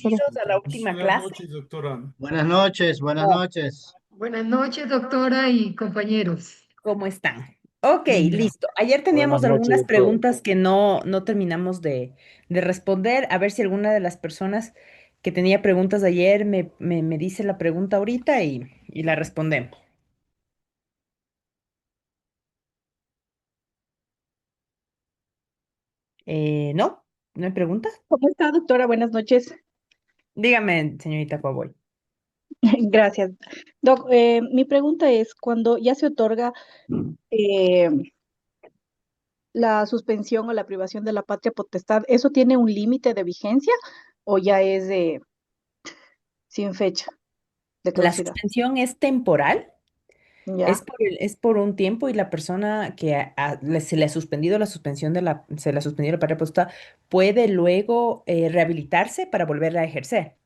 Bienvenidos a la última Buenas clase. noches, doctora. Buenas noches, buenas Oh, noches. Buenas noches, doctora y compañeros. ¿cómo están? Ok, Ya. listo. Ayer Buenas teníamos noches, algunas doctor. preguntas que no terminamos de responder. A ver si alguna de las personas que tenía preguntas ayer me dice la pregunta ahorita y la respondemos. ¿No? ¿No hay preguntas? ¿Cómo está, doctora? Buenas noches. Dígame, señorita Coboy. Gracias. Doc, mi pregunta es, cuando ya se otorga eh, la suspensión o la privación de la patria potestad, ¿eso tiene un límite de vigencia o ya es sin fecha de La caducidad? suspensión es temporal, Ya. es por un tiempo y la persona que se le ha suspendido la suspensión se le ha suspendido la patria potestad puede luego rehabilitarse para volverla a ejercer.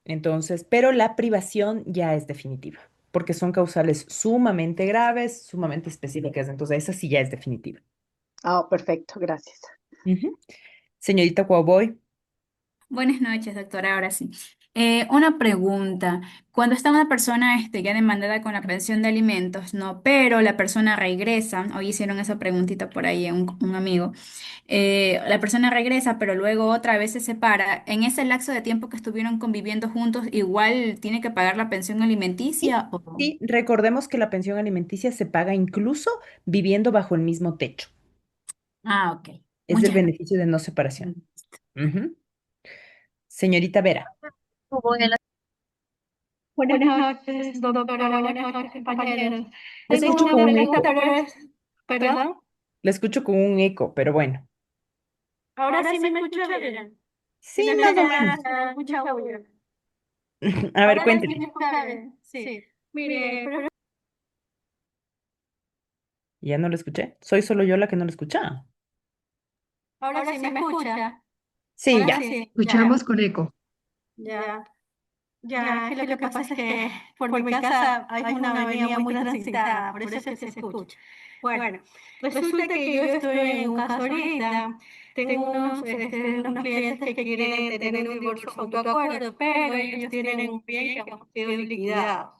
Entonces, pero la privación ya es definitiva, porque son causales sumamente graves, sumamente específicas. Entonces, esa sí ya es definitiva. Ah, perfecto, gracias. Ujú. Señorita Cuauboy, Buenas noches, doctora. Ahora sí. Una pregunta. Cuando está una persona ya demandada con la pensión de alimentos, ¿no? Pero la persona regresa, hoy hicieron esa preguntita por ahí a un amigo. La persona regresa, pero luego otra vez se separa. En ese lapso de tiempo que estuvieron conviviendo juntos, igual tiene que pagar la pensión sí, alimenticia o... sí, recordemos que la pensión alimenticia se paga incluso viviendo bajo el mismo techo. Ah, ok. Es el Muchas beneficio de no separación. gracias. Ujú. Señorita Vera, Buenas noches, doctora. Buenas noches, compañeros. le Tengo escucho una con un pregunta, eco, pero es, perdón. le escucho con un eco, pero bueno. Ahora sí me escucho bien. Sí, Sino que más o ya menos. está mucha bulla. A ver, Ahora sí cuénteme. me escucha bien. Sí. Mire, pero ¿Ya no lo escuché? ¿Soy solo yo la que no lo escucha? ahora sí me escucha. Sí, Ahora ya. sí, ya, Escuchamos con eco. ya. Ya, es que lo que pasa es que por mi casa hay una avenida muy transitada, por eso es que se escucha. Bueno, resulta que yo estoy en un caso ahorita, tengo unos clientes que quieren tener un divorcio por mutuo acuerdo, pero ellos tienen un bien que ha sido liquidado.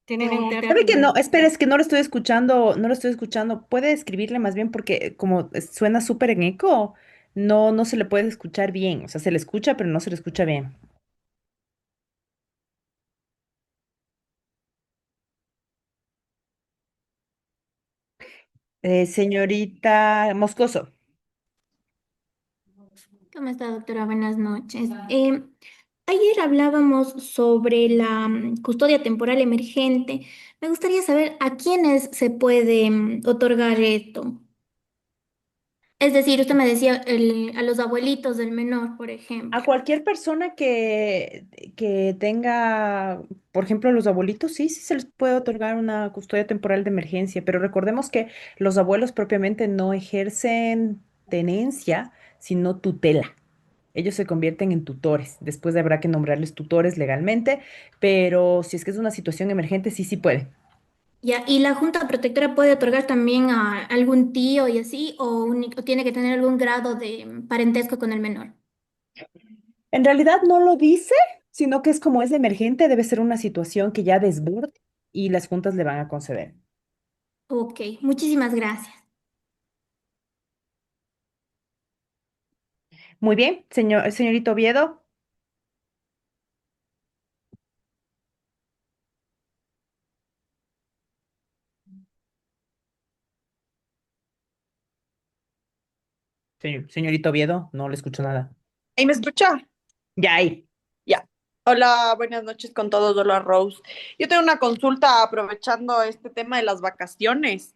Tienen un ¿Sabe que no? terreno. Espera, es que no lo estoy escuchando, no lo estoy escuchando. ¿Puede escribirle más bien? Porque como suena súper en eco, no se le puede escuchar bien. O sea, se le escucha, pero no se le escucha bien. Señorita Moscoso. ¿Cómo está, doctora? Buenas noches. Ayer hablábamos sobre la custodia temporal emergente. Me gustaría saber a quiénes se puede otorgar esto. Es decir, usted me decía a los abuelitos del menor, por A ejemplo. cualquier persona que tenga, por ejemplo, los abuelitos, sí, sí se les puede otorgar una custodia temporal de emergencia, pero recordemos que los abuelos propiamente no ejercen tenencia, sino tutela. Ellos se convierten en tutores. Después habrá que nombrarles tutores legalmente, pero si es que es una situación emergente, sí, sí puede. Ya, ¿y la Junta Protectora puede otorgar también a algún tío y así, o tiene que tener algún grado de parentesco con el menor? En realidad no lo dice, sino que es como es emergente, debe ser una situación que ya desborde y las juntas le van a conceder. Ok, muchísimas gracias. Muy bien, señorito Oviedo. Señorito Oviedo, no le escucho nada. ¿Ahí me escucha? Ya ahí. Ya. Hola, buenas noches con todos. Hola, Rose. Yo tengo una consulta aprovechando este tema de las vacaciones.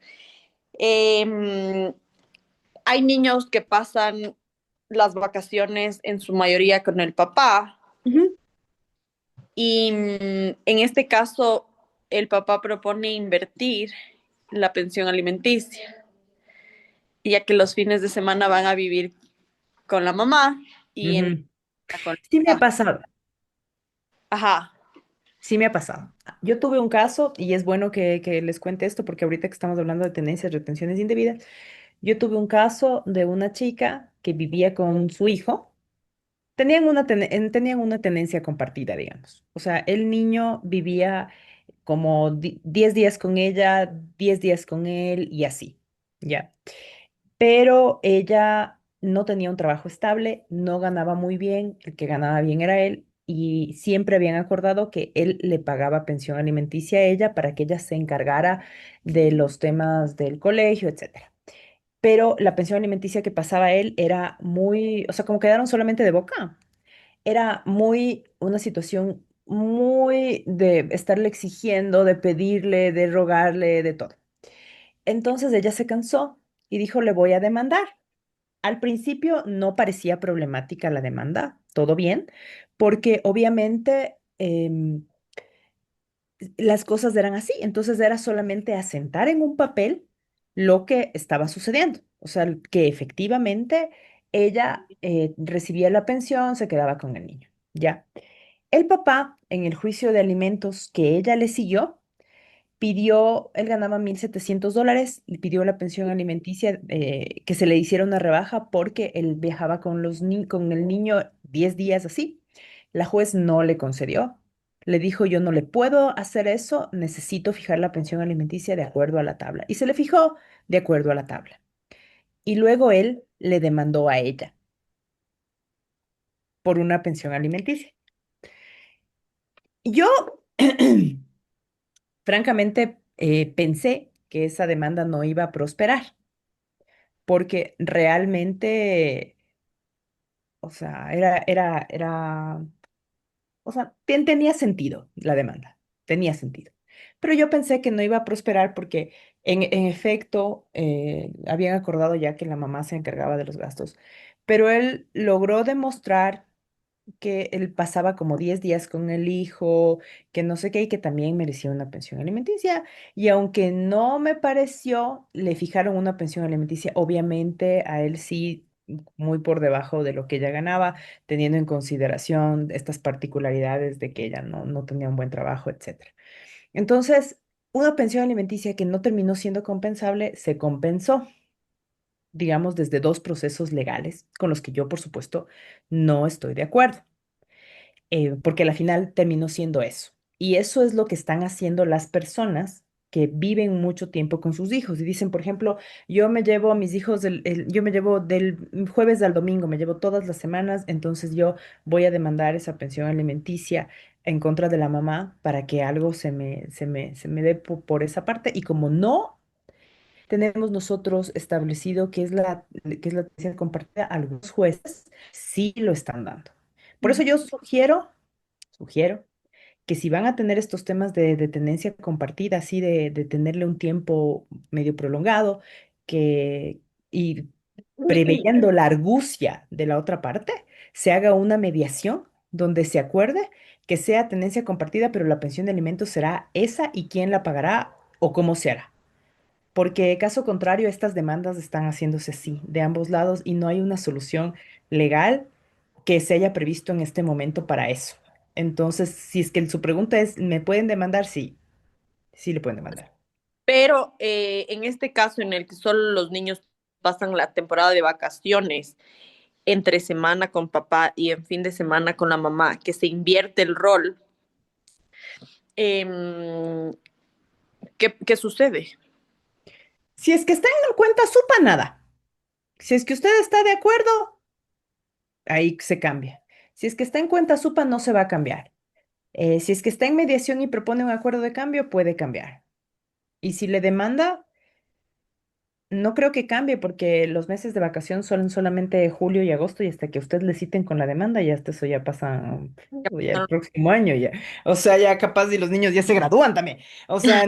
Em, Hay niños que pasan las vacaciones en su mayoría con el papá Ujú. y en este caso el papá propone invertir la pensión alimenticia, ya que los fines de semana van a vivir con la mamá y en Ujú. con el Sí me ha papá. pasado, Ajá. sí me ha pasado. Yo tuve un caso, y es bueno que les cuente esto, porque ahorita que estamos hablando de tenencias, retenciones indebidas, yo tuve un caso de una chica que vivía con su hijo. tenían una tenencia compartida, digamos. O sea, el niño vivía como 10 días con ella, 10 días con él y así, ¿ya? Pero ella no tenía un trabajo estable, no ganaba muy bien, el que ganaba bien era él, y siempre habían acordado que él le pagaba pensión alimenticia a ella para que ella se encargara de los temas del colegio, etcétera. Pero la pensión alimenticia que pasaba él era muy, o sea, como quedaron solamente de boca, era muy una situación muy de estarle exigiendo, de pedirle, de rogarle, de todo. Entonces ella se cansó y dijo, le voy a demandar. Al principio no parecía problemática la demanda, todo bien, porque obviamente las cosas eran así, entonces era solamente asentar en un papel lo que estaba sucediendo, o sea, que efectivamente ella recibía la pensión, se quedaba con el niño, ¿ya? El papá, en el juicio de alimentos que ella le siguió, pidió, él ganaba $1,700 y pidió la pensión alimenticia, que se le hiciera una rebaja porque él viajaba con con el niño 10 días así. La juez no le concedió. Le dijo, yo no le puedo hacer eso, necesito fijar la pensión alimenticia de acuerdo a la tabla. Y se le fijó de acuerdo a la tabla. Y luego él le demandó a ella por una pensión alimenticia. Yo, francamente, pensé que esa demanda no iba a prosperar porque realmente, o sea, o sea, tenía sentido la demanda, tenía sentido. Pero yo pensé que no iba a prosperar porque en efecto habían acordado ya que la mamá se encargaba de los gastos, pero él logró demostrar que él pasaba como 10 días con el hijo, que no sé qué, y que también merecía una pensión alimenticia. Y aunque no me pareció, le fijaron una pensión alimenticia, obviamente a él sí, muy por debajo de lo que ella ganaba, teniendo en consideración estas particularidades de que ella no tenía un buen trabajo, etcétera. Entonces, una pensión alimenticia que no terminó siendo compensable, se compensó, digamos, desde dos procesos legales con los que yo, por supuesto, no estoy de acuerdo, porque al final terminó siendo eso. Y eso es lo que están haciendo las personas que viven mucho tiempo con sus hijos y dicen, por ejemplo, yo me llevo a mis hijos, yo me llevo del jueves al domingo, me llevo todas las semanas, entonces yo voy a demandar esa pensión alimenticia en contra de la mamá para que algo se me dé por esa parte. Y como no tenemos nosotros establecido que es la tenencia compartida, algunos jueces sí lo están dando. Por eso yo sugiero que si van a tener estos temas de tenencia compartida, así de tenerle un tiempo medio prolongado, que, y preveyendo la argucia de la otra parte, se haga una mediación donde se acuerde que sea tenencia compartida, pero la pensión de alimentos será esa y quién la pagará o cómo se hará. Porque caso contrario, estas demandas están haciéndose así, de ambos lados, y no hay una solución legal que se haya previsto en este momento para eso. Entonces, si es que su pregunta es, ¿me pueden demandar? Sí, sí le pueden demandar. Pero en este caso en el que solo los niños pasan la temporada de vacaciones entre semana con papá y en fin de semana con la mamá, que se invierte el rol, eh, ¿qué sucede? Si es que está en cuenta supa, nada. Si es que usted está de acuerdo, ahí se cambia. Si es que está en cuenta supa, no se va a cambiar. Si es que está en mediación y propone un acuerdo de cambio, puede cambiar. Y si le demanda, no creo que cambie porque los meses de vacación son solamente julio y agosto y hasta que usted le citen con la demanda, ya hasta eso ya pasa ya el próximo año ya. O sea, ya capaz y los niños ya se gradúan también. O sea,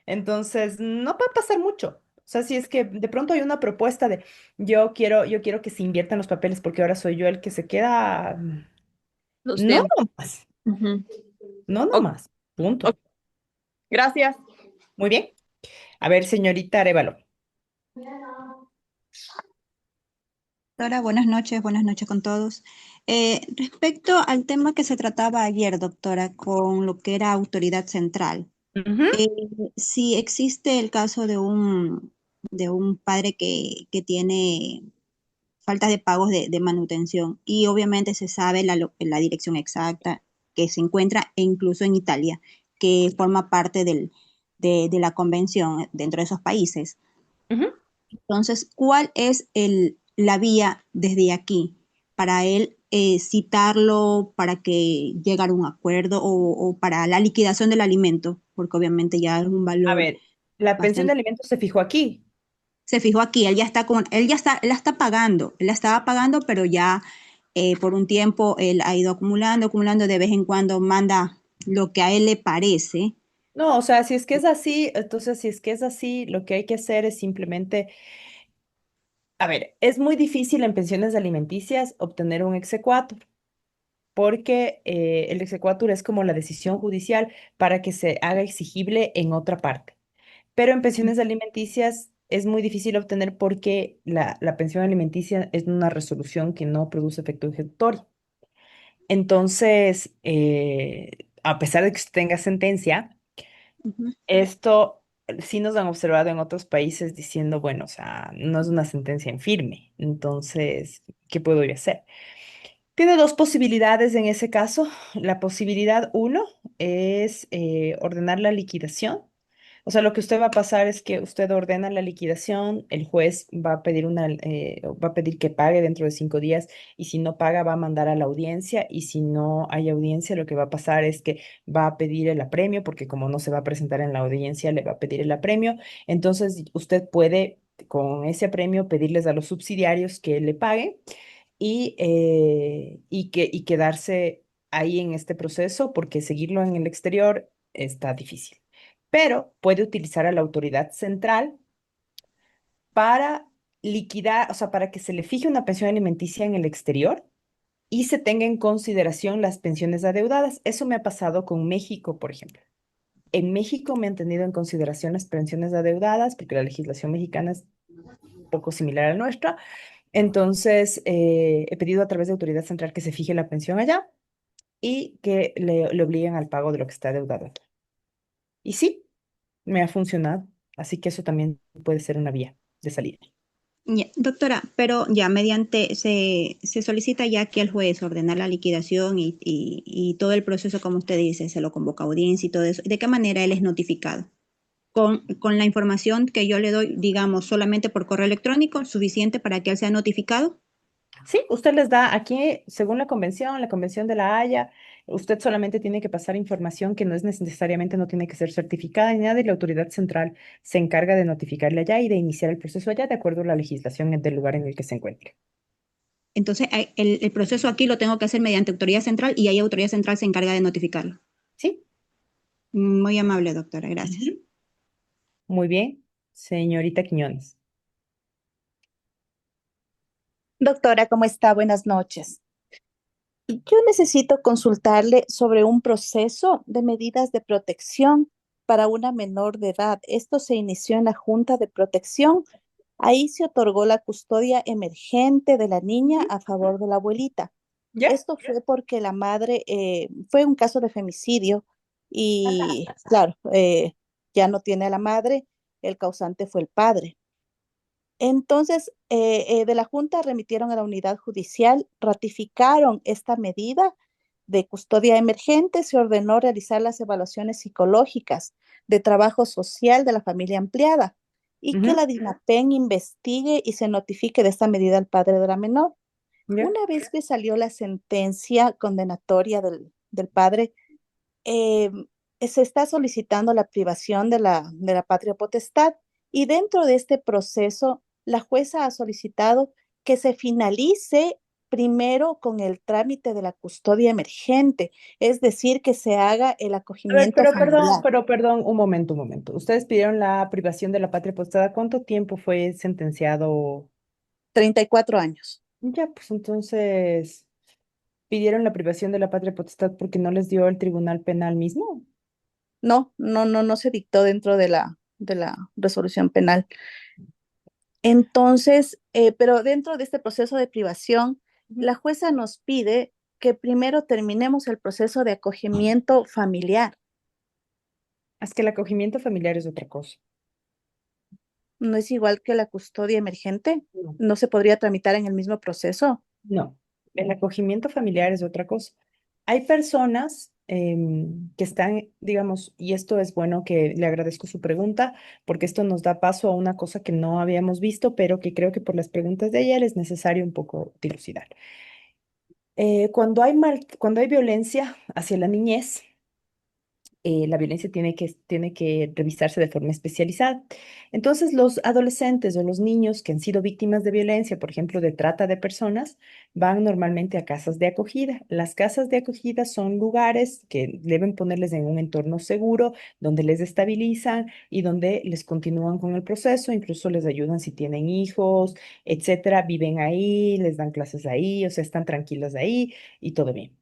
entonces no va a pasar mucho. O sea, si es que de pronto hay una propuesta de yo quiero que se inviertan los papeles porque ahora soy yo el que se queda. Los No tiempos. nomás, Ujú. no Ok, nomás. Punto. ok, gracias. Muy bien. A ver, señorita Arevalo. Doctora, buenas noches con todos. Respecto al tema que se trataba ayer, doctora, con lo que era autoridad central, Ujú. eh, si existe el caso de un padre que tiene falta de pagos de manutención. Y obviamente se sabe la dirección exacta que se encuentra incluso en Italia, que forma parte de la convención dentro de esos países. Ujú. Entonces, ¿cuál es la vía desde aquí para él citarlo, para que llegara a un acuerdo o para la liquidación del alimento? Porque obviamente ya es un A valor ver, la pensión de bastante. alimentos se fijó aquí. Se fijó aquí, él la está pagando, él la estaba pagando, pero ya por un tiempo él ha ido acumulando, de vez en cuando manda lo que a él le parece. No, o sea, si es que es así, entonces si es que es así, lo que hay que hacer es simplemente, a ver, es muy difícil en pensiones alimenticias obtener un exequatur, porque el exequatur es como la decisión judicial para que se haga exigible en otra parte. Pero en pensiones alimenticias es muy difícil obtener porque la pensión alimenticia es una resolución que no produce efecto ejecutorio. Entonces, a pesar de que usted tenga sentencia, Ujú. esto sí nos han observado en otros países diciendo, bueno, o sea, no es una sentencia en firme. Entonces, ¿qué puedo yo hacer? Tiene dos posibilidades en ese caso. La posibilidad uno es ordenar la liquidación. O sea, lo que usted va a pasar es que usted ordena la liquidación, el juez va a pedir va a pedir que pague dentro de 5 días y si no paga va a mandar a la audiencia y si no hay audiencia lo que va a pasar es que va a pedir el apremio porque como no se va a presentar en la audiencia le va a pedir el apremio. Entonces usted puede con ese apremio pedirles a los subsidiarios que le paguen y quedarse ahí en este proceso porque seguirlo en el exterior está difícil. Pero puede utilizar a la autoridad central para liquidar, o sea, para que se le fije una pensión alimenticia en el exterior y se tenga en consideración las pensiones adeudadas. Eso me ha pasado con México, por ejemplo. En México me han tenido en consideración las pensiones adeudadas porque la legislación mexicana es un poco similar a la nuestra. Entonces, he pedido a través de autoridad central que se fije la pensión allá y que le obliguen al pago de lo que está adeudado aquí. Y sí, me ha funcionado. Así que eso también puede ser una vía de salida. Ya, doctora, pero ya se solicita ya que el juez ordena la liquidación y todo el proceso, como usted dice, se lo convoca a audiencia y todo eso. ¿De qué manera él es notificado? Con la información que yo le doy, digamos, solamente por correo electrónico, suficiente para que él sea notificado. Sí, usted les da aquí, según la Convención de la Haya, usted solamente tiene que pasar información que no es necesariamente, no tiene que ser certificada ni nada, y la autoridad central se encarga de notificarle allá y de iniciar el proceso allá de acuerdo a la legislación del lugar en el que se encuentre. Entonces, el proceso aquí lo tengo que hacer mediante autoridad central y ahí autoridad central se encarga de notificarlo. ¿Sí? Muy amable, doctora, gracias. Ujú. Muy bien, señorita Quiñones. Doctora, ¿cómo está? Buenas noches. Yo necesito consultarle sobre un proceso de medidas de protección para una menor de edad. Esto se inició en la Junta de Protección. Ahí se otorgó la custodia emergente de la niña a favor de la abuelita. ¿Ya? Esto fue porque la madre, fue un caso de femicidio y claro, ya no tiene a la madre, el causante fue el padre. Entonces, de la Junta remitieron a la unidad judicial, ratificaron esta medida de custodia emergente, se ordenó realizar las evaluaciones psicológicas de trabajo social de la familia ampliada y que Ujú. la DINAPEN investigue y se notifique de esta medida al padre de la menor. ¿Ya? Una vez que salió la sentencia condenatoria del padre, eh, se está solicitando la privación de la patria potestad y dentro de este proceso, la jueza ha solicitado que se finalice primero con el trámite de la custodia emergente, es decir, que se haga el A ver, acogimiento familiar. pero perdón, un momento, un momento. Ustedes pidieron la privación de la patria potestad. ¿Cuánto tiempo fue sentenciado? 34 años. Ya, pues entonces pidieron la privación de la patria potestad porque no les dio el tribunal penal mismo. No, no, no, no se dictó dentro de la resolución penal. Entonces, pero dentro de este proceso de privación, Ujú. la jueza nos pide que primero terminemos el proceso de acogimiento familiar. Es que el acogimiento familiar es otra cosa. no es igual que la custodia emergente, No. no se podría tramitar en el mismo proceso. No, el acogimiento familiar es otra cosa. Hay personas que están, digamos, y esto es bueno que le agradezco su pregunta, porque esto nos da paso a una cosa que no habíamos visto, pero que creo que por las preguntas de ayer es necesario un poco dilucidar. Cuando hay violencia hacia la niñez, la violencia tiene que revisarse de forma especializada. Entonces, los adolescentes o los niños que han sido víctimas de violencia, por ejemplo, de trata de personas, van normalmente a casas de acogida. Las casas de acogida son lugares que deben ponerles en un entorno seguro, donde les estabilizan y donde les continúan con el proceso, incluso les ayudan si tienen hijos, etcétera, viven ahí, les dan clases ahí, o sea, están tranquilos ahí y todo bien.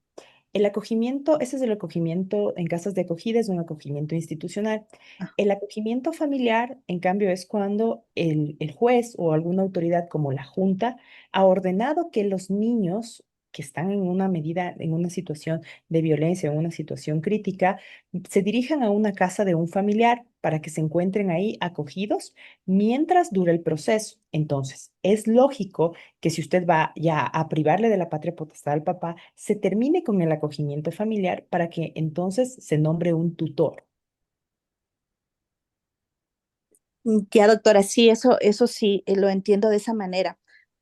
El acogimiento, ese es el acogimiento en casas de acogida, es un acogimiento institucional. Ah, El acogimiento familiar, en cambio, es cuando el juez o alguna autoridad como la Junta ha ordenado que los niños que están en una medida, en una situación de violencia, en una situación crítica, se dirijan a una casa de un familiar para que se encuentren ahí acogidos mientras dura el proceso. Entonces, es lógico que si usted va ya a privarle de la patria potestad al papá, se termine con el acogimiento familiar para que entonces se nombre un tutor. ya, doctora, sí, eso sí, lo entiendo de esa manera.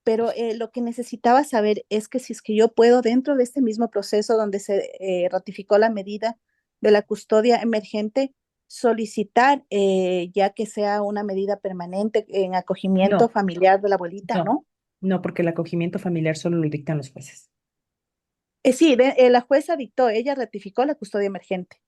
Pero lo que necesitaba saber es que si es que yo puedo, dentro de este mismo proceso donde se ratificó la medida de la custodia emergente, solicitar ya que sea una medida permanente en acogimiento No, familiar de la abuelita, no, ¿no? no, porque el acogimiento familiar solo lo dictan los jueces. Sí, la jueza dictó, ella ratificó la custodia emergente.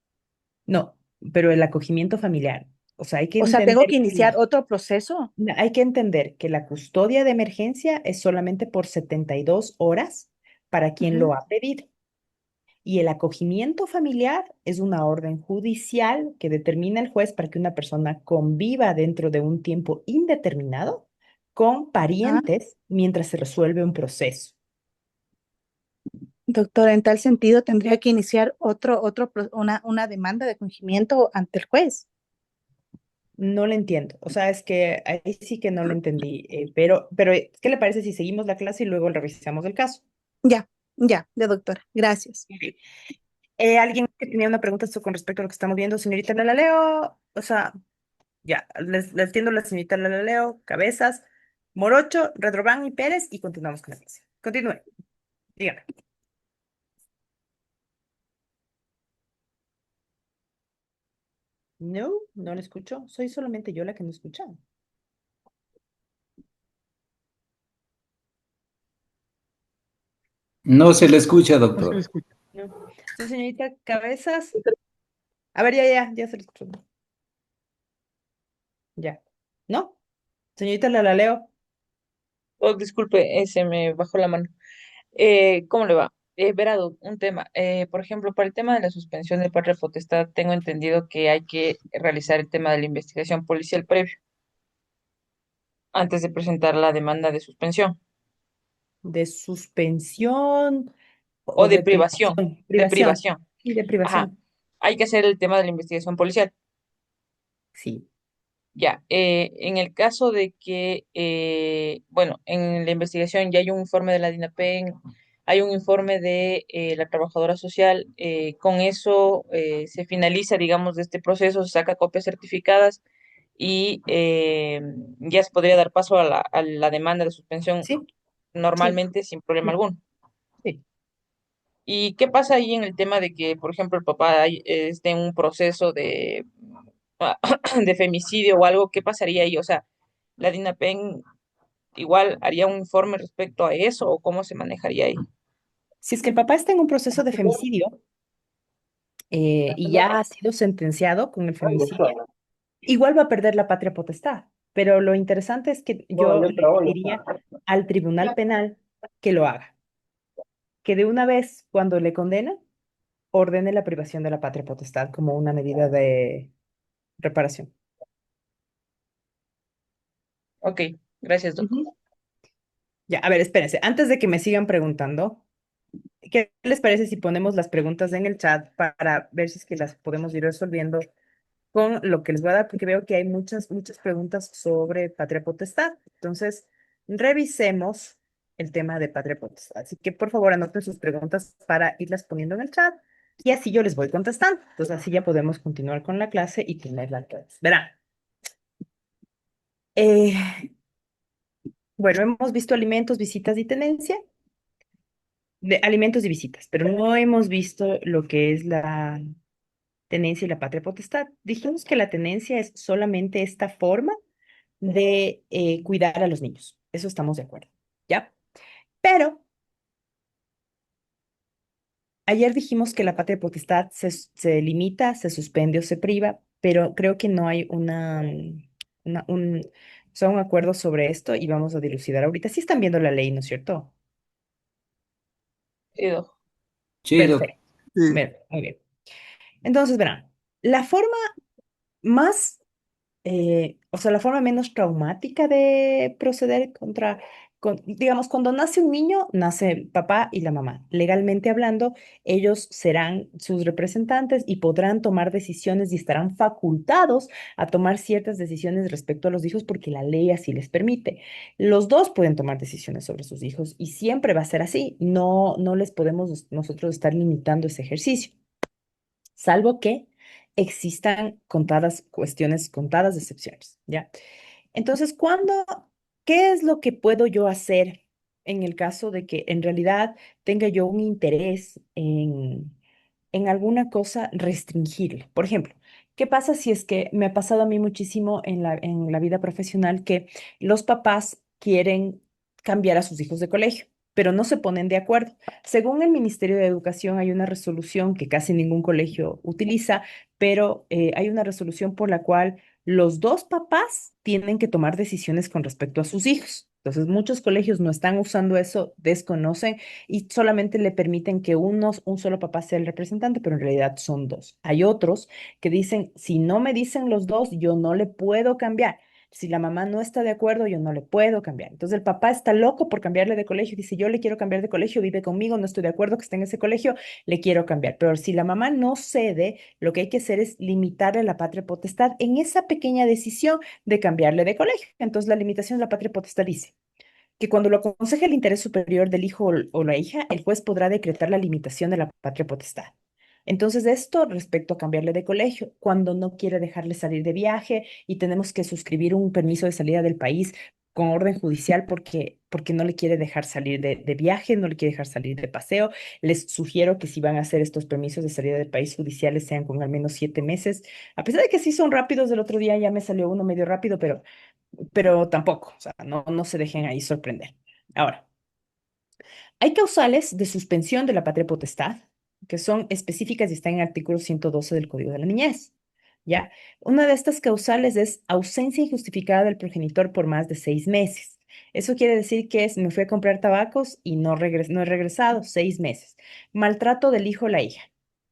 No, pero el acogimiento familiar, o sea, hay que O sea, tengo entender que iniciar otro proceso. hay que entender que la custodia de emergencia es solamente por 72 horas para quien lo Ujú. ha pedido. Y el acogimiento familiar es una orden judicial que determina el juez para que una persona conviva dentro de un tiempo indeterminado con Ah, parientes mientras se resuelve un proceso. doctora, en tal sentido tendría que iniciar una demanda de acogimiento ante el juez. No le entiendo. O sea, es que ahí sí que no lo entendí. Pero, ¿qué le parece si seguimos la clase y luego revisamos el caso? Ya, ya, doctora. Gracias. Ok. ¿Alguien que tenía una pregunta con respecto a lo que estamos viendo, señorita la leo? O sea, ya, les entiendo la señorita la leo, Cabezas, Morocho, Redroban y Pérez y continuamos con la clase. Continúe, dígame. No, no le escucho. Soy solamente yo la que no escucha. No se le escucha, No se le doctor. escucha. No. Sí, señorita Cabezas. A ver, ya se le escuchó. Ya. ¿No? Señorita la leo. Oh, disculpe, se me bajó la mano. ¿Cómo le va? Verado, un tema. Por ejemplo, para el tema de la suspensión de patria potestad, tengo entendido que hay que realizar el tema de la investigación policial previo antes de presentar la demanda de suspensión De suspensión o o de de privación, privación. de Privación. privación. Sí, de Ajá. privación. Hay que hacer el tema de la investigación policial. Sí. Ya, en el caso de que, bueno, en la investigación ya hay un informe de la DINAPEN, hay un informe de la trabajadora social, con eso se finaliza, digamos, de este proceso, se saca copias certificadas y ya se podría dar paso a la demanda de suspensión Sí, sí, normalmente sin problema sí, alguno. sí. ¿Y qué pasa ahí en el tema de que, por ejemplo, el papá esté en un proceso de, de femicidio o algo? ¿Qué pasaría ahí? O sea, la DINAPEN igual haría un informe respecto a eso o cómo se manejaría ahí. Si es que el papá está en un proceso de femicidio y ya ha sido sentenciado con el femicidio, igual va a perder la patria potestad. Pero lo interesante es que yo le pediría al Tribunal Penal que lo haga, que de una vez, cuando le condena, ordene la privación de la patria potestad como una medida de reparación. Ok, gracias, Doc. Ujú. Ya, a ver, espérense, antes de que me sigan preguntando, ¿qué les parece si ponemos las preguntas en el chat para ver si es que las podemos ir resolviendo con lo que les voy a dar, porque veo que hay muchas preguntas sobre patria potestad. Entonces, revisemos el tema de patria potestad. Así que, por favor, anoten sus preguntas para irlas poniendo en el chat y así yo les voy contestando. Entonces, así ya podemos continuar con la clase y tener la clase. Verán, eh, bueno, hemos visto alimentos, visitas y tenencia. De alimentos y visitas, pero no hemos visto lo que es la tenencia y la patria potestad. Dijimos que la tenencia es solamente esta forma de cuidar a los niños. Eso estamos de acuerdo, ¿ya? Pero ayer dijimos que la patria potestad se limita, se suspende o se priva, pero creo que no hay o sea, un acuerdo sobre esto y vamos a dilucidar ahorita. Sí están viendo la ley, ¿no es cierto? Sí, doc. Sí, doc. Perfecto. Muy bien. Entonces, verán, la forma más o sea, la forma menos traumática de proceder digamos, cuando nace un niño, nace el papá y la mamá. Legalmente hablando, ellos serán sus representantes y podrán tomar decisiones y estarán facultados a tomar ciertas decisiones respecto a los hijos porque la ley así les permite. Los dos pueden tomar decisiones sobre sus hijos y siempre va a ser así. No les podemos nosotros estar limitando ese ejercicio, salvo que existan contadas cuestiones, contadas excepciones, ¿ya? Entonces, qué es lo que puedo yo hacer en el caso de que en realidad tenga yo un interés en alguna cosa restringirle? Por ejemplo, ¿qué pasa si es que me ha pasado a mí muchísimo en la vida profesional que los papás quieren cambiar a sus hijos de colegio, pero no se ponen de acuerdo? Según el Ministerio de Educación, hay una resolución que casi ningún colegio utiliza, pero hay una resolución por la cual los dos papás tienen que tomar decisiones con respecto a sus hijos. Entonces, muchos colegios no están usando eso, desconocen y solamente le permiten que un solo papá sea el representante, pero en realidad son dos. Hay otros que dicen, si no me dicen los dos, yo no le puedo cambiar. Si la mamá no está de acuerdo, yo no le puedo cambiar. Entonces el papá está loco por cambiarle de colegio. Dice, yo le quiero cambiar de colegio, vive conmigo, no estoy de acuerdo que esté en ese colegio, le quiero cambiar. Pero si la mamá no cede, lo que hay que hacer es limitarle la patria potestad en esa pequeña decisión de cambiarle de colegio. Entonces la limitación de la patria potestad dice que cuando lo aconseje el interés superior del hijo o la hija, el juez podrá decretar la limitación de la patria potestad. Entonces, esto respecto a cambiarle de colegio, cuando no quiere dejarle salir de viaje y tenemos que suscribir un permiso de salida del país con orden judicial porque no le quiere dejar salir de viaje, no le quiere dejar salir de paseo. Les sugiero que si van a hacer estos permisos de salida del país judiciales sean con al menos 7 meses, a pesar de que sí son rápidos. Del otro día ya me salió uno medio rápido, pero tampoco, o sea, no se dejen ahí sorprender. Ahora, hay causales de suspensión de la patria potestad que son específicas y están en el artículo 112 del Código de la Niñez. ¿Ya? Una de estas causales es ausencia injustificada del progenitor por más de 6 meses. Eso quiere decir que me fui a comprar tabacos y no he regresado 6 meses. Maltrato del hijo o la hija,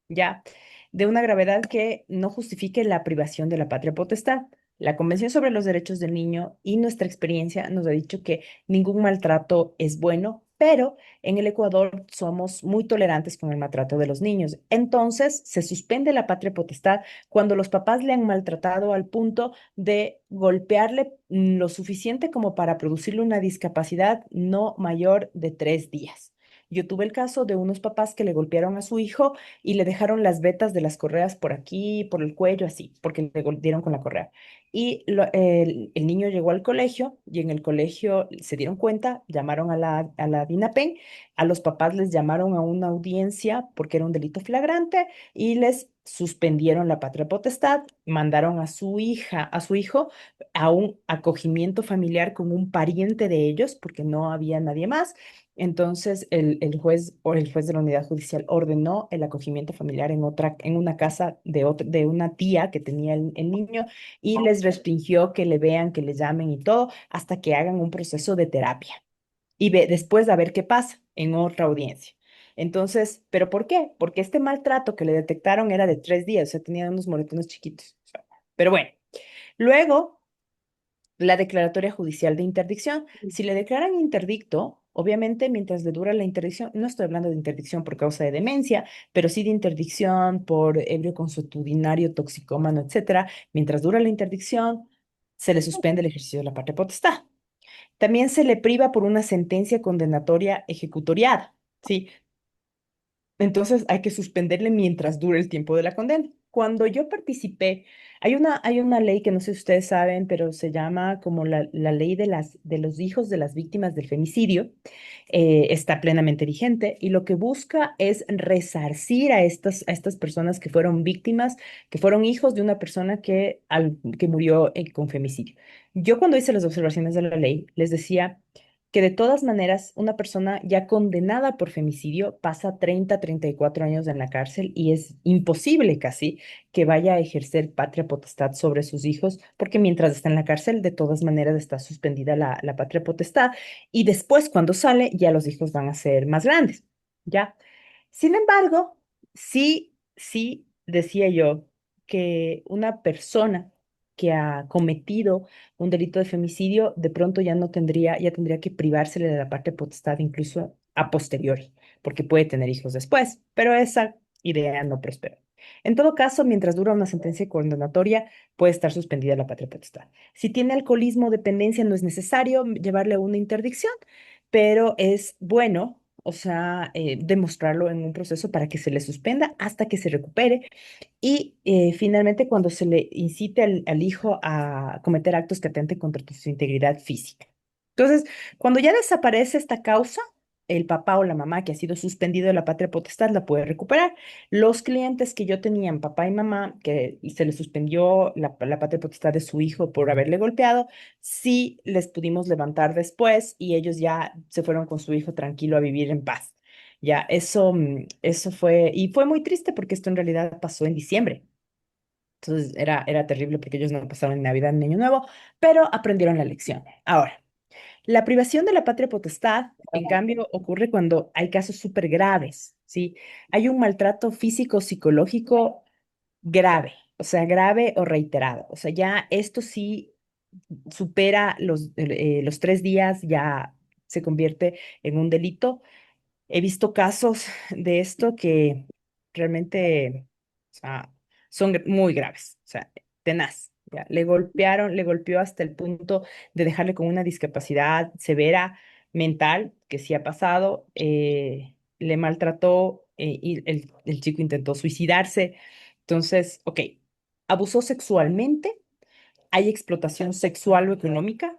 ¿ya? De una gravedad que no justifique la privación de la patria potestad. La Convención sobre los Derechos del Niño y nuestra experiencia nos ha dicho que ningún maltrato es bueno, pero en el Ecuador somos muy tolerantes con el maltrato de los niños. Entonces, se suspende la patria potestad cuando los papás le han maltratado al punto de golpearle lo suficiente como para producirle una discapacidad no mayor de 3 días. Yo tuve el caso de unos papás que le golpearon a su hijo y le dejaron las vetas de las correas por aquí, por el cuello, así, porque le dieron con la correa. Y el niño llegó al colegio y en el colegio se dieron cuenta, llamaron a la DINAPEN, a los papás les llamaron a una audiencia porque era un delito flagrante y les suspendieron la patria potestad, mandaron a su hija, a su hijo a un acogimiento familiar con un pariente de ellos porque no había nadie más. Entonces el juez de la unidad judicial ordenó el acogimiento familiar en una casa de una tía que tenía el niño y les restringió que le vean, que le llamen y todo, hasta que hagan un proceso de terapia y después a ver qué pasa en otra audiencia. Entonces, ¿pero por qué? Porque este maltrato que le detectaron era de 3 días, o sea, tenía unos moretones chiquitos. Pero bueno, luego la declaratoria judicial de interdicción. Si le declaran interdicto, Obviamente, mientras le dura la interdicción, no estoy hablando de interdicción por causa de demencia, pero sí de interdicción por ebrio consuetudinario, toxicómano, etcétera. Mientras dura la interdicción, se le suspende el ejercicio de la patria potestad. También se le priva por una sentencia condenatoria ejecutoriada, ¿sí? Entonces hay que suspenderle mientras dure el tiempo de la condena. Cuando yo participé, hay una ley que no sé si ustedes saben, pero se llama como la ley de los hijos de las víctimas del femicidio. Está plenamente vigente y lo que busca es resarcir a estas personas que fueron víctimas, que fueron hijos de una persona que murió con femicidio. Yo cuando hice las observaciones de la ley, les decía que de todas maneras una persona ya condenada por femicidio pasa 34 años en la cárcel y es imposible casi que vaya a ejercer patria potestad sobre sus hijos, porque mientras está en la cárcel, de todas maneras está suspendida la patria potestad y después cuando sale ya los hijos van a ser más grandes, ¿ya? Sin embargo, sí decía yo que una persona que ha cometido un delito de femicidio, de pronto ya tendría que privársele de la parte potestad incluso a posteriori, porque puede tener hijos después, pero esa idea no prosperó. En todo caso, mientras dura una sentencia condenatoria, puede estar suspendida la patria potestad. Si tiene alcoholismo o dependencia, no es necesario llevarle una interdicción, pero es bueno, o sea, demostrarlo en un proceso para que se le suspenda hasta que se recupere y finalmente, cuando se le incite al hijo a cometer actos que atenten contra su integridad física. Entonces, cuando ya desaparece esta causa, el papá o la mamá que ha sido suspendido de la patria potestad la puede recuperar. Los clientes que yo tenía, papá y mamá, que se les suspendió la patria potestad de su hijo por haberle golpeado, sí les pudimos levantar después y ellos ya se fueron con su hijo tranquilo a vivir en paz. Ya, eso fue, y fue muy triste porque esto en realidad pasó en diciembre. Entonces era terrible porque ellos no pasaron ni Navidad ni Año Nuevo, pero aprendieron la lección. Ahora, la privación de la patria potestad, en cambio, ocurre cuando hay casos súper graves, ¿sí? Hay un maltrato físico, psicológico grave, o sea, grave o reiterado. O sea, ya esto sí supera los 3 días, ya se convierte en un delito. He visto casos de esto que realmente, o sea, son muy graves, o sea, tenaz. Ya. Le golpeó hasta el punto de dejarle con una discapacidad severa mental, que sí ha pasado, le maltrató y el chico intentó suicidarse. Entonces, ok, abusó sexualmente, hay explotación sexual o económica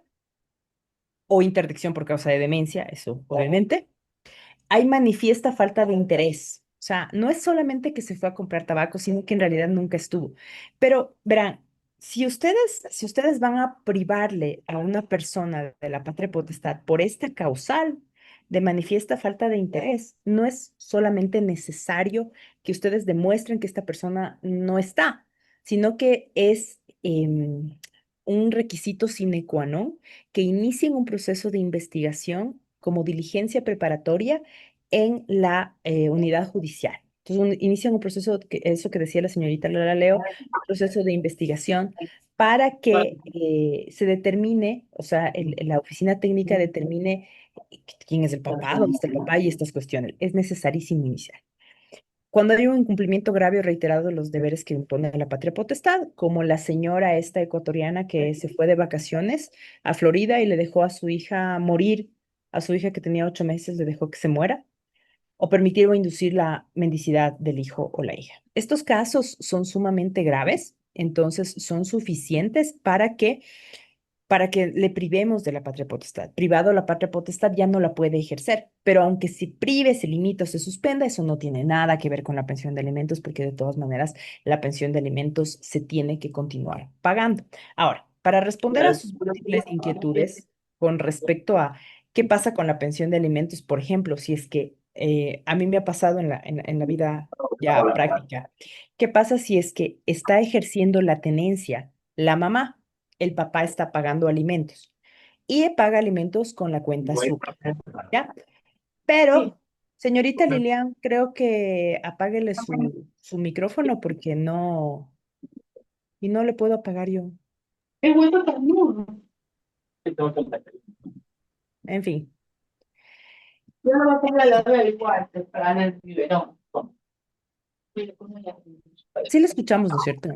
o interdicción por causa de demencia, eso obviamente hay manifiesta falta de interés. O sea, no es solamente que se fue a comprar tabaco, sino que en realidad nunca estuvo. Pero verán, si ustedes van a privarle a una persona de la patria potestad por esta causal de manifiesta falta de interés, no es solamente necesario que ustedes demuestren que esta persona no está, sino que es un requisito sine qua non que inicien un proceso de investigación como diligencia preparatoria en la unidad judicial. Entonces, inician un proceso, eso que decía la señorita Lara Leo, proceso de investigación para que se determine, o sea, la oficina técnica determine quién es el papá, dónde está el papá y estas cuestiones. Es necesarísimo iniciar. Cuando hay un incumplimiento grave o reiterado de los deberes que impone la patria potestad, como la señora esta ecuatoriana que se fue de vacaciones a Florida y le dejó a su hija morir, a su hija que tenía 8 meses, le dejó que se muera, o permitir o inducir la mendicidad del hijo o la hija. Estos casos son sumamente graves, entonces son suficientes para que le privemos de la patria potestad. Privado la patria potestad ya no la puede ejercer, pero aunque se prive, se limita o se suspenda, eso no tiene nada que ver con la pensión de alimentos, porque de todas maneras la pensión de alimentos se tiene que continuar pagando. Ahora, para responder a sus múltiples inquietudes con respecto a qué pasa con la pensión de alimentos, por ejemplo, si es que a mí me ha pasado en la vida ya práctica, ¿qué pasa si es que está ejerciendo la tenencia la mamá? El papá está pagando alimentos y paga alimentos con la cuenta azúcar, ¿ya? Pero, señorita Lilian, creo que apáguele su micrófono porque no, y no le puedo apagar yo. En fin. Yo no me pongo la veo igual, para el biberón. Sí lo escuchamos, ¿no es cierto?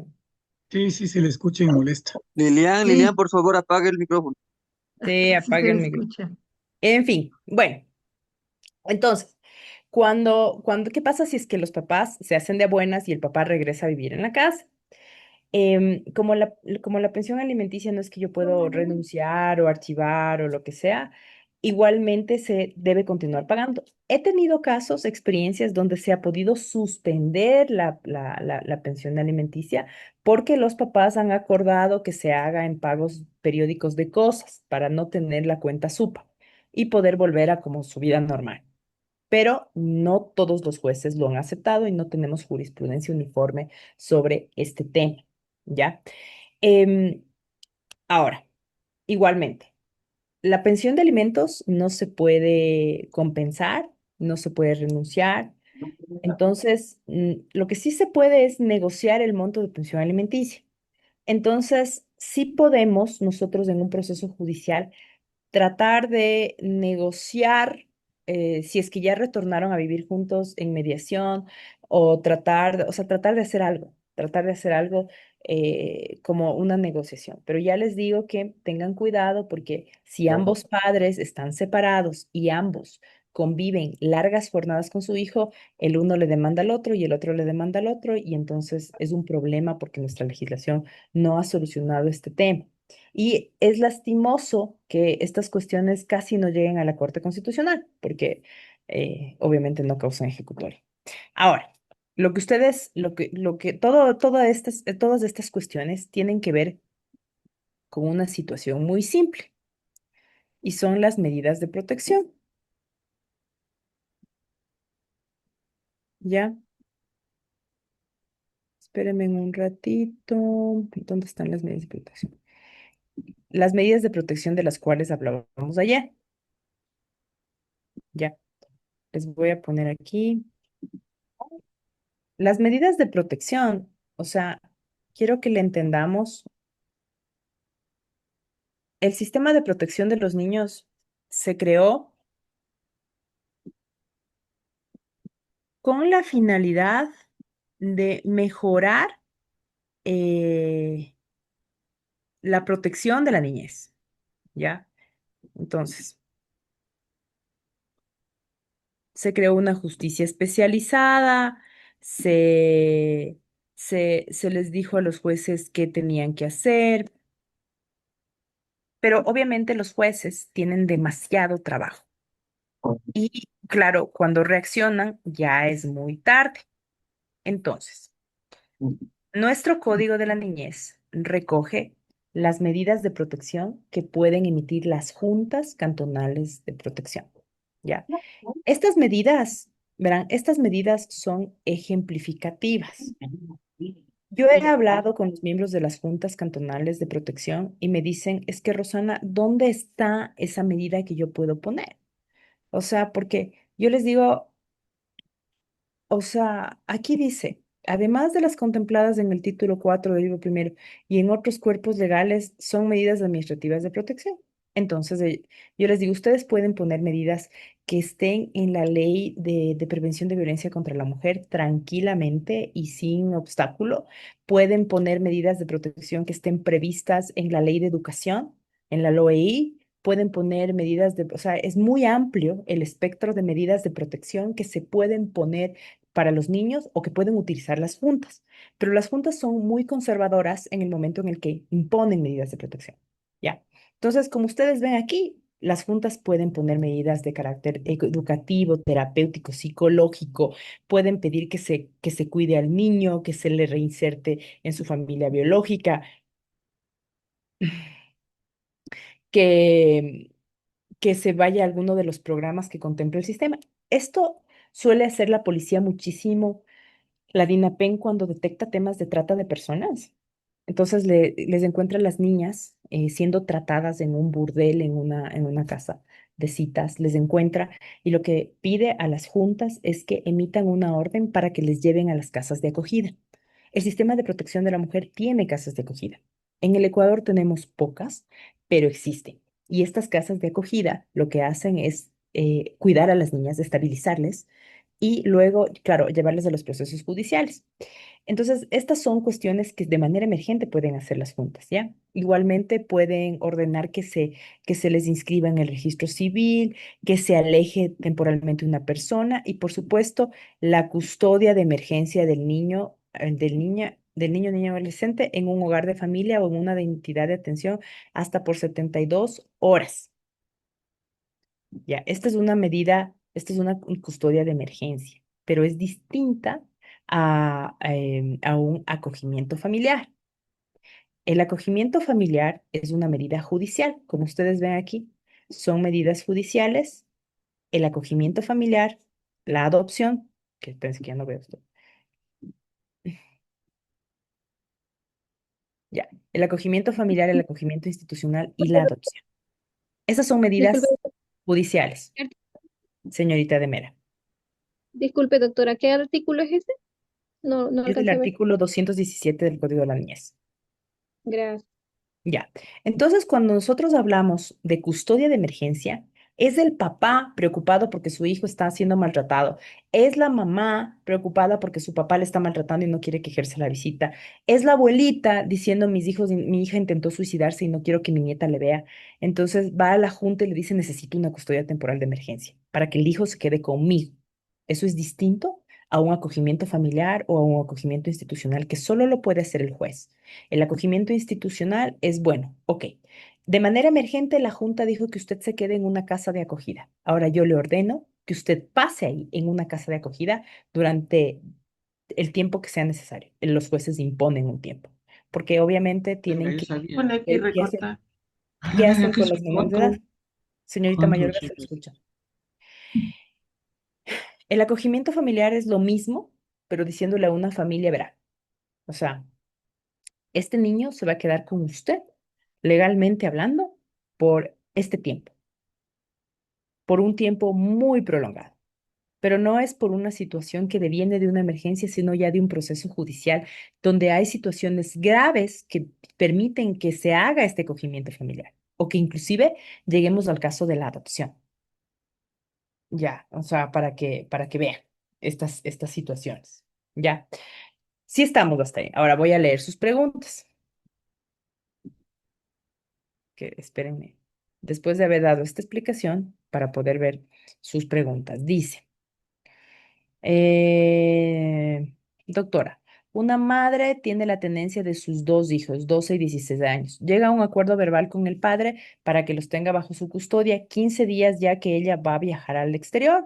Sí, sí, se le escucha y molesta. Lilian, Sí, por favor, apague el micrófono. sí, Sí apague se el micrófono. escucha. En fin, bueno, entonces, ¿qué pasa si es que los papás se hacen de buenas y el papá regresa a vivir en la casa? Como la pensión alimenticia no es que yo puedo renunciar o archivar o lo que sea, igualmente se debe continuar pagando. He tenido casos, experiencias donde se ha podido suspender la pensión alimenticia porque los papás han acordado que se haga en pagos periódicos de cosas para no tener la cuenta SUPA y poder volver a como su vida normal. Pero no todos los jueces lo han aceptado y no tenemos jurisprudencia uniforme sobre este tema, ¿ya? Em, Ahora, igualmente, la pensión de alimentos no se puede compensar, no se puede renunciar. Entonces, lo que sí se puede es negociar el monto de pensión alimenticia. Entonces, sí podemos nosotros en un proceso judicial tratar de negociar, si es que ya retornaron a vivir juntos en mediación, o tratar de hacer algo como una negociación. Pero ya les digo que tengan cuidado porque si ambos padres están separados y ambos conviven largas jornadas con su hijo, el uno le demanda al otro y el otro le demanda al otro, y entonces es un problema porque nuestra legislación no ha solucionado este tema. Y es lastimoso que estas cuestiones casi no lleguen a la Corte Constitucional, porque obviamente no causan ejecutoria. Ahora, todas estas cuestiones tienen que ver con una situación muy simple y son las medidas de protección. ¿Ya? Espérenme un ratito. ¿Dónde están las medidas de protección? Las medidas de protección de las cuales hablábamos ayer. Ya, les voy a poner aquí. Las medidas de protección, o sea, quiero que le entendamos, el sistema de protección de los niños se creó con la finalidad de mejorar eh, la protección de la niñez, ¿ya? Entonces, se creó una justicia especializada, se, se les dijo a los jueces qué tenían que hacer, pero obviamente los jueces tienen demasiado trabajo. Y claro, cuando reaccionan ya es muy tarde. Entonces, nuestro Código de la Niñez recoge las medidas de protección que pueden emitir las juntas cantonales de protección. ¿Ya? Estas medidas, verán, estas medidas son ejemplificativas. Yo he hablado con los miembros de las juntas cantonales de protección y me dicen, es que Rosana, ¿dónde está esa medida que yo puedo poner? O sea, porque yo les digo, o sea, aquí dice, además de las contempladas en el título 4 del libro primero y en otros cuerpos legales, son medidas administrativas de protección. Entonces, yo les digo, ustedes pueden poner medidas que estén en la ley de prevención de violencia contra la mujer tranquilamente y sin obstáculo. Pueden poner medidas de protección que estén previstas en la ley de educación, en la LOEI. Pueden poner medidas o sea, es muy amplio el espectro de medidas de protección que se pueden poner para los niños o que pueden utilizar las juntas, pero las juntas son muy conservadoras en el momento en el que imponen medidas de protección, ¿ya? Entonces, como ustedes ven aquí, las juntas pueden poner medidas de carácter educativo, terapéutico, psicológico, pueden pedir que se cuide al niño, que se le reinserte en su familia biológica, que, que se vaya a alguno de los programas que contempla el sistema. Esto suele hacer la policía muchísimo, la DINAPEN, cuando detecta temas de trata de personas. Entonces les encuentra a las niñas siendo tratadas en un burdel, en una casa de citas, les encuentra y lo que pide a las juntas es que emitan una orden para que les lleven a las casas de acogida. El sistema de protección de la mujer tiene casas de acogida. En el Ecuador tenemos pocas, pero existen. Y estas casas de acogida lo que hacen es cuidar a las niñas, estabilizarles y luego, claro, llevarles a los procesos judiciales. Entonces, estas son cuestiones que de manera emergente pueden hacer las juntas, ¿ya? Igualmente pueden ordenar que se les inscriba en el registro civil, que se aleje temporalmente una persona y, por supuesto, la custodia de emergencia del niño, del niño, niña, adolescente en un hogar de familia o en una entidad de atención hasta por 72 horas. Ya, esta es una medida, esta es una custodia de emergencia, pero es distinta a un acogimiento familiar. El acogimiento familiar es una medida judicial, como ustedes ven aquí, son medidas judiciales. El acogimiento familiar, la adopción, que pensé que ya no veo esto. Ya, el acogimiento familiar, el acogimiento institucional y la adopción. Esas son Disculpe, medidas judiciales, señorita de Mera. disculpe, doctora, ¿qué artículo es ese? No Es el alcancé a ver. artículo 217 del Código de la Niñez. Gracias. Ya. Entonces, cuando nosotros hablamos de custodia de emergencia, es el papá preocupado porque su hijo está siendo maltratado. Es la mamá preocupada porque su papá le está maltratando y no quiere que ejerza la visita. Es la abuelita diciendo, mi hija intentó suicidarse y no quiero que mi nieta le vea. Entonces va a la junta y le dice, necesito una custodia temporal de emergencia para que el hijo se quede conmigo. Eso es distinto a un acogimiento familiar o a un acogimiento institucional que solo lo puede hacer el juez. El acogimiento institucional es bueno, ok. De manera emergente, la Junta dijo que usted se quede en una casa de acogida. Ahora yo le ordeno que usted pase ahí en una casa de acogida durante el tiempo que sea necesario. Los jueces imponen un tiempo, porque obviamente tienen que Pone aquí ver recortar. qué Ah, ya hacen que con su los menores de edad. control. Señorita Control Mayorga, C, se lo pues. escucha. El acogimiento familiar es lo mismo, pero diciéndole a una familia, verá, o sea, este niño se va a quedar con usted, legalmente hablando, por este tiempo, por un tiempo muy prolongado. Pero no es por una situación que deviene de una emergencia, sino ya de un proceso judicial donde hay situaciones graves que permiten que se haga este acogimiento familiar o que inclusive lleguemos al caso de la adopción. Ya, o sea, para que vean estas situaciones. Ya, sí estamos hasta ahí. Ahora voy a leer sus preguntas. Que espérenme, después de haber dado esta explicación para poder ver sus preguntas. Dice, eh, doctora, una madre tiene la tenencia de sus dos hijos, 12 y 16 años. Llega a un acuerdo verbal con el padre para que los tenga bajo su custodia 15 días ya que ella va a viajar al exterior.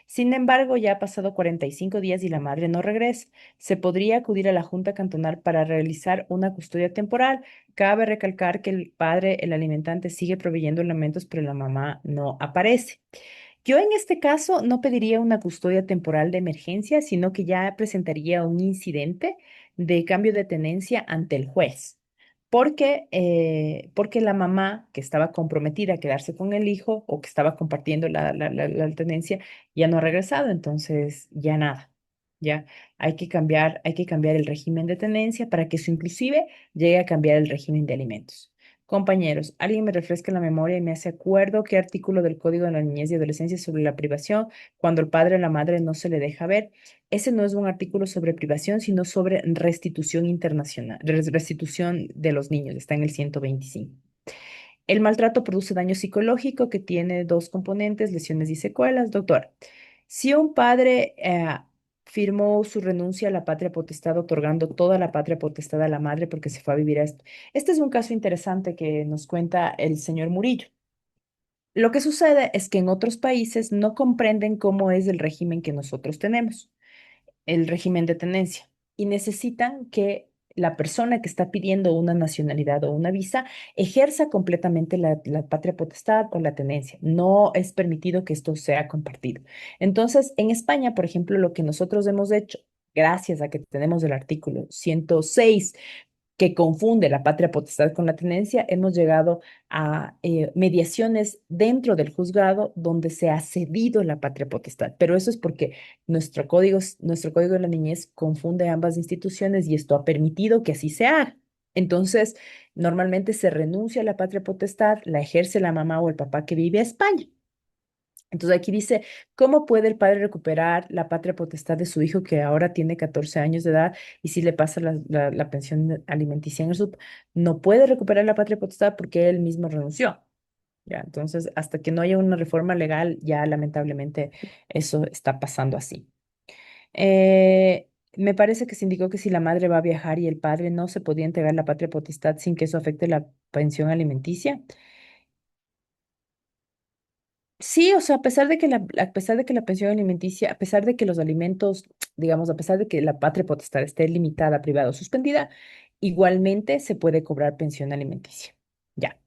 Sin embargo, ya ha pasado 45 días y la madre no regresa. Se podría acudir a la Junta Cantonal para realizar una custodia temporal. Cabe recalcar que el padre, el alimentante, sigue proveyendo alimentos, pero la mamá no aparece. Yo en este caso no pediría una custodia temporal de emergencia, sino que ya presentaría un incidente de cambio de tenencia ante el juez, porque la mamá que estaba comprometida a quedarse con el hijo o que estaba compartiendo la tenencia ya no ha regresado, entonces ya nada, ya hay que cambiar el régimen de tenencia para que eso inclusive llegue a cambiar el régimen de alimentos. Compañeros, alguien me refresca la memoria y me hace acuerdo qué artículo del Código de la Niñez y Adolescencia sobre la privación, cuando el padre o la madre no se le deja ver. Ese no es un artículo sobre privación, sino sobre restitución internacional, restitución de los niños. Está en el 125. El maltrato produce daño psicológico que tiene dos componentes, lesiones y secuelas. Doctor, si un padre firmó su renuncia a la patria potestad, otorgando toda la patria potestad a la madre porque se fue a vivir a esto. Este es un caso interesante que nos cuenta el señor Murillo. Lo que sucede es que en otros países no comprenden cómo es el régimen que nosotros tenemos, el régimen de tenencia, y necesitan que la persona que está pidiendo una nacionalidad o una visa ejerza completamente la patria potestad o la tenencia. No es permitido que esto sea compartido. Entonces, en España, por ejemplo, lo que nosotros hemos hecho, gracias a que tenemos el artículo 106 que confunde la patria potestad con la tenencia, hemos llegado a mediaciones dentro del juzgado donde se ha cedido la patria potestad. Pero eso es porque nuestro código de la niñez confunde ambas instituciones y esto ha permitido que así se haga. Entonces, normalmente se renuncia a la patria potestad, la ejerce la mamá o el papá que vive a España. Entonces aquí dice, ¿cómo puede el padre recuperar la patria potestad de su hijo que ahora tiene 14 años de edad y si le pasa la pensión alimenticia en el SUP? No puede recuperar la patria potestad porque él mismo renunció. Ya, entonces, hasta que no haya una reforma legal, ya lamentablemente eso está pasando así. Me parece que se indicó que si la madre va a viajar y el padre no se podía entregar la patria potestad sin que eso afecte la pensión alimenticia. Sí, o sea, a pesar de que la pensión alimenticia, a pesar de que los alimentos, digamos, a pesar de que la patria potestad esté limitada, privada o suspendida, igualmente se puede cobrar pensión alimenticia. Ya.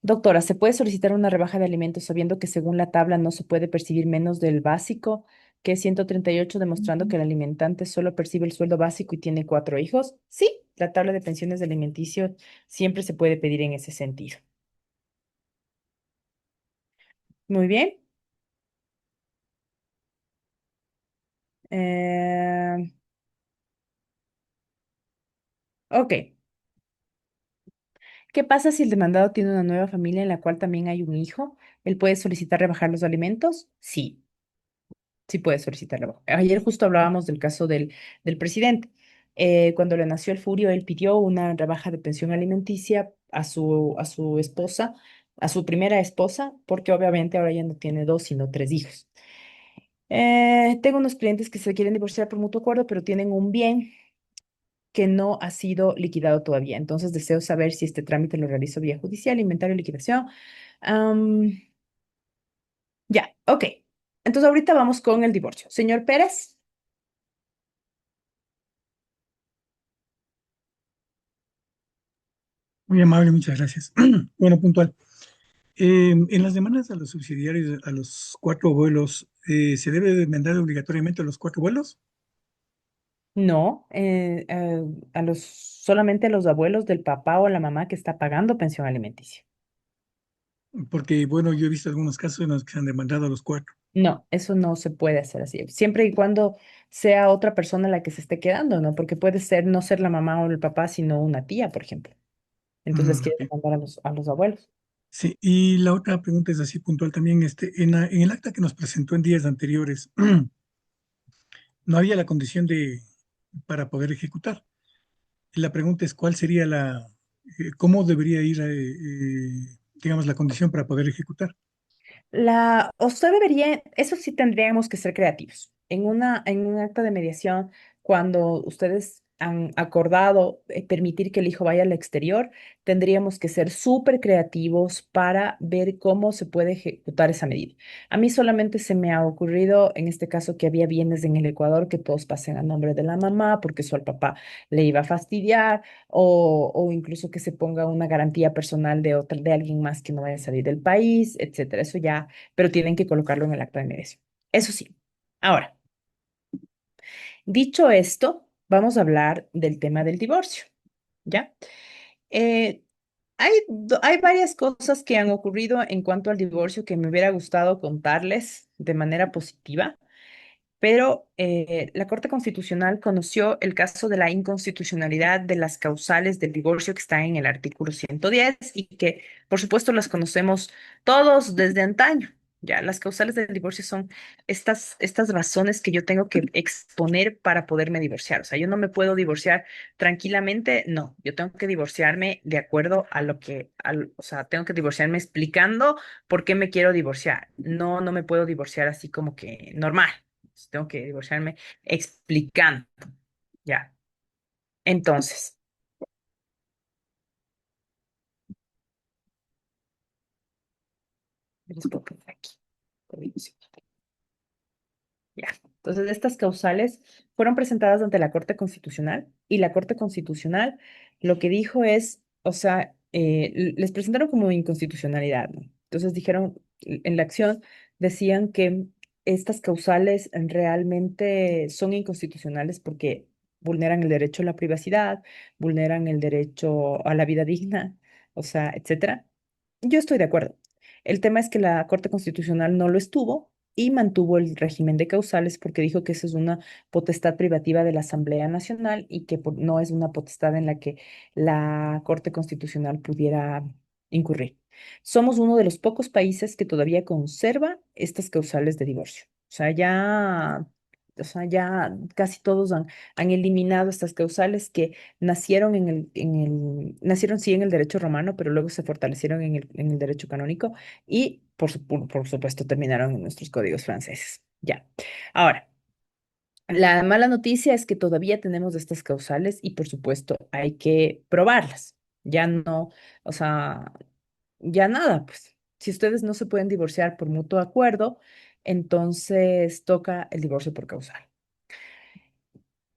Doctora, ¿se puede solicitar una rebaja de alimentos sabiendo que según la tabla no se puede percibir menos del básico, que es 138, demostrando que el alimentante solo percibe el sueldo básico y tiene 4 hijos? Sí, la tabla de pensiones de alimenticio siempre se puede pedir en ese sentido. Muy bien. Eh, ok. ¿Qué pasa si el demandado tiene una nueva familia en la cual también hay un hijo? ¿Él puede solicitar rebajar los alimentos? Sí. Sí puede solicitarlo. Ayer justo hablábamos del caso del presidente. Cuando le nació el furio, él pidió una rebaja de pensión alimenticia a su esposa, a su primera esposa, porque obviamente ahora ya no tiene dos, sino 3 hijos. Tengo unos clientes que se quieren divorciar por mutuo acuerdo, pero tienen un bien que no ha sido liquidado todavía. Entonces deseo saber si este trámite lo realizo vía judicial, inventario, liquidación. Am, ya, ok. Entonces ahorita vamos con el divorcio. Señor Pérez. Muy amable, muchas gracias. Bueno, puntual. En las demandas a los subsidiarios, a los cuatro abuelos, ¿se debe demandar obligatoriamente a los cuatro abuelos? No, solamente a los abuelos del papá o la mamá que está pagando pensión alimenticia. Porque, bueno, yo he visto algunos casos en los que se han demandado a los cuatro. No, eso no se puede hacer así. Siempre y cuando sea otra persona la que se esté quedando, ¿no? Porque puede ser no ser la mamá o el papá, sino una tía, por ejemplo. Entonces les quiere Ok. demandar a los abuelos. Sí, y la otra pregunta es así puntual también. En el acta que nos presentó en días anteriores, no había la condición para poder ejecutar. Y la pregunta es, ¿cuál sería cómo debería ir, digamos, la condición para poder ejecutar? Usted debería, eso sí tendríamos que ser creativos. En un acta de mediación, cuando ustedes han acordado permitir que el hijo vaya al exterior, tendríamos que ser súper creativos para ver cómo se puede ejecutar esa medida. A mí solamente se me ha ocurrido en este caso que había bienes en el Ecuador que todos pasen a nombre de la mamá porque eso al papá le iba a fastidiar o incluso que se ponga una garantía personal de alguien más que no vaya a salir del país, etcétera. Eso ya, pero tienen que colocarlo en el acta de mediación. Eso sí. Ahora, dicho esto, vamos a hablar del tema del divorcio, ¿ya? Eh, hay varias cosas que han ocurrido en cuanto al divorcio que me hubiera gustado contarles de manera positiva. Pero la Corte Constitucional conoció el caso de la inconstitucionalidad de las causales del divorcio que está en el artículo 110 y que, por supuesto, las conocemos todos desde antaño. Ya, las causales del divorcio son estas razones que yo tengo que exponer para poderme divorciar. O sea, yo no me puedo divorciar tranquilamente, no, yo tengo que divorciarme de acuerdo a o sea, tengo que divorciarme explicando por qué me quiero divorciar. No, no me puedo divorciar así como que normal. Tengo que divorciarme explicando. Ya. Entonces, les puedo poner aquí. Ya. Entonces, estas causales fueron presentadas ante la Corte Constitucional y la Corte Constitucional lo que dijo es, o sea, les presentaron como inconstitucionalidad, ¿no? Entonces dijeron, en la acción, decían que estas causales realmente son inconstitucionales porque vulneran el derecho a la privacidad, vulneran el derecho a la vida digna, o sea, etcétera. Yo estoy de acuerdo. El tema es que la Corte Constitucional no lo estuvo y mantuvo el régimen de causales porque dijo que eso es una potestad privativa de la Asamblea Nacional y que no es una potestad en la que la Corte Constitucional pudiera incurrir. Somos uno de los pocos países que todavía conserva estas causales de divorcio. O sea, ya casi todos han eliminado estas causales que nacieron nacieron sí en el derecho romano, pero luego se fortalecieron en el derecho canónico y por supuesto terminaron en nuestros códigos franceses. Ya. Ahora. La mala noticia es que todavía tenemos estas causales y por supuesto hay que probarlas. Ya no, o sea, ya nada, pues. Si ustedes no se pueden divorciar por mutuo acuerdo, entonces toca el divorcio por causal.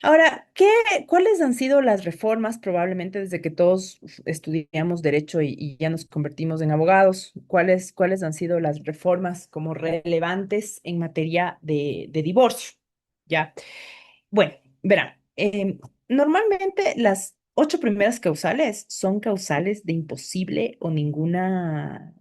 Ahora, ¿cuáles han sido las reformas probablemente desde que todos estudiamos derecho y ya nos convertimos en abogados? ¿Cuáles han sido las reformas como relevantes en materia de divorcio? Ya. Bueno, verán, normalmente las 8 primeras causales son causales de imposible o ninguna,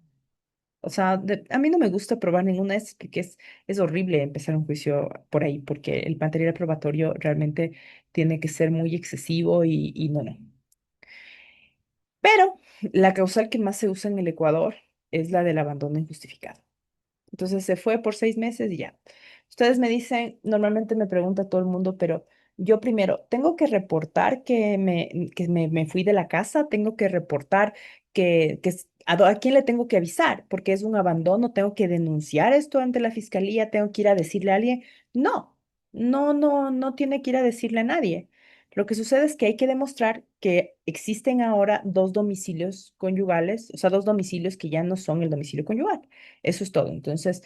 o sea, a mí no me gusta probar ninguna de estas porque es horrible empezar un juicio por ahí, porque el material probatorio realmente tiene que ser muy excesivo y no, no. Pero la causal que más se usa en el Ecuador es la del abandono injustificado. Entonces se fue por 6 meses y ya. Ustedes me dicen, normalmente me pregunta todo el mundo, pero yo primero, ¿tengo que reportar que me fui de la casa? ¿Tengo que reportar a quién le tengo que avisar? Porque es un abandono, ¿tengo que denunciar esto ante la fiscalía? ¿Tengo que ir a decirle a alguien? No, no tiene que ir a decirle a nadie. Lo que sucede es que hay que demostrar que existen ahora dos domicilios conyugales, o sea, dos domicilios que ya no son el domicilio conyugal. Eso es todo. Entonces,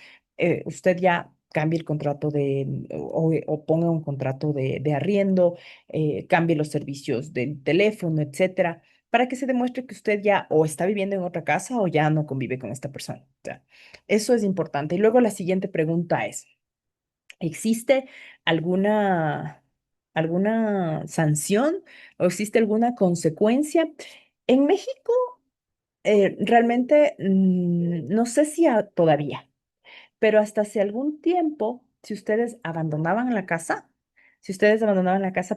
usted ya cambie el contrato o ponga un contrato de arriendo, cambie los servicios del teléfono, etcétera, para que se demuestre que usted ya o está viviendo en otra casa o ya no convive con esta persona. O sea, eso es importante. Y luego la siguiente pregunta es, ¿existe alguna, alguna sanción o existe alguna consecuencia? En México, realmente no sé si todavía. Pero hasta hace algún tiempo, si ustedes abandonaban la casa,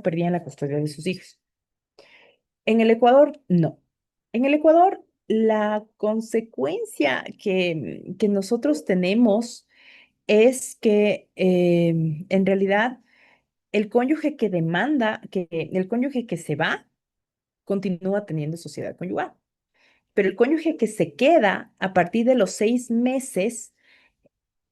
perdían la custodia de sus hijos. En el Ecuador, no. En el Ecuador, la consecuencia que nosotros tenemos es que en realidad el cónyuge que se va, continúa teniendo sociedad conyugal. Pero el cónyuge que se queda a partir de los 6 meses,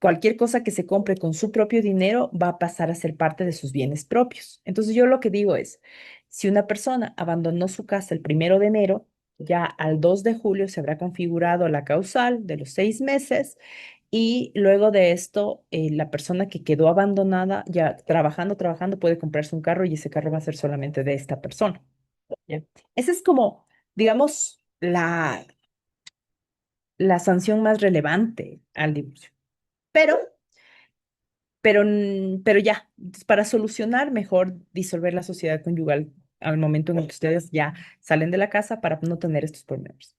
cualquier cosa que se compre con su propio dinero va a pasar a ser parte de sus bienes propios. Entonces yo lo que digo es, si una persona abandonó su casa el 1 de enero, ya al 2 de julio se habrá configurado la causal de los 6 meses y luego de esto, la persona que quedó abandonada, ya trabajando, puede comprarse un carro y ese carro va a ser solamente de esta persona. ¿Ya? Esa es como, digamos, la sanción más relevante al divorcio. Pero pero ya, entonces, para solucionar, mejor disolver la sociedad conyugal al momento en el que ustedes ya salen de la casa para no tener estos problemas.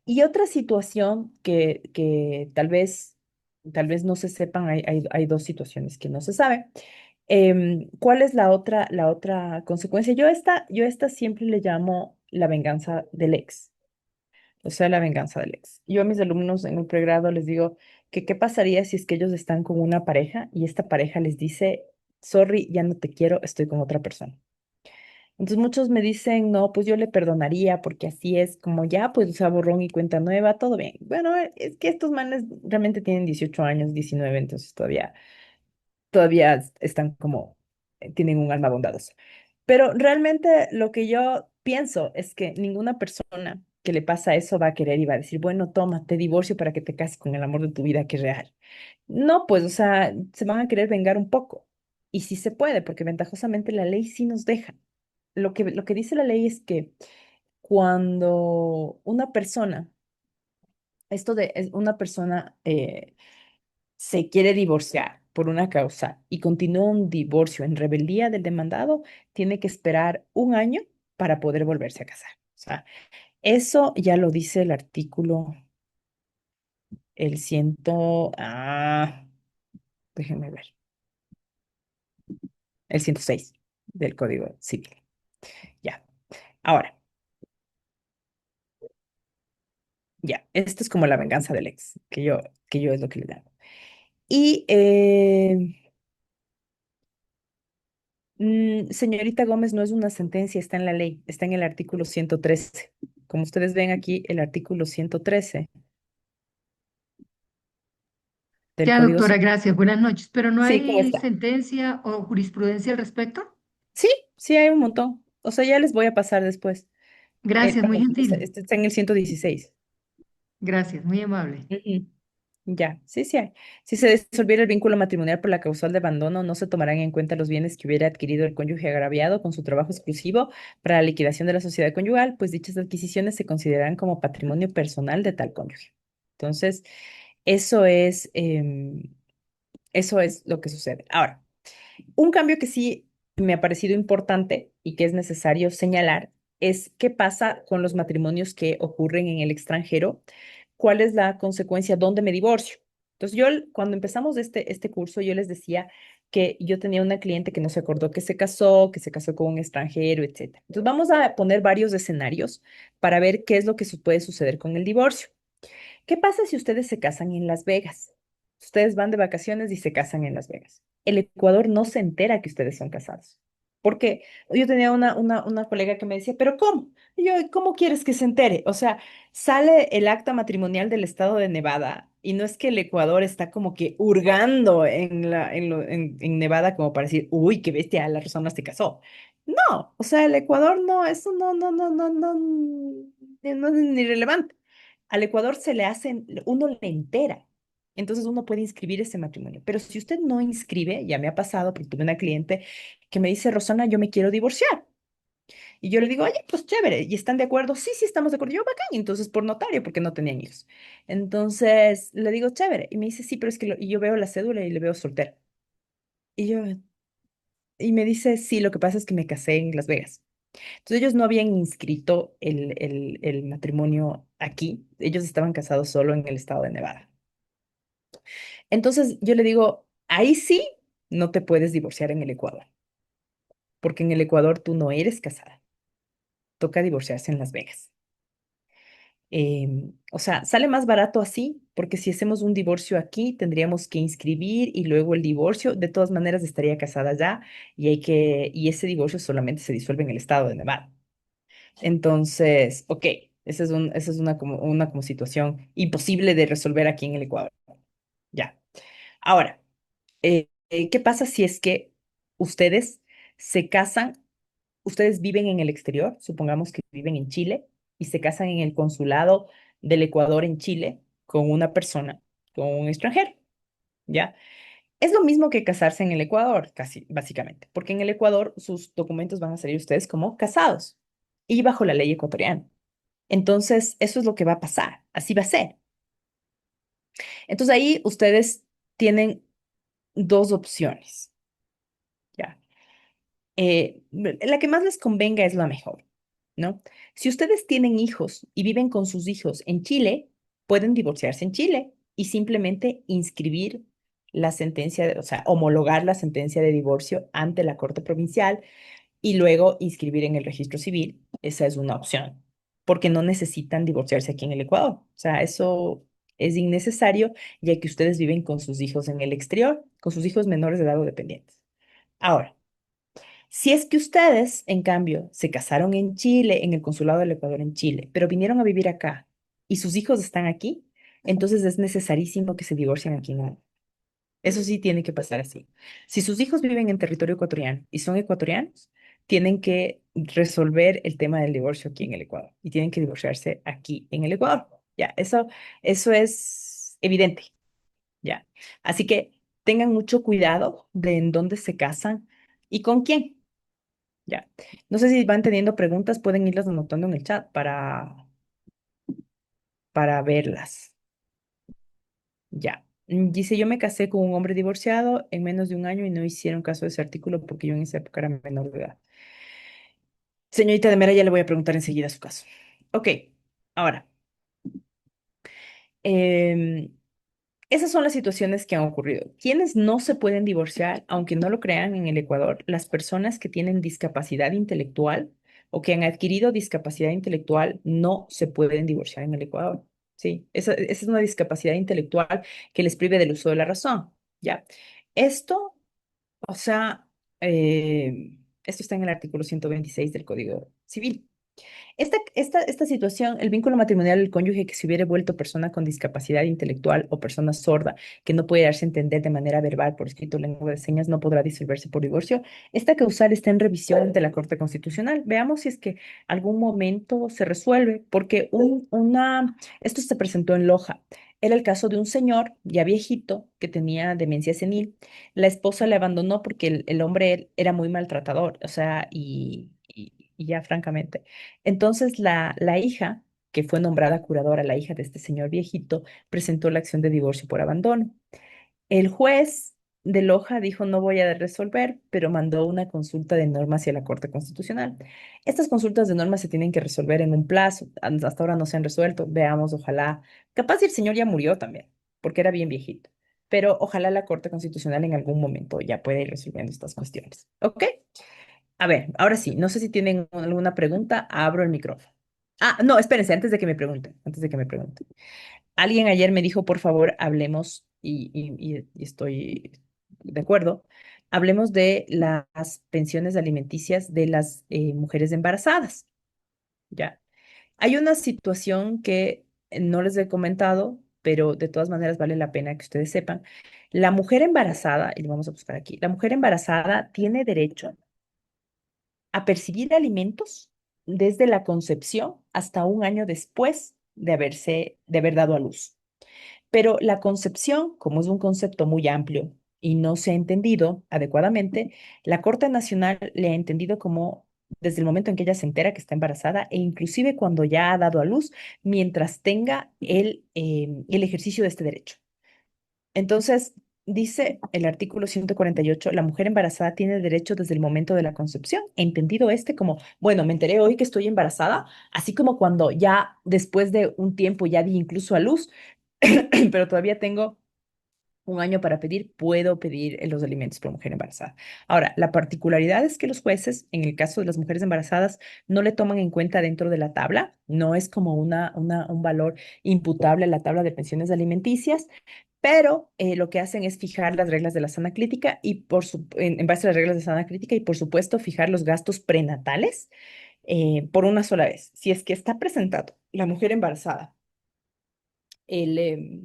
Y otra situación que tal vez no se sepan, hay dos situaciones que no se sabe. ¿Cuál es la otra consecuencia? Yo esta siempre le llamo la venganza del ex. O sea, la venganza del ex. Yo a mis alumnos en el pregrado les digo que qué pasaría si es que ellos están con una pareja y esta pareja les dice, sorry, ya no te quiero, estoy con otra persona. Entonces muchos me dicen, no, pues yo le perdonaría porque así es como ya, pues o sea, borrón y cuenta nueva, todo bien. Bueno, es que estos manes realmente tienen 18 años, 19, entonces todavía están como, tienen un alma bondadosa. Pero realmente lo que yo pienso es que ninguna persona que le pasa eso va a querer y va a decir, bueno, toma, te divorcio para que te cases con el amor de tu vida, que es real. No, pues, o sea, se van a querer vengar un poco. Y sí se puede, porque ventajosamente la ley sí nos deja. Lo que dice la ley es que cuando una persona se quiere divorciar por una causa y continúa un divorcio en rebeldía del demandado, tiene que esperar un año para poder volverse a casar. O sea, eso ya lo dice el artículo, el déjenme ver, el 106 del Código Civil. Ya. Ahora, Ya, esto es como la venganza del ex, que yo es lo que le llamo. Y, señorita Gómez, no es una sentencia, está en la ley, está en el artículo 113. Como ustedes ven aquí, el artículo 113 del Ya, Código doctora, Civil. gracias. Buenas noches. ¿Pero no Sí, ¿cómo hay está? sentencia o jurisprudencia al respecto? Sí, sí hay un montón. O sea, ya les voy a pasar después. Gracias, muy Perdón, gentil. este está en el 116. Gracias, muy amable. Ujú. Ya, sí, sí hay. Si se disolviera el vínculo matrimonial por la causal de abandono, no se tomarán en cuenta los bienes que hubiera adquirido el cónyuge agraviado con su trabajo exclusivo para la liquidación de la sociedad conyugal, pues dichas adquisiciones se considerarán como patrimonio personal de tal cónyuge. Entonces, eso es, eso es lo que sucede. Ahora, un cambio que sí me ha parecido importante y que es necesario señalar es qué pasa con los matrimonios que ocurren en el extranjero, cuál es la consecuencia, dónde me divorcio. Entonces, cuando empezamos este curso, yo les decía que yo tenía una cliente que no se acordó que se casó con un extranjero, etcétera. Entonces, vamos a poner varios escenarios para ver qué es lo que puede suceder con el divorcio. ¿Qué pasa si ustedes se casan en Las Vegas? Ustedes van de vacaciones y se casan en Las Vegas. El Ecuador no se entera que ustedes son casados. Porque yo tenía una colega que me decía, ¿pero cómo? Y yo, ¿cómo quieres que se entere? O sea, sale el acta matrimonial del estado de Nevada y no es que el Ecuador está como que hurgando en Nevada como para decir, uy, qué bestia, la persona se casó. No, o sea, el Ecuador no, eso no es ni relevante. Al Ecuador se le hacen, uno le entera. Entonces uno puede inscribir ese matrimonio. Pero si usted no inscribe, ya me ha pasado, porque tuve una cliente que me dice, Rosana, yo me quiero divorciar. Y yo le digo, oye, pues chévere. ¿Y están de acuerdo? Sí, sí, estamos de acuerdo. Yo, bacán. Y entonces por notario, porque no tenían hijos. Entonces le digo, chévere. Y me dice, sí, pero es que y yo veo la cédula y le veo soltera. Y yo, y me dice, sí, lo que pasa es que me casé en Las Vegas. Entonces ellos no habían inscrito el matrimonio aquí. Ellos estaban casados solo en el estado de Nevada. Entonces yo le digo, ahí sí no te puedes divorciar en el Ecuador, porque en el Ecuador tú no eres casada, toca divorciarse en Las Vegas. O sea, sale más barato así, porque si hacemos un divorcio aquí, tendríamos que inscribir y luego el divorcio, de todas maneras estaría casada ya y ese divorcio solamente se disuelve en el estado de Nevada. Entonces, ok, esa es una como situación imposible de resolver aquí en el Ecuador. Ya. Ahora, ¿qué pasa si es que ustedes se casan, ustedes viven en el exterior, supongamos que viven en Chile y se casan en el consulado del Ecuador en Chile con una persona, con un extranjero, ¿ya? Es lo mismo que casarse en el Ecuador, casi, básicamente, porque en el Ecuador sus documentos van a salir ustedes como casados y bajo la ley ecuatoriana. Entonces, eso es lo que va a pasar, así va a ser. Entonces ahí ustedes tienen dos opciones, ¿ya? La que más les convenga es la mejor, ¿no? Si ustedes tienen hijos y viven con sus hijos en Chile, pueden divorciarse en Chile y simplemente inscribir la sentencia, o sea, homologar la sentencia de divorcio ante la Corte Provincial y luego inscribir en el registro civil. Esa es una opción, porque no necesitan divorciarse aquí en el Ecuador. O sea, eso es innecesario ya que ustedes viven con sus hijos en el exterior, con sus hijos menores de edad o dependientes. Ahora, si es que ustedes, en cambio, se casaron en Chile, en el Consulado del Ecuador en Chile, pero vinieron a vivir acá y sus hijos están aquí, entonces es necesarísimo que se divorcien aquí en el. Eso sí tiene que pasar así. Si sus hijos viven en territorio ecuatoriano y son ecuatorianos, tienen que resolver el tema del divorcio aquí en el Ecuador y tienen que divorciarse aquí en el Ecuador. Ya, eso es evidente. Ya. Así que tengan mucho cuidado de en dónde se casan y con quién. Ya. No sé si van teniendo preguntas, pueden irlas anotando en el chat para verlas. Ya. Dice, yo me casé con un hombre divorciado en menos de un año y no hicieron caso de ese artículo porque yo en esa época era menor de edad. Señorita de Mera, ya le voy a preguntar enseguida su caso. Ok, ahora, em, esas son las situaciones que han ocurrido. ¿Quiénes no se pueden divorciar, aunque no lo crean en el Ecuador? Las personas que tienen discapacidad intelectual o que han adquirido discapacidad intelectual no se pueden divorciar en el Ecuador. ¿sí? Esa es una discapacidad intelectual que les prive del uso de la razón, ¿ya? Esto, o sea, esto está en el artículo 126 del Código Civil. Esta situación, el vínculo matrimonial del cónyuge que se hubiere vuelto persona con discapacidad intelectual o persona sorda que no puede darse a entender de manera verbal por escrito o lengua de señas no podrá disolverse por divorcio. Esta causal está en revisión ante la Corte Constitucional. Veamos si es que algún momento se resuelve, porque esto se presentó en Loja. Era el caso de un señor ya viejito que tenía demencia senil. La esposa le abandonó porque el hombre era muy maltratador, o sea, y ya francamente. Entonces la hija, que fue nombrada curadora, la hija de este señor viejito, presentó la acción de divorcio por abandono. El juez de Loja dijo no voy a resolver, pero mandó una consulta de norma hacia la Corte Constitucional. Estas consultas de norma se tienen que resolver en un plazo. Hasta ahora no se han resuelto. Veamos, ojalá. Capaz el señor ya murió también, porque era bien viejito. Pero ojalá la Corte Constitucional en algún momento ya pueda ir resolviendo estas cuestiones. ¿Ok? A ver, ahora sí, no sé si tienen alguna pregunta, abro el micrófono. Ah, no, espérense, antes de que me pregunten. Alguien ayer me dijo, por favor, hablemos, y estoy de acuerdo, hablemos de las pensiones alimenticias de las mujeres embarazadas, ¿ya? Hay una situación que no les he comentado, pero de todas maneras vale la pena que ustedes sepan. La mujer embarazada, y lo vamos a buscar aquí, la mujer embarazada tiene derecho a percibir alimentos desde la concepción hasta un año después de haber dado a luz. Pero la concepción, como es un concepto muy amplio y no se ha entendido adecuadamente, la Corte Nacional le ha entendido como desde el momento en que ella se entera que está embarazada e inclusive cuando ya ha dado a luz, mientras tenga el ejercicio de este derecho. Entonces, dice el artículo 148, la mujer embarazada tiene derecho desde el momento de la concepción, entendido este como, bueno, me enteré hoy que estoy embarazada, así como cuando ya después de un tiempo ya di incluso a luz, pero todavía tengo un año para pedir, puedo pedir los alimentos por mujer embarazada. Ahora, la particularidad es que los jueces, en el caso de las mujeres embarazadas, no le toman en cuenta dentro de la tabla, no es como un valor imputable a la tabla de pensiones alimenticias, pero lo que hacen es fijar las reglas de la sana crítica y en base a las reglas de sana crítica y por supuesto fijar los gastos prenatales por una sola vez. Si es que está presentado la mujer embarazada, el,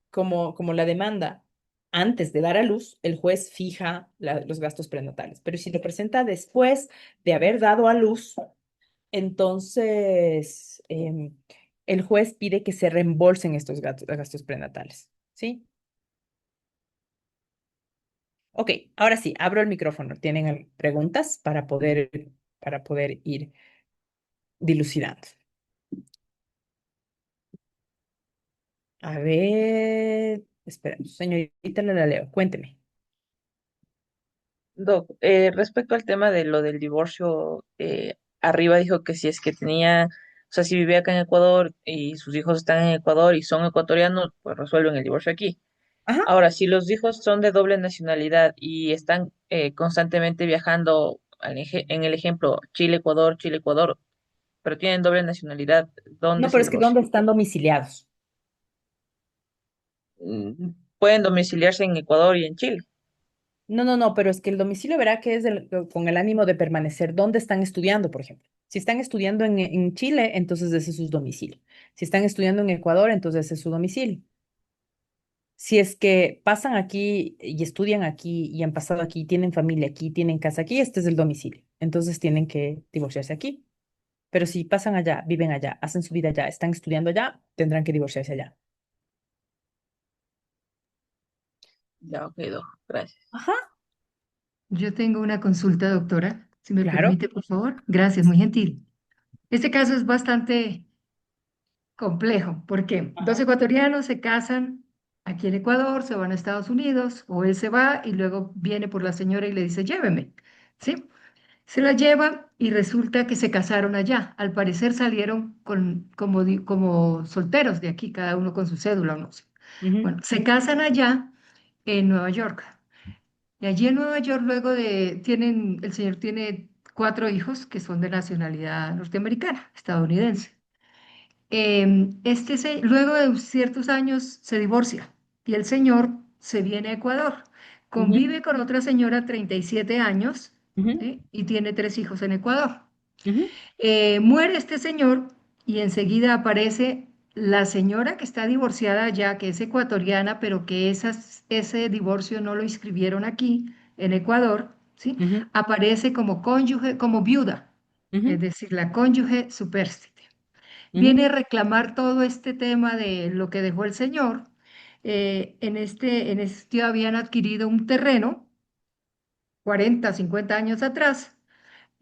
como la demanda antes de dar a luz, el juez fija los gastos prenatales. Pero si lo presenta después de haber dado a luz, entonces el juez pide que se reembolsen estos gastos prenatales. ¿Sí? Ok, ahora sí, abro el micrófono. ¿Tienen preguntas para poder ir dilucidando? A ver, espera, señorita la leo, cuénteme. Doc, respecto al tema de lo del divorcio, arriba dijo que si es que tenía, o sea, si vivía acá en Ecuador y sus hijos están en Ecuador y son ecuatorianos, pues resuelven el divorcio aquí. Ajá. Ahora, si los hijos son de doble nacionalidad y están constantemente viajando, en el ejemplo, Chile-Ecuador, Chile-Ecuador, pero tienen doble nacionalidad, ¿dónde No, se pero es que divorcian? ¿dónde están domiciliados? Pueden domiciliarse en Ecuador y en Chile. No, no, no, pero es que el domicilio verá que es con el ánimo de permanecer. ¿Dónde están estudiando, por ejemplo? Si están estudiando en Chile, entonces ese es su domicilio. Si están estudiando en Ecuador, entonces ese es su domicilio. Si es que pasan aquí y estudian aquí y han pasado aquí, tienen familia aquí, tienen casa aquí, este es el domicilio. Entonces tienen que divorciarse aquí. Pero si pasan allá, viven allá, hacen su vida allá, están estudiando allá, tendrán que divorciarse allá. Ya, ok, Doc, gracias. Ajá, Yo tengo una consulta, doctora, si me claro. permite, por favor. Gracias, muy gentil. Este caso es bastante complejo, porque dos ecuatorianos se casan aquí en Ecuador, se van a Estados Unidos, o él se va y luego viene por la señora y le dice, lléveme, ¿sí? Se la lleva y resulta que se casaron allá. Al parecer salieron como solteros de aquí, cada uno con su cédula o no sé. Ujú, Bueno, se casan allá en Nueva York. Y allí en Nueva York, el señor tiene cuatro hijos que son de nacionalidad norteamericana, estadounidense. luego de ciertos años se divorcia y el señor se viene a Ecuador. Ujú, Convive con otra señora, 37 años, ujú, ¿sí? Y tiene 3 hijos en Ecuador. ujú, Muere este señor y enseguida aparece la señora que está divorciada ya, que es ecuatoriana, pero que ese divorcio no lo inscribieron aquí en Ecuador, ¿sí? ujú, Aparece como cónyuge, como viuda, es ujú, decir, la cónyuge supérstite. ujú. Viene a reclamar todo este tema de lo que dejó el señor. En este sitio habían adquirido un terreno 40, 50 años atrás,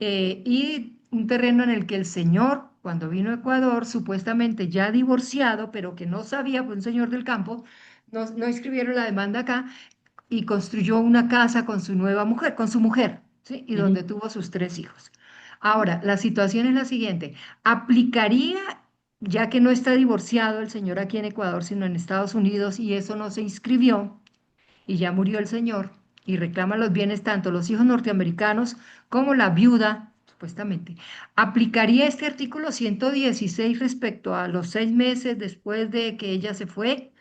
y un terreno en el que el señor, cuando vino a Ecuador, supuestamente ya divorciado, pero que no sabía, pues un señor del campo, no inscribieron la demanda acá y construyó una casa con su nueva mujer, con su mujer, ¿sí? Y Ujú. donde tuvo sus 3 hijos. Ahora, la situación es la siguiente: ¿aplicaría, ya que no está divorciado el señor aquí en Ecuador, sino en Estados Unidos, y eso no se inscribió? Y ya murió el señor y reclama los bienes tanto los hijos norteamericanos como la viuda, supuestamente. ¿Aplicaría este artículo 116 respecto a los 6 meses después de que ella se fue?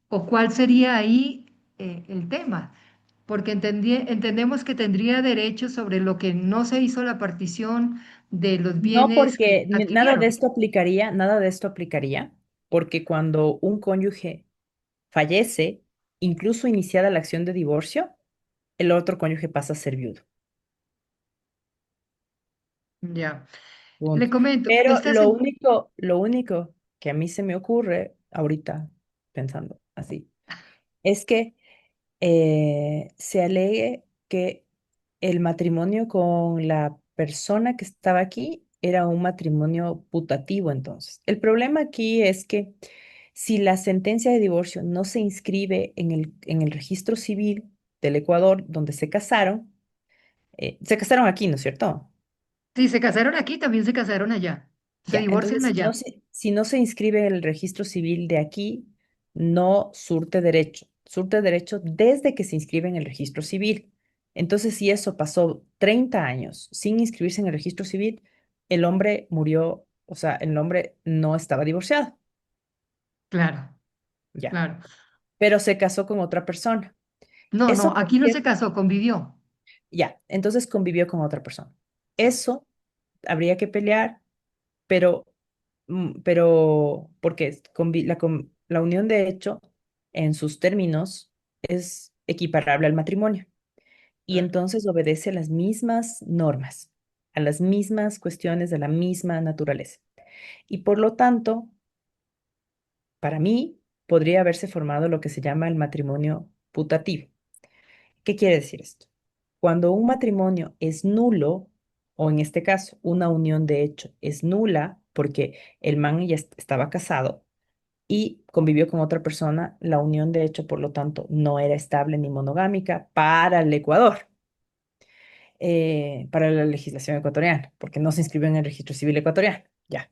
¿O cuál sería ahí el tema? Porque entendemos que tendría derecho sobre lo que no se hizo la partición de los No, bienes que porque adquirieron. nada de esto aplicaría, porque cuando un cónyuge fallece, incluso iniciada la acción de divorcio, el otro cónyuge pasa a ser viudo. Ya. Le Punto. comento, Pero lo único que a mí se me ocurre ahorita, pensando así, es que se alegue que el matrimonio con la persona que estaba aquí era un matrimonio putativo entonces. El problema aquí es que si la sentencia de divorcio no se inscribe en el registro civil del Ecuador donde se casaron aquí, ¿no es cierto? si se casaron aquí, también se casaron allá. Se Ya, divorcian entonces allá. si no se inscribe en el registro civil de aquí, no surte derecho. Surte derecho desde que se inscribe en el registro civil. Entonces, si eso pasó 30 años sin inscribirse en el registro civil, el hombre murió, o sea, el hombre no estaba divorciado, Claro, ya, claro. pero se casó con otra persona. No, Eso no, aquí no podría, se casó, convivió. ya, entonces convivió con otra persona. Eso habría que pelear, pero porque la unión de hecho, en sus términos, es equiparable al matrimonio y Claro. entonces obedece a las mismas normas, a las mismas cuestiones de la misma naturaleza. Y por lo tanto, para mí, podría haberse formado lo que se llama el matrimonio putativo. ¿Qué quiere decir esto? Cuando un matrimonio es nulo, o en este caso, una unión de hecho es nula, porque el man ya estaba casado, y convivió con otra persona, la unión de hecho, por lo tanto, no era estable ni monogámica para el Ecuador, para la legislación ecuatoriana, porque no se inscribió en el registro civil ecuatoriano. Ya.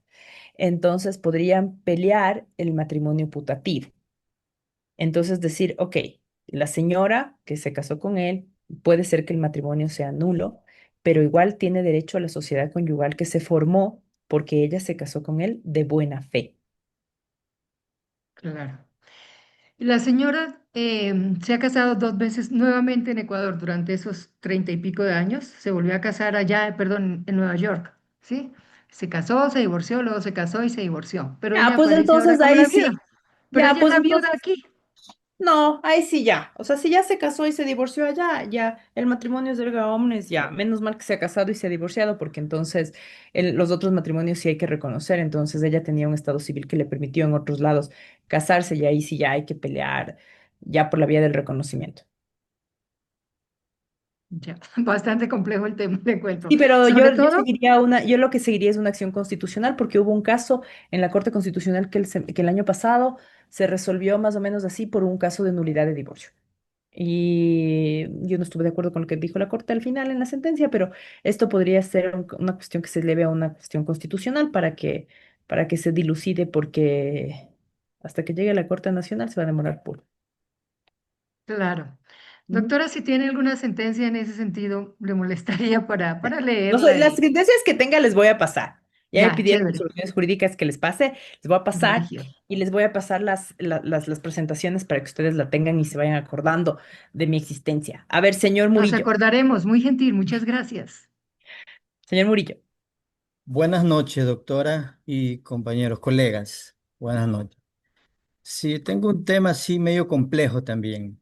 Entonces podrían pelear el matrimonio putativo. Entonces decir, ok, la señora que se casó con él, puede ser que el matrimonio sea nulo, pero igual tiene derecho a la sociedad conyugal que se formó porque ella se casó con él de buena fe. Claro. La señora se ha casado 2 veces nuevamente en Ecuador durante esos 30 y pico de años. Se volvió a casar allá, perdón, en Nueva York, ¿sí? Se casó, se divorció, luego se casó y se divorció. Pero Ah, ella pues aparece ahora entonces como ahí la viuda. sí. Pero Ya, ella es pues la viuda entonces, aquí. no, ahí sí ya. O sea, si ya se casó y se divorció allá, ya el matrimonio es erga omnes, ya. Menos mal que se ha casado y se ha divorciado, porque entonces los otros matrimonios sí hay que reconocer. Entonces ella tenía un estado civil que le permitió en otros lados casarse y ahí sí ya hay que pelear ya por la vía del reconocimiento. Ya, bastante complejo el tema, le cuento. Sí, pero Sobre yo todo, seguiría yo lo que seguiría es una acción constitucional porque hubo un caso en la Corte Constitucional que el año pasado se resolvió más o menos así por un caso de nulidad de divorcio. Y yo no estuve de acuerdo con lo que dijo la Corte al final en la sentencia, pero esto podría ser una cuestión que se eleve a una cuestión constitucional para que se dilucide porque hasta que llegue a la Corte Nacional se va a demorar por. claro. Ujú. Doctora, si tiene alguna sentencia en ese sentido, le molestaría para No sé, leerla las y... sentencias que tenga les voy a pasar. Ya me Ya, pidieron chévere. soluciones jurídicas que les pase, les voy a pasar Regio. y les voy a pasar las presentaciones para que ustedes la tengan y se vayan acordando de mi existencia. A ver, Nos acordaremos. Muy gentil. Muchas gracias. Señor Murillo. Buenas noches, doctora y compañeros, colegas. Buenas noches. Sí, tengo un tema así medio complejo también.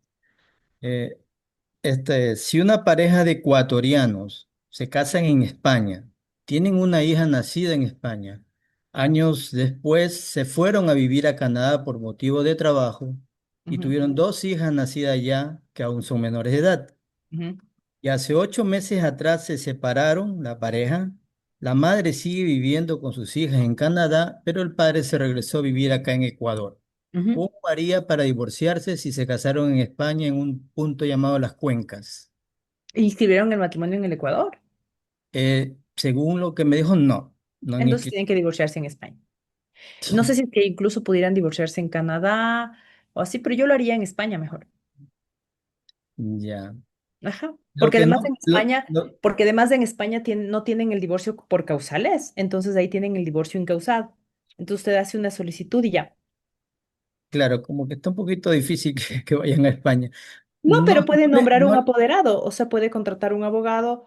Eh, si una pareja de ecuatorianos se casan en España, tienen una hija nacida en España, años después se fueron a vivir a Canadá por motivo de trabajo y Ujú, tuvieron dos hijas nacidas allá que aún son menores de edad. ujú, Y hace 8 meses atrás se separaron la pareja. La madre sigue viviendo con sus hijas en Canadá, pero el padre se regresó a vivir acá en Ecuador. ujú. ¿Cómo haría para divorciarse si se casaron en España en un punto llamado Las Cuencas? ¿Y inscribieron el matrimonio en el Ecuador? Según lo que me dijo, no, no han Entonces inscrito. tienen que divorciarse en España. No sé si es que incluso pudieran divorciarse en Canadá o así, pero yo lo haría en España mejor. Ya. Ajá. Lo que no, Porque además en España no tienen el divorcio por causales, entonces ahí tienen el divorcio incausado. Entonces usted hace una solicitud y ya. claro, como que está un poquito difícil que vayan a España. No, No, pero puede nombrar un no, apoderado, o sea, puede contratar un abogado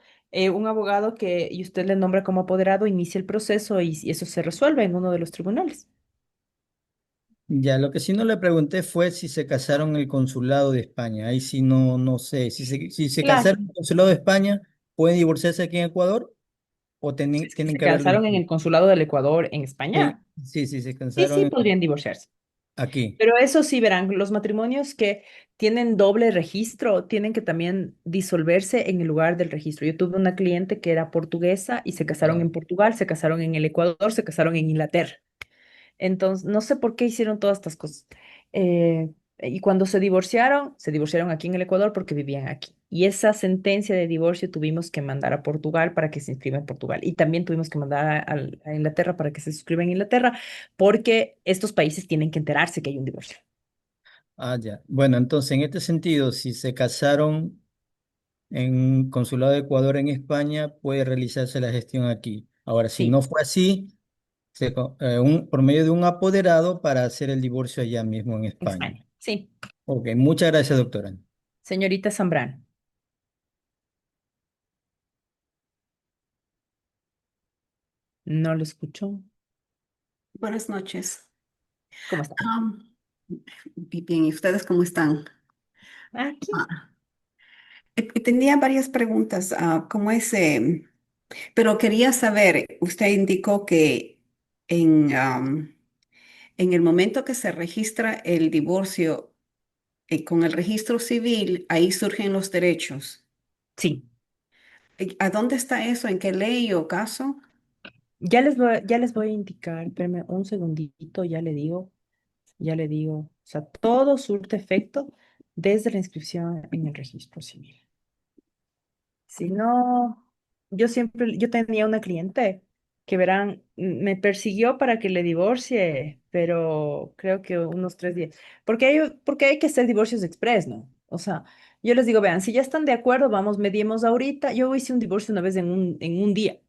que y usted le nombra como apoderado, inicia el proceso y eso se resuelve en uno de los tribunales. ya, lo que sí no le pregunté fue si se casaron en el consulado de España. Ahí sí no, no sé. Si se Claro. casaron en el consulado de España, ¿pueden divorciarse aquí en Ecuador o Si es que tienen se que haberlo casaron en inscrito? el consulado del Ecuador en España, Sí, sí, se sí, casaron sí, podrían divorciarse. aquí. Pero eso sí, verán, los matrimonios que tienen doble registro tienen que también disolverse en el lugar del registro. Yo tuve una cliente que era portuguesa y se casaron Ya. en Portugal, se casaron en el Ecuador, se casaron en Inglaterra. Entonces, no sé por qué hicieron todas estas cosas. Y cuando se divorciaron aquí en el Ecuador porque vivían aquí. Y esa sentencia de divorcio tuvimos que mandar a Portugal para que se inscriba en Portugal. Y también tuvimos que mandar a Inglaterra para que se suscriba en Inglaterra, porque estos países tienen que enterarse que hay un divorcio. Ah, ya. Bueno, entonces, en este sentido, si se casaron en un consulado de Ecuador en España, puede realizarse la gestión aquí. Ahora, si Sí, no fue así, por medio de un apoderado para hacer el divorcio allá mismo en en España. España. Sí. Ok, muchas gracias, doctora. Señorita Zambrano, no lo escuchó. Buenas noches. ¿Cómo está? Am, Bien, ¿y ustedes cómo están? Aquí. Ah, tenía varias preguntas, ¿cómo es? Pero quería saber, usted indicó que en el momento que se registra el divorcio con el registro civil, ahí surgen los derechos. Sí. ¿A dónde está eso? ¿En qué ley o caso? Ya les voy a indicar, espérame un segundito, ya le digo. O sea, todo surte efecto desde la inscripción en el registro civil. Si no, yo tenía una cliente que verán, me persiguió para que le divorcie, pero creo que unos 3 días. Porque hay que hacer divorcios express, ¿no? O sea, yo les digo, vean, si ya están de acuerdo, vamos, mediemos ahorita. Yo hice un divorcio una vez en un día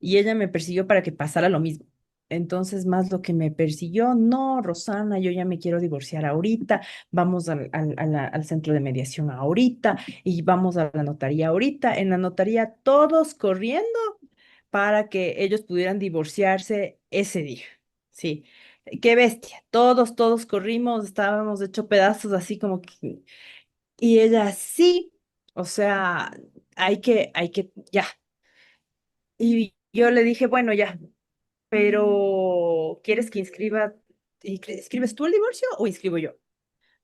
y ella me persiguió para que pasara lo mismo. Entonces, más lo que me persiguió, no, Rosana, yo ya me quiero divorciar ahorita, vamos al centro de mediación ahorita y vamos a la notaría ahorita. En la notaría todos corriendo para que ellos pudieran divorciarse ese día. Sí, qué bestia. Todos corrimos, estábamos hecho pedazos así como que... Y ella sí, o sea, ya. Y yo le dije, bueno, ya, pero ¿quieres que inscribes tú el divorcio o inscribo yo?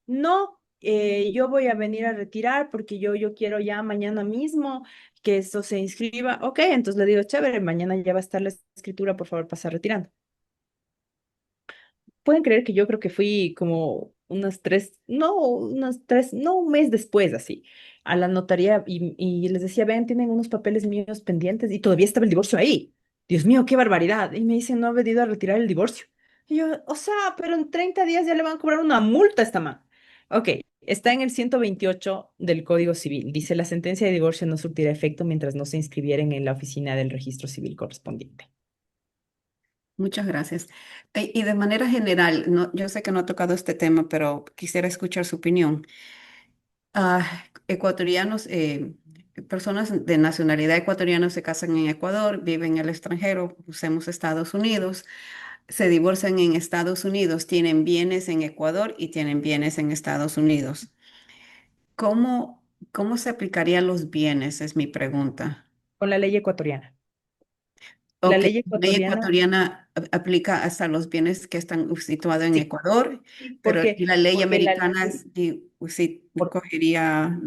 No, yo voy a venir a retirar porque yo quiero ya mañana mismo que esto se inscriba. Ok, entonces le digo, chévere, mañana ya va a estar la escritura, por favor, pasa retirando. Pueden creer que yo creo que fui como no, un mes después así, a la notaría y les decía, ven, tienen unos papeles míos pendientes y todavía estaba el divorcio ahí. Dios mío, qué barbaridad. Y me dicen, no ha venido a retirar el divorcio. Y yo, o sea, pero en 30 días ya le van a cobrar una multa a esta man. Ok, está en el 128 del Código Civil. Dice, la sentencia de divorcio no surtirá efecto mientras no se inscribieren en la oficina del registro civil correspondiente. Muchas gracias. Y de manera general, no, yo sé que no ha tocado este tema, pero quisiera escuchar su opinión. Ecuatorianos, personas de nacionalidad ecuatoriana se casan en Ecuador, viven en el extranjero, usemos Estados Unidos, se divorcian en Estados Unidos, tienen bienes en Ecuador y tienen bienes en Estados Unidos. ¿Cómo, cómo se aplicarían los bienes? Es mi pregunta. Con la ley ecuatoriana. La Ok, ley la ley ecuatoriana, ecuatoriana aplica hasta los bienes que están situados en sí, Ecuador, sí, pero y la ley porque la americana ley, sí por- cogería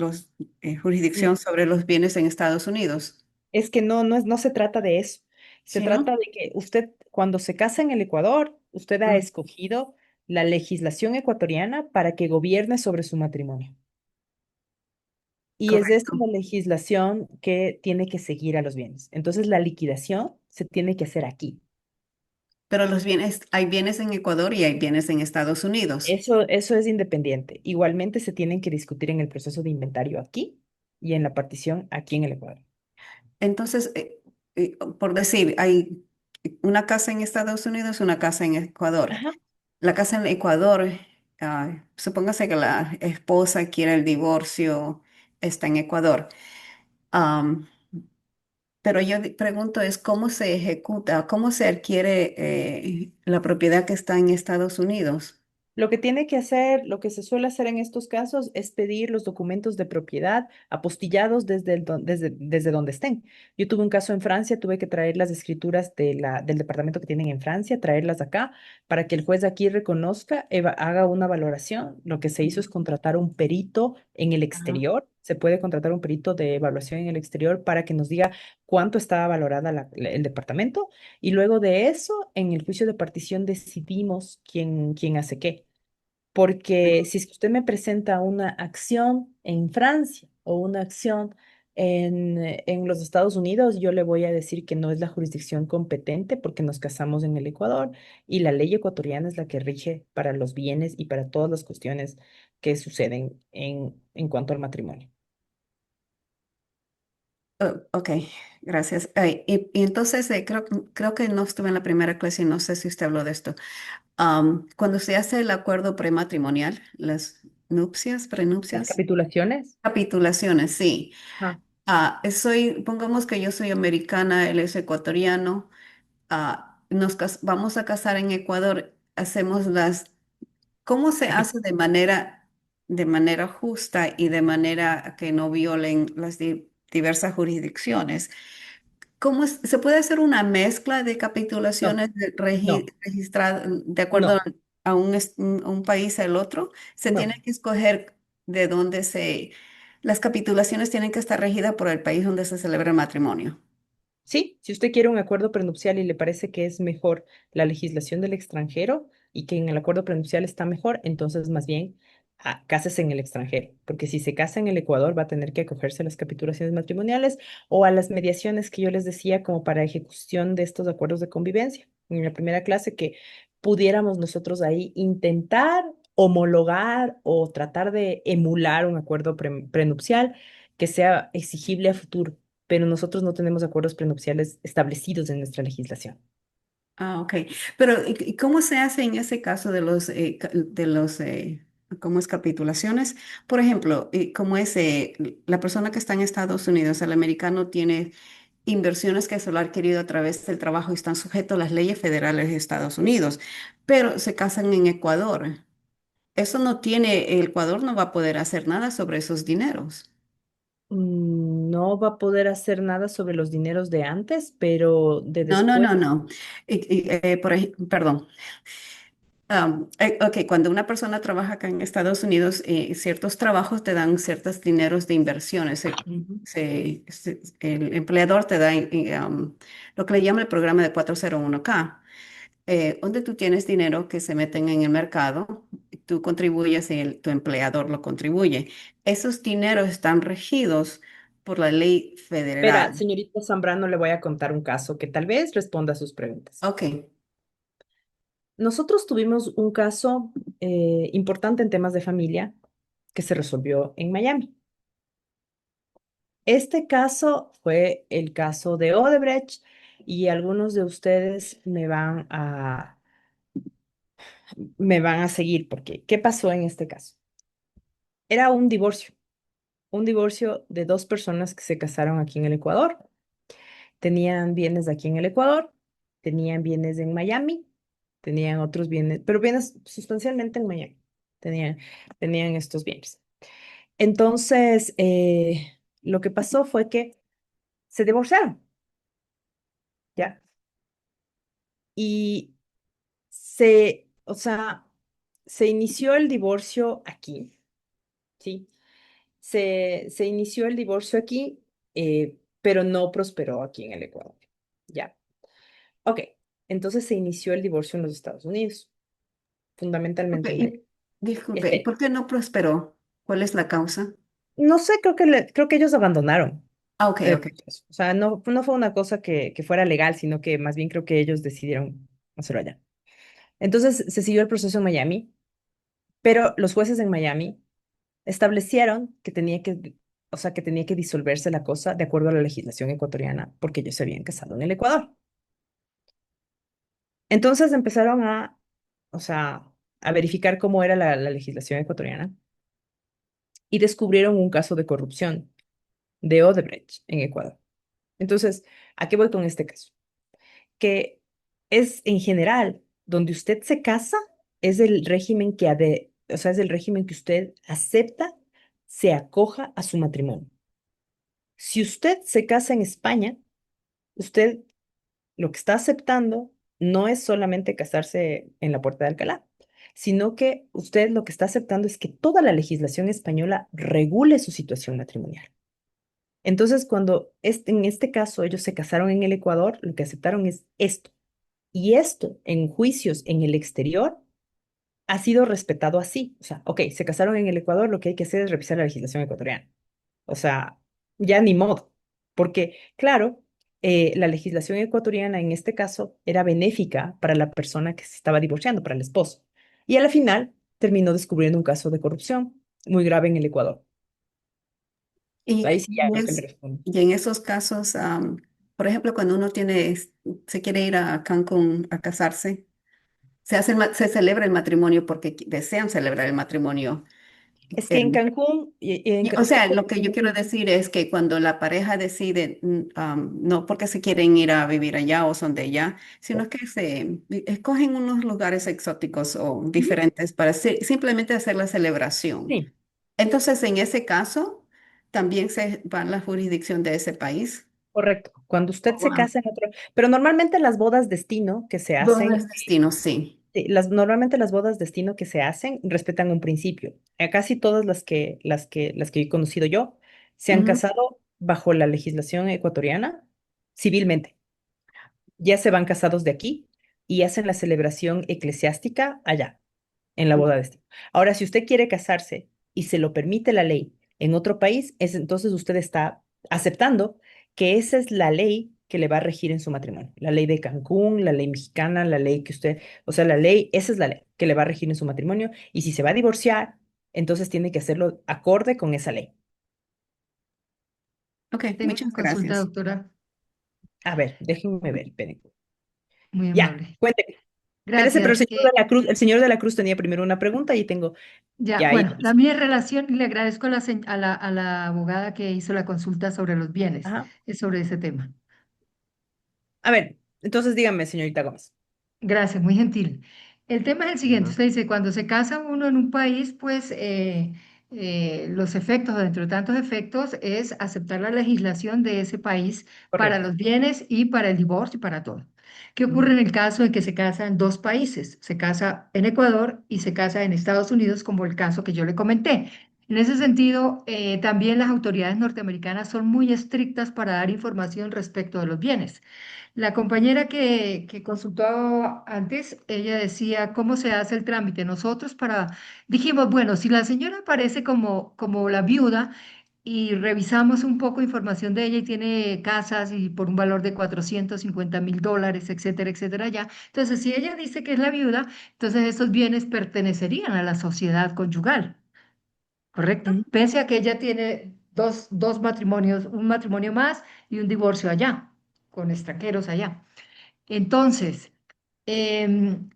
jurisdicción sobre los bienes en Estados Unidos. es que no se trata de eso. Se ¿Sí, no? trata de que usted, cuando se casa en el Ecuador, usted ha Mm, escogido la legislación ecuatoriana para que gobierne sobre su matrimonio. Y es esta correcto. la legislación que tiene que seguir a los bienes. Entonces, la liquidación se tiene que hacer aquí. Pero los bienes, hay bienes en Ecuador y hay bienes en Estados Unidos. Eso es independiente. Igualmente se tienen que discutir en el proceso de inventario aquí y en la partición aquí en el Ecuador. Entonces, por decir, hay una casa en Estados Unidos, una casa en Ecuador. Ajá. La casa en Ecuador, supóngase que la esposa quiere el divorcio, está en Ecuador. Am, pero yo pregunto es cómo se ejecuta, cómo se adquiere la propiedad que está en Estados Unidos. Lo que tiene que hacer, lo que se suele hacer en estos casos es pedir los documentos de propiedad apostillados desde donde estén. Yo tuve un caso en Francia, tuve que traer las escrituras del departamento que tienen en Francia, traerlas acá para que el juez aquí reconozca, haga una valoración. Lo que se hizo es contratar un perito en el Ajá. exterior. Se puede contratar un perito de evaluación en el exterior para que nos diga cuánto estaba valorada el departamento y luego de eso, en el juicio de partición decidimos quién hace qué. Porque si es que usted me presenta una acción en Francia o una acción en los Estados Unidos, yo le voy a decir que no es la jurisdicción competente porque nos casamos en el Ecuador y la ley ecuatoriana es la que rige para los bienes y para todas las cuestiones que suceden en cuanto al matrimonio. Oh, ok, gracias. Ay, y entonces creo que no estuve en la primera clase y no sé si usted habló de esto. Cuando se hace el acuerdo prematrimonial, las nupcias, Las prenupcias, capitulaciones. capitulaciones, sí. Ajá. Pongamos que yo soy americana, él es ecuatoriano, vamos a casar en Ecuador, hacemos ¿cómo se hace de manera justa y de manera que no violen las diversas jurisdicciones? ¿Se puede hacer una mezcla de No, capitulaciones no, registradas de acuerdo no, a un país al otro? Se tiene no. que escoger de dónde las capitulaciones tienen que estar regidas por el país donde se celebra el matrimonio. Sí, si usted quiere un acuerdo prenupcial y le parece que es mejor la legislación del extranjero y que en el acuerdo prenupcial está mejor, entonces más bien cásese en el extranjero, porque si se casa en el Ecuador va a tener que acogerse a las capitulaciones matrimoniales o a las mediaciones que yo les decía como para ejecución de estos acuerdos de convivencia. En la primera clase que pudiéramos nosotros ahí intentar homologar o tratar de emular un acuerdo prenupcial que sea exigible a futuro, pero nosotros no tenemos acuerdos prenupciales establecidos en nuestra legislación. Ok. Pero, ¿y cómo se hace en ese caso de cómo es capitulaciones? Por ejemplo, como es la persona que está en Estados Unidos, el americano tiene inversiones que se lo ha adquirido a través del trabajo y están sujetos a las leyes federales de Estados Unidos, pero se casan en Ecuador. Eso no tiene, el Ecuador no va a poder hacer nada sobre esos dineros. No va a poder hacer nada sobre los dineros de antes, pero de No, no, después. no, no. Perdón. Ok, cuando una persona trabaja acá en Estados Unidos, ciertos trabajos te dan ciertos dineros de inversiones. Ujú. El empleador te da lo que le llama el programa de 401(k), donde tú tienes dinero que se meten en el mercado, tú contribuyes y tu empleador lo contribuye. Esos dineros están regidos por la ley Espera, federal. señorita Zambrano, le voy a contar un caso que tal vez responda a sus preguntas. Ok. Nosotros tuvimos un caso importante en temas de familia que se resolvió en Miami. Este caso fue el caso de Odebrecht y algunos de ustedes me van a seguir porque ¿qué pasó en este caso? Era un divorcio de dos personas que se casaron aquí en el Ecuador. Tenían bienes aquí en el Ecuador, tenían bienes en Miami, tenían otros bienes, pero bienes sustancialmente en Miami. Tenían, tenían estos bienes. Entonces, lo que pasó fue que se divorciaron, ¿ya? Y o sea, se inició el divorcio aquí, ¿sí? Se inició el divorcio aquí, pero no prosperó aquí en el Ecuador, ¿ya? Ok, entonces se inició el divorcio en los Estados Unidos, Ok, fundamentalmente en Miami. disculpe, ¿y Este, por qué no prosperó? ¿Cuál es la causa? no sé, creo que ellos abandonaron Ah, ok, el ok. proceso. O sea, no fue una cosa que fuera legal, sino que más bien creo que ellos decidieron hacerlo allá. Entonces se siguió el proceso en Miami, pero los jueces en Miami establecieron que o sea, que tenía que disolverse la cosa de acuerdo a la legislación ecuatoriana, porque ellos se habían casado en el Ecuador. Entonces empezaron o sea, a verificar cómo era la legislación ecuatoriana y descubrieron un caso de corrupción de Odebrecht en Ecuador. Entonces, ¿a qué voy con este caso? Que es en general, donde usted se casa, es el régimen o sea, es el régimen que usted acepta, se acoja a su matrimonio. Si usted se casa en España, usted lo que está aceptando no es solamente casarse en la Puerta de Alcalá, sino que usted lo que está aceptando es que toda la legislación española regule su situación matrimonial. Entonces, en este caso ellos se casaron en el Ecuador, lo que aceptaron es esto. Y esto en juicios en el exterior ha sido respetado así. O sea, ok, se casaron en el Ecuador, lo que hay que hacer es revisar la legislación ecuatoriana. O sea, ya ni modo. Porque, claro, la legislación ecuatoriana en este caso era benéfica para la persona que se estaba divorciando, para el esposo. Y a la final terminó descubriendo un caso de corrupción muy grave en el Ecuador. Y, Ahí sí ya en no te me es- respondo. y en esos casos, por ejemplo, cuando uno se quiere ir a Cancún a casarse, se celebra el matrimonio porque desean celebrar el matrimonio. Es que eh, en Cancún, O es que sea, lo que yo quiero decir es que cuando la pareja decide, no porque se quieren ir a vivir allá o son de allá, sino que se escogen unos lugares exóticos o Ujú. diferentes para simplemente hacer la celebración. Sí, Entonces, en ese caso, también se va a la jurisdicción de ese país. correcto. Cuando usted Oh, se wow. casa en otro, pero normalmente las bodas destino que se Dos hacen, destinos, sí. sí, normalmente las bodas destino que se hacen respetan un principio. Casi todas las que he conocido yo se han Ujú. casado bajo la legislación ecuatoriana civilmente. Ya se van casados de aquí y hacen la celebración eclesiástica allá, en la boda de destino. Ahora, si usted quiere casarse y se lo permite la ley en otro país, entonces usted está aceptando que esa es la ley que le va a regir en su matrimonio. La ley de Cancún, la ley mexicana, la ley que usted, o sea, la ley, esa es la ley que le va a regir en su matrimonio. Y si se va a divorciar, entonces tiene que hacerlo acorde con esa ley. Ok, Tengo muchas una consulta, gracias. doctora, A ver, déjenme ver, esperen. muy Ya, amable. cuénteme. Espérese, pero Gracias. El señor de la Cruz tenía primero una pregunta y tengo, Ya, ya ahí. bueno, la mía relación, y le agradezco a a la abogada que hizo la consulta sobre los bienes, Ajá. es sobre ese tema. A ver, entonces dígame, señorita Gómez. Gracias, muy gentil. El tema es el siguiente, Ujú. usted dice, cuando se casa uno en un país, pues los efectos, o dentro de tantos efectos, es aceptar la legislación de ese país para Correcto. los bienes y para el divorcio y para todo. ¿Qué ocurre Ujú. en el caso de que se casa en dos países? Se casa en Ecuador y se casa en Estados Unidos, como el caso que yo le comenté. En ese sentido, también las autoridades norteamericanas son muy estrictas para dar información respecto de los bienes. La compañera que consultó antes, ella decía, ¿cómo se hace el trámite? Nosotros dijimos, bueno, si la señora aparece como la viuda y revisamos un poco información de ella y tiene casas y por un valor de $450.000, etcétera, etcétera, ya. Entonces, si ella dice que es la viuda, entonces esos bienes pertenecerían a la sociedad conyugal, ¿correcto? Ujú. Pese a que ella tiene dos matrimonios, un matrimonio más y un divorcio allá. con extranjeros allá. Entonces, em,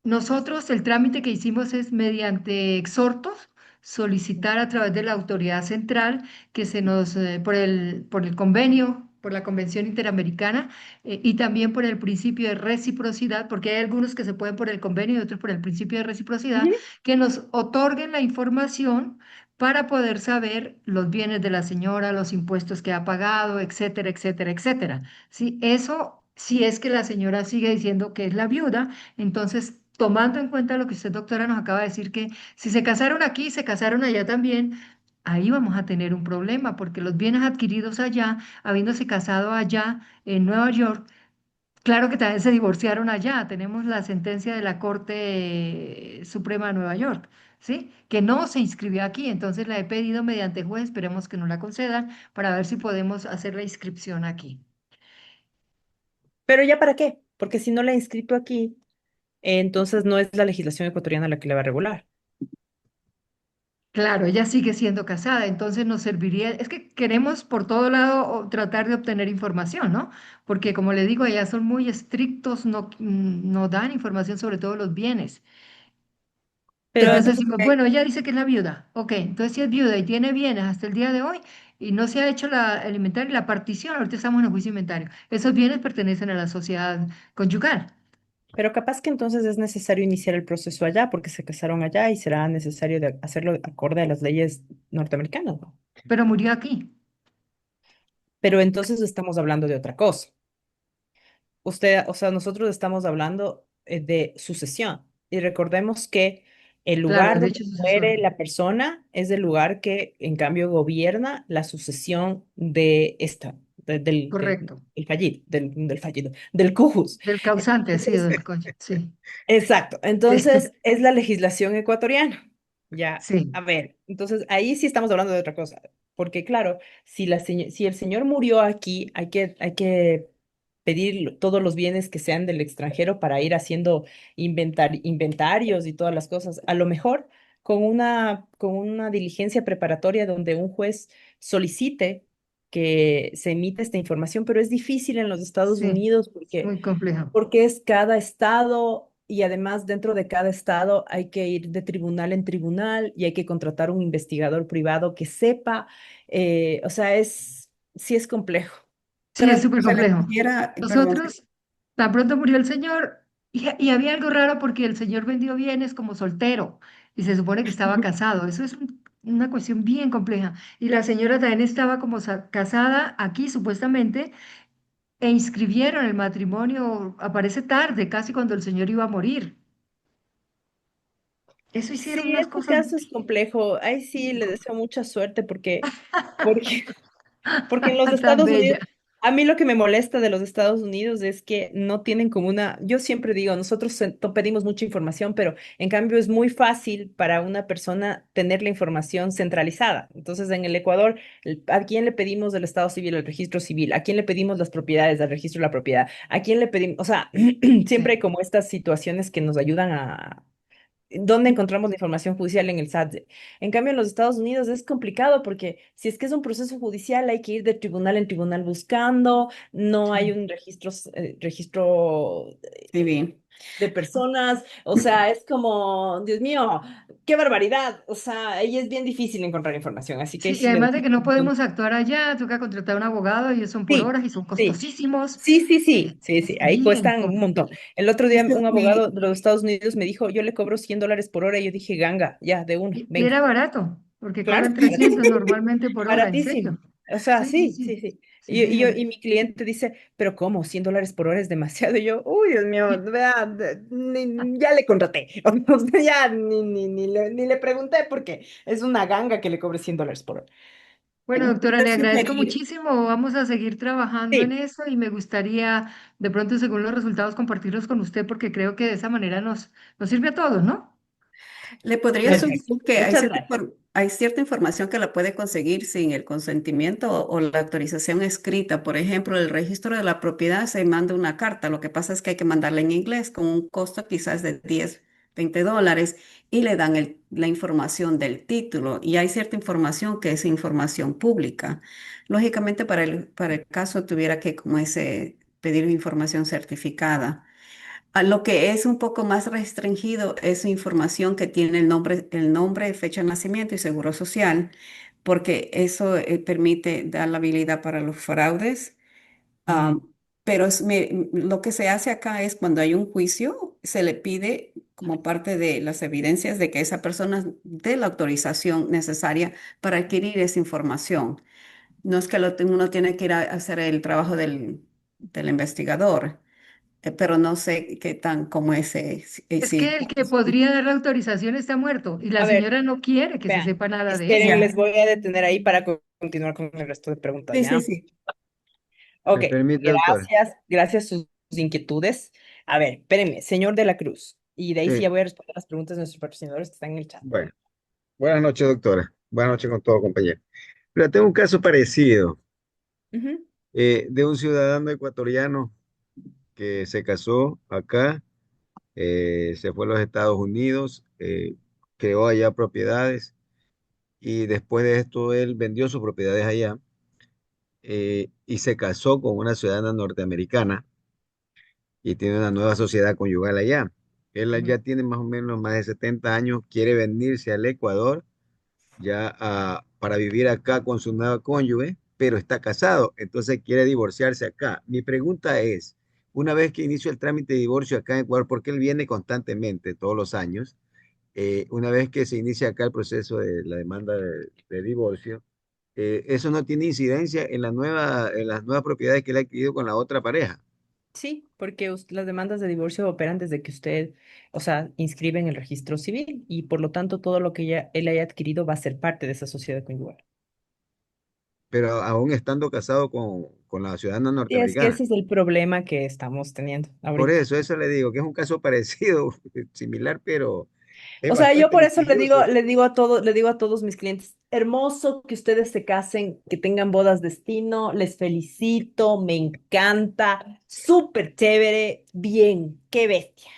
nosotros el trámite que hicimos es mediante exhortos, solicitar a través de la autoridad central que se nos, por el convenio, por la Convención Interamericana, y también por el principio de reciprocidad, porque hay algunos que se pueden por el convenio y otros por el principio de reciprocidad, Ujú. que nos otorguen la información para poder saber los bienes de la señora, los impuestos que ha pagado, etcétera, etcétera, etcétera. Sí, eso, si es que la señora sigue diciendo que es la viuda, entonces, tomando en cuenta lo que usted, doctora, nos acaba de decir, que si se casaron aquí, se casaron allá también, ahí vamos a tener un problema, porque los bienes adquiridos allá, habiéndose casado allá en Nueva York, claro que también se divorciaron allá. Tenemos la sentencia de la Corte Suprema de Nueva York, ¿sí? Que no se inscribió aquí, entonces la he pedido mediante juez, esperemos que nos la concedan para ver si podemos hacer la inscripción aquí. Pero ya para qué, porque si no la he inscrito aquí, entonces no es la legislación ecuatoriana la que la va a regular. Claro, ella sigue siendo casada, entonces nos serviría, es que queremos por todo lado tratar de obtener información, ¿no? Porque como le digo, allá son muy estrictos, no, no dan información sobre todos los bienes. Pero Entonces entonces, decimos, bueno, ella dice que es la viuda, ok, entonces si es viuda y tiene bienes hasta el día de hoy y no se ha hecho el inventario y la partición, ahorita estamos en el juicio de inventario, esos bienes pertenecen a la sociedad conyugal, pero capaz que entonces es necesario iniciar el proceso allá porque se casaron allá y será necesario hacerlo acorde a las leyes norteamericanas, ¿no? pero murió aquí. Pero entonces estamos hablando de otra cosa. Usted, o sea, nosotros estamos hablando de sucesión y recordemos que el Claro, lugar de donde hecho sucesorio. muere la persona es el lugar que en cambio gobierna la sucesión de esta, Correcto. del fallido, del cujus. Del causante, ha sido Entonces, del coño, sí, exacto. sí, Entonces, es la legislación ecuatoriana. Ya, sí. a ver, entonces ahí sí estamos hablando de otra cosa. Porque claro, si el señor murió aquí, hay que pedir todos los bienes que sean del extranjero para ir haciendo inventarios y todas las cosas. A lo mejor con una diligencia preparatoria donde un juez solicite que se emita esta información, pero es difícil en los Estados Sí, Unidos es porque muy complejo. porque es cada estado y además dentro de cada estado hay que ir de tribunal en tribunal y hay que contratar un investigador privado que sepa, o sea, sí es complejo. Sí, Pero es súper se le complejo. pudiera, perdón, Nosotros, tan pronto murió el señor, y había algo raro porque el señor vendió bienes como soltero y se supone que estaba casado. Eso es una cuestión bien compleja. Y la señora también estaba como casada aquí, supuestamente, e inscribieron el matrimonio, aparece tarde, casi cuando el señor iba a morir. Eso hicieron Sí, unas este cosas. caso es complejo. Ay, sí, le deseo mucha suerte porque Porque en los Tan Estados bella. Unidos, a mí lo que me molesta de los Estados Unidos es que no tienen como yo siempre digo, nosotros pedimos mucha información, pero en cambio es muy fácil para una persona tener la información centralizada. Entonces, en el Ecuador, ¿a quién le pedimos del Estado civil el registro civil? ¿A quién le pedimos las propiedades, el registro de la propiedad? ¿A quién le pedimos? O sea, siempre Sí, hay como estas situaciones que nos ayudan ¿dónde encontramos la información judicial en el SAT? En cambio, en los Estados Unidos es complicado porque si es que es un proceso judicial, hay que ir de tribunal en tribunal buscando, no hay sí. un registro sí, bien. de personas, o sea, es como, Dios mío, qué barbaridad, o sea, ahí es bien difícil encontrar información, así que ahí Sí, y sí le además de deseo que no un montón. podemos actuar allá, toca contratar un abogado y son por Sí, horas y son sí. costosísimos. Sí, sí, Es, sí, sí, sí, es ahí bien cuestan un montón. complejo. El otro día Ese es un abogado de los Estados Unidos me dijo, yo le cobro $100 por hora y yo dije, ganga, ya, de una, Y venga. era barato, porque Claro, cobran 300 normalmente por hora, en baratísimo. serio. O sea, Sí, sí, sí, sí, sí. sí. Sí, Y señor. mi cliente dice, pero ¿cómo? $100 por hora es demasiado. Y yo, uy, Dios mío, vea, ya le contraté. O sea, ya ni le pregunté porque es una ganga que le cobre $100 por hora. Bueno, doctora, Entonces, le agradezco sugerir, muchísimo. Vamos a seguir trabajando en Sí, eso y me gustaría, de pronto, según los resultados, compartirlos con usted porque creo que de esa manera nos sirve a todos, ¿no? le podría perfecto. sugerir que Muchas gracias. hay cierta información que la puede conseguir sin el consentimiento o la autorización escrita. Por ejemplo, el registro de la propiedad se manda una carta. Lo que pasa es que hay que mandarla en inglés con un costo quizás de $20 y le dan la información del título. Y hay cierta información que es información pública. Lógicamente, para el caso tuviera que como ese, pedir información certificada. Lo que es un poco más restringido es información que tiene el nombre, fecha de nacimiento y seguro social, porque eso permite dar la habilidad para los fraudes. Ah, pero lo que se hace acá es cuando hay un juicio, se le pide como parte de las evidencias de que esa persona dé la autorización necesaria para adquirir esa información. No es que uno tiene que ir a hacer el trabajo del investigador, pero no sé qué tan como ese, Es sí. que el que podría dar la autorización está muerto y la A ver, señora no quiere que se vean, sepa nada de esperen, eso. les voy a detener ahí para continuar con el resto de preguntas, Sí, sí, ¿ya? sí. Ok, ¿Me permite, doctora? gracias sus inquietudes. A ver, espérenme, señor de la Cruz. Y de ahí sí Sí, ya voy a responder las preguntas de nuestros patrocinadores que están en el chat. bueno. Buenas noches, doctora. Buenas noches con todo, compañero. Pero tengo un caso parecido Ujú, de un ciudadano ecuatoriano que se casó acá, se fue a los Estados Unidos, creó allá propiedades y después de esto él vendió sus propiedades allá y se casó con una ciudadana norteamericana y tiene una nueva sociedad conyugal allá. Él ujú. ya tiene más o menos más de 70 años, quiere venirse al Ecuador ya para vivir acá con su nueva cónyuge, pero está casado, entonces quiere divorciarse acá. Mi pregunta es, una vez que inició el trámite de divorcio acá en Ecuador, porque él viene constantemente todos los años, una vez que se inicia acá el proceso de la demanda de divorcio, eso no tiene incidencia en en las nuevas propiedades que él ha adquirido con la otra pareja. Sí, porque las demandas de divorcio operan desde que usted, o sea, inscribe en el registro civil y por lo tanto todo lo que él haya adquirido va a ser parte de esa sociedad conyugal. Pero aún estando casado con la ciudadana Y es que norteamericana. ese es el problema que estamos teniendo Por ahorita. eso le digo que es un caso parecido, similar, pero es O sea, yo bastante por eso litigioso. le digo a todos mis clientes, hermoso que ustedes se casen, que tengan bodas destino, les felicito, me encanta, súper chévere, bien, qué bestia.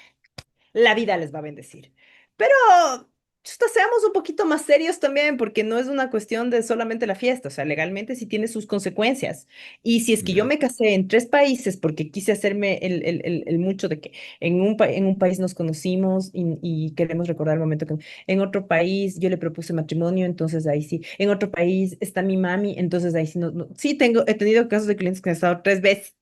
La vida les va a bendecir. Pero chuta, seamos un poquito más serios también, porque no es una cuestión de solamente la fiesta, o sea, legalmente sí tiene sus consecuencias. Y si es que yo Ya. me casé en 3 países porque quise hacerme el mucho de que en un país nos conocimos y queremos recordar el momento que en otro país yo le propuse matrimonio, entonces ahí sí, en otro país está mi mami, entonces ahí sí, sí he tenido casos de clientes que han estado 3 veces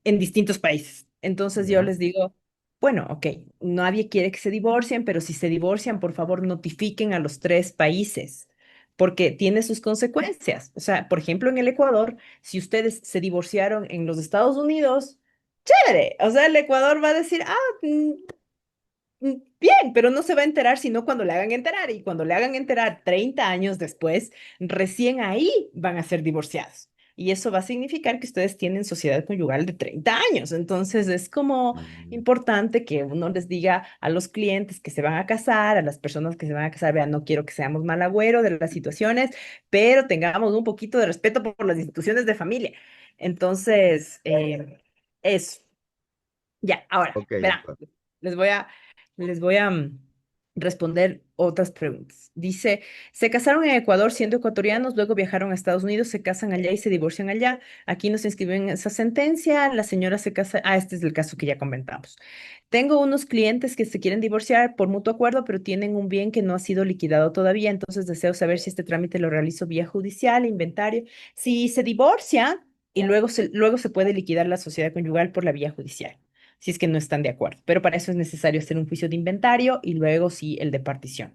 en distintos países. Entonces yo Ya. les digo, bueno, ok, nadie quiere que se divorcien, pero si se divorcian, por favor, notifiquen a los 3 países, porque tiene sus consecuencias. O sea, por ejemplo, en el Ecuador, si ustedes se divorciaron en los Estados Unidos, chévere. O sea, el Ecuador va a decir, bien, pero no se va a enterar sino cuando le hagan enterar. Y cuando le hagan enterar 30 años después, recién ahí van a ser divorciados. Y eso va a significar que ustedes tienen sociedad conyugal de 30 años. Entonces es como Mm. importante que uno les diga a los clientes que se van a casar, a las personas que se van a casar, vean, no quiero que seamos mal agüero de las situaciones, pero tengamos un poquito de respeto por las instituciones de familia. Entonces, eso. Ya, ahora, Ok, verán, doctor. les voy a, les voy a responder otras preguntas. Dice, se casaron en Ecuador siendo ecuatorianos, luego viajaron a Estados Unidos, se casan allá y se divorcian allá. Aquí nos inscriben en esa sentencia, la señora se casa, este es el caso que ya comentamos. Tengo unos clientes que se quieren divorciar por mutuo acuerdo, pero tienen un bien que no ha sido liquidado todavía, entonces deseo saber si este trámite lo realizo vía judicial, inventario. Si se divorcia y luego se puede liquidar la sociedad conyugal por la vía judicial si es que no están de acuerdo. Pero para eso es necesario hacer un juicio de inventario y luego sí el de partición.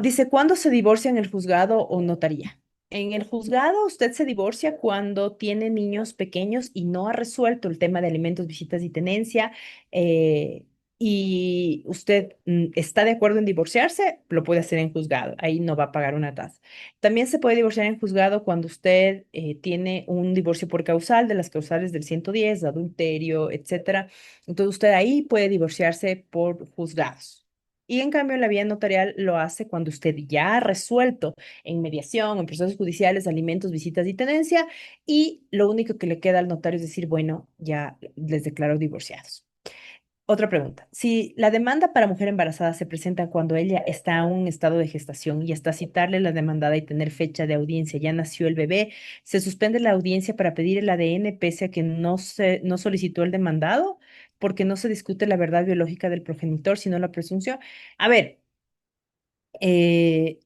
Dice, ¿cuándo se divorcia en el juzgado o notaría? En el juzgado usted se divorcia cuando tiene niños pequeños y no ha resuelto el tema de alimentos, visitas y tenencia, eh, y usted está de acuerdo en divorciarse, lo puede hacer en juzgado, ahí no va a pagar una tasa. También se puede divorciar en juzgado cuando usted tiene un divorcio por causal, de las causales del 110, de adulterio, etcétera. Entonces usted ahí puede divorciarse por juzgados. Y en cambio, la vía notarial lo hace cuando usted ya ha resuelto en mediación, en procesos judiciales, alimentos, visitas y tenencia, y lo único que le queda al notario es decir, bueno, ya les declaro divorciados. Otra pregunta. Si la demanda para mujer embarazada se presenta cuando ella está en un estado de gestación y hasta citarle la demandada y tener fecha de audiencia, ya nació el bebé, ¿se suspende la audiencia para pedir el ADN pese a que no solicitó el demandado? Porque no se discute la verdad biológica del progenitor, sino la presunción. A ver, eh,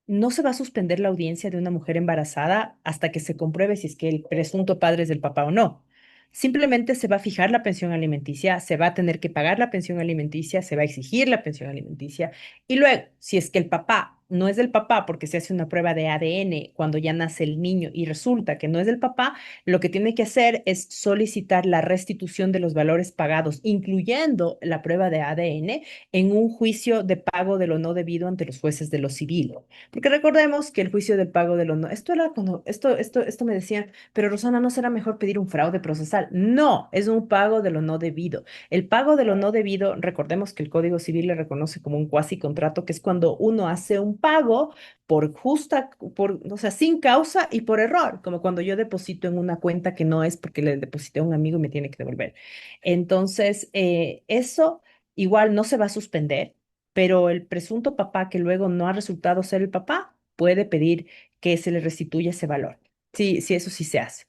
no se va a suspender la audiencia de una mujer embarazada hasta que se compruebe si es que el presunto padre es del papá o no. Simplemente se va a fijar la pensión alimenticia, se va a tener que pagar la pensión alimenticia, se va a exigir la pensión alimenticia y luego, si es que el papá no es del papá porque se hace una prueba de ADN cuando ya nace el niño y resulta que no es del papá, lo que tiene que hacer es solicitar la restitución de los valores pagados, incluyendo la prueba de ADN, en un juicio de pago de lo no debido ante los jueces de lo civil. Porque recordemos que el juicio del pago de lo no, esto era cuando, esto me decían, pero Rosana, ¿no será mejor pedir un fraude procesal? No, es un pago de lo no debido. El pago de lo no debido, recordemos que el Código Civil le reconoce como un cuasi contrato, que es cuando uno hace un pago o sea, sin causa y por error, como cuando yo deposito en una cuenta que no es porque le deposité a un amigo y me tiene que devolver. Entonces, eso igual no se va a suspender, pero el presunto papá que luego no ha resultado ser el papá puede pedir que se le restituya ese valor. Sí, sí, eso sí se hace.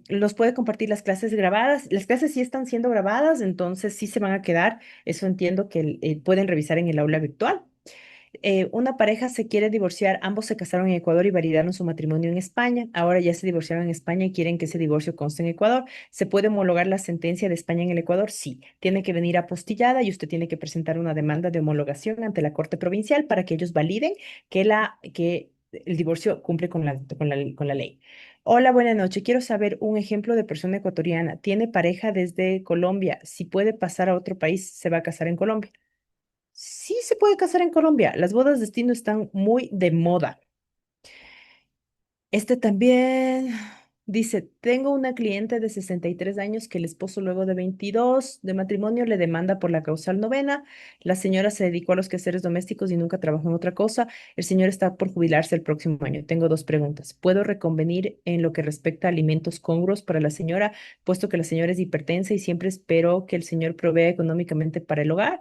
Los puede compartir las clases grabadas. Las clases sí están siendo grabadas, entonces sí se van a quedar. Eso entiendo que pueden revisar en el aula virtual. Una pareja se quiere divorciar, ambos se casaron en Ecuador y validaron su matrimonio en España. Ahora ya se divorciaron en España y quieren que ese divorcio conste en Ecuador. ¿Se puede homologar la sentencia de España en el Ecuador? Sí. Tiene que venir apostillada y usted tiene que presentar una demanda de homologación ante la Corte Provincial para que ellos validen que el divorcio cumple con la ley. Hola, buenas noches. Quiero saber un ejemplo de persona ecuatoriana. Tiene pareja desde Colombia. Si puede pasar a otro país, se va a casar en Colombia. Sí se puede casar en Colombia. Las bodas destino están muy de moda. Este también dice, tengo una cliente de 63 años que el esposo luego de 22 de matrimonio le demanda por la causal novena. La señora se dedicó a los quehaceres domésticos y nunca trabajó en otra cosa. El señor está por jubilarse el próximo año. Tengo dos preguntas. ¿Puedo reconvenir en lo que respecta a alimentos congruos para la señora, puesto que la señora es hipertensa y siempre espero que el señor provea económicamente para el hogar?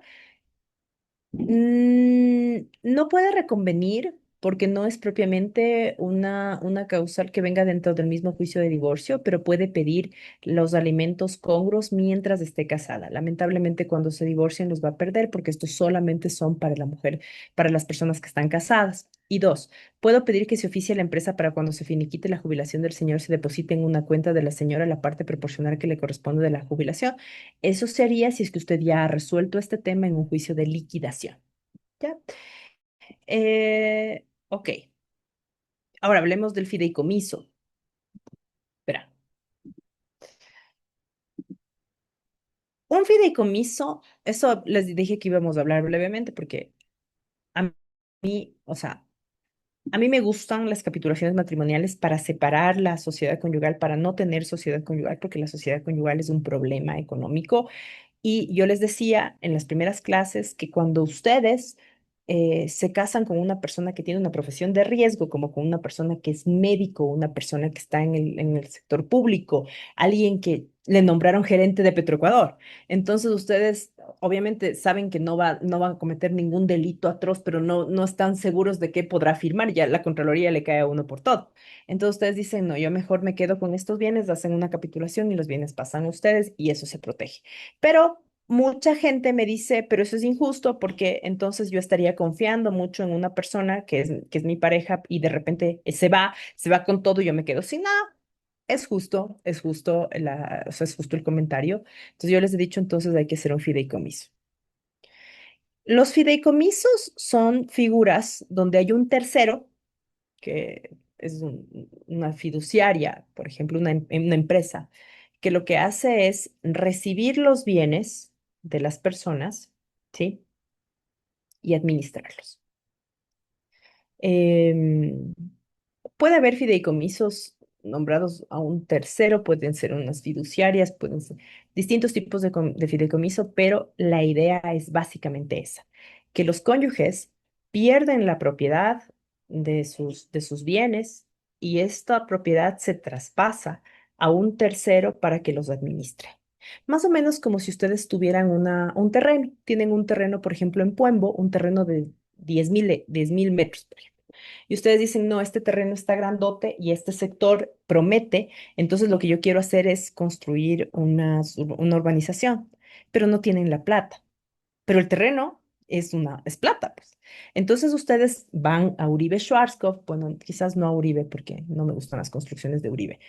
No puede reconvenir porque no es propiamente una causal que venga dentro del mismo juicio de divorcio, pero puede pedir los alimentos congruos mientras esté casada. Lamentablemente, cuando se divorcian los va a perder porque estos solamente son para la mujer, para las personas que están casadas. Y dos, puedo pedir que se oficie a la empresa para cuando se finiquite la jubilación del señor se deposite en una cuenta de la señora la parte proporcional que le corresponde de la jubilación. Eso se haría si es que usted ya ha resuelto este tema en un juicio de liquidación. ¿Ya? Ok, ahora hablemos del fideicomiso. Espera. Un fideicomiso, eso les dije que íbamos a hablar brevemente porque a mí, o sea, a mí me gustan las capitulaciones matrimoniales para separar la sociedad conyugal, para no tener sociedad conyugal, porque la sociedad conyugal es un problema económico. Y yo les decía en las primeras clases que cuando ustedes se casan con una persona que tiene una profesión de riesgo, como con una persona que es médico, una persona que está en el sector público, alguien que le nombraron gerente de Petroecuador, entonces ustedes obviamente saben que no van a cometer ningún delito atroz, pero no están seguros de qué podrá firmar, ya la Contraloría le cae a uno por todo. Entonces ustedes dicen, no, yo mejor me quedo con estos bienes, hacen una capitulación y los bienes pasan a ustedes y eso se protege. Pero mucha gente me dice, pero eso es injusto porque entonces yo estaría confiando mucho en una persona que es mi pareja y de repente se va con todo y yo me quedo sin nada. O sea, es justo el comentario. Entonces yo les he dicho, entonces hay que hacer un fideicomiso. Los fideicomisos son figuras donde hay un tercero, que es una fiduciaria, por ejemplo, una empresa, que lo que hace es recibir los bienes de las personas, ¿sí? Y administrarlos. Em, Puede haber fideicomisos nombrados a un tercero, pueden ser unas fiduciarias, pueden ser distintos tipos de fideicomiso, pero la idea es básicamente esa, que los cónyuges pierden la propiedad de sus bienes y esta propiedad se traspasa a un tercero para que los administre. Más o menos como si ustedes tuvieran un terreno. Tienen un terreno, por ejemplo, en Puembo, un terreno de 10.000 metros, por ejemplo. Y ustedes dicen, no, este terreno está grandote y este sector promete, entonces lo que yo quiero hacer es construir una urbanización, pero no tienen la plata. Pero el terreno es plata, pues. Entonces ustedes van a Uribe Schwarzkopf, bueno, quizás no a Uribe porque no me gustan las construcciones de Uribe,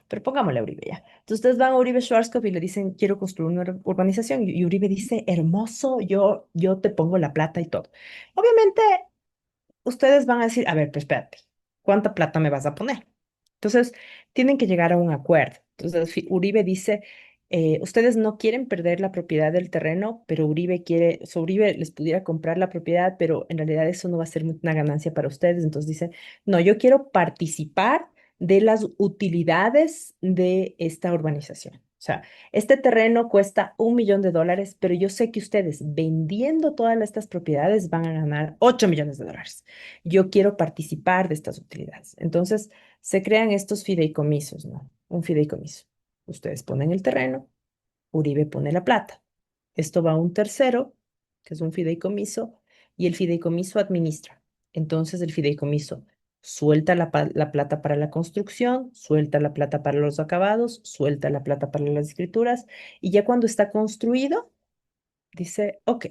pero pongámosle a Uribe ya. Entonces ustedes van a Uribe Schwarzkopf y le dicen, quiero construir una urbanización. Y Uribe dice, hermoso, yo te pongo la plata y todo. Obviamente ustedes van a decir, a ver, pues espérate, ¿cuánta plata me vas a poner? Entonces, tienen que llegar a un acuerdo. Entonces, Uribe dice, ustedes no quieren perder la propiedad del terreno, pero Uribe quiere, o sea, Uribe les pudiera comprar la propiedad, pero en realidad eso no va a ser una ganancia para ustedes. Entonces dice, no, yo quiero participar de las utilidades de esta urbanización. O sea, este terreno cuesta $1 millón, pero yo sé que ustedes vendiendo todas estas propiedades van a ganar $8 millones. Yo quiero participar de estas utilidades. Entonces, se crean estos fideicomisos, ¿no? Un fideicomiso. Ustedes ponen el terreno, Uribe pone la plata. Esto va a un tercero, que es un fideicomiso, y el fideicomiso administra. Entonces, el fideicomiso suelta la plata para la construcción, suelta la plata para los acabados, suelta la plata para las escrituras, y ya cuando está construido, dice, ok,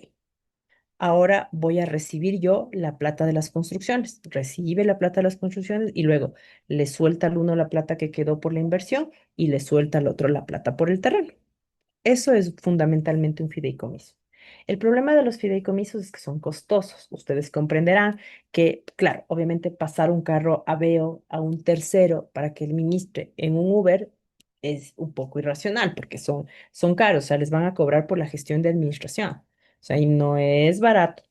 ahora voy a recibir yo la plata de las construcciones. Recibe la plata de las construcciones y luego le suelta al uno la plata que quedó por la inversión y le suelta al otro la plata por el terreno. Eso es fundamentalmente un fideicomiso. El problema de los fideicomisos es que son costosos. Ustedes comprenderán que, claro, obviamente pasar un carro a Veo a un tercero para que administre en un Uber es un poco irracional porque son caros, o sea, les van a cobrar por la gestión de administración. O sea, y no es barato.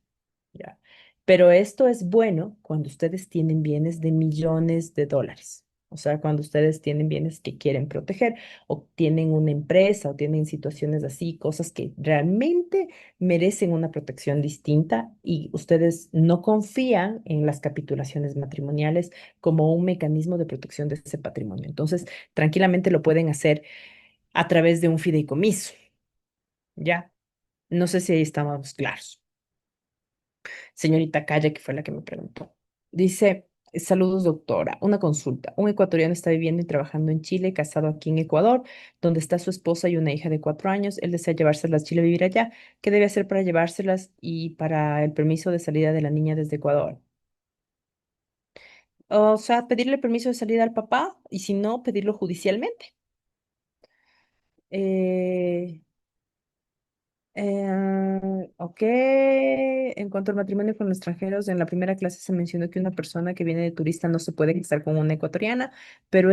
¿Ya? Pero esto es bueno cuando ustedes tienen bienes de millones de dólares. O sea, cuando ustedes tienen bienes que quieren proteger o tienen una empresa o tienen situaciones así, cosas que realmente merecen una protección distinta y ustedes no confían en las capitulaciones matrimoniales como un mecanismo de protección de ese patrimonio. Entonces, tranquilamente lo pueden hacer a través de un fideicomiso. ¿Ya? No sé si ahí estamos claros. Señorita Calle, que fue la que me preguntó. Dice, saludos doctora, una consulta. Un ecuatoriano está viviendo y trabajando en Chile, casado aquí en Ecuador, donde está su esposa y una hija de 4 años. Él desea llevárselas a Chile a vivir allá. ¿Qué debe hacer para llevárselas y para el permiso de salida de la niña desde Ecuador? O sea, pedirle permiso de salida al papá y si no, pedirlo judicialmente. Eh, ok, en cuanto al matrimonio con extranjeros, en la primera clase se mencionó que una persona que viene de turista no se puede casar con una ecuatoriana, pero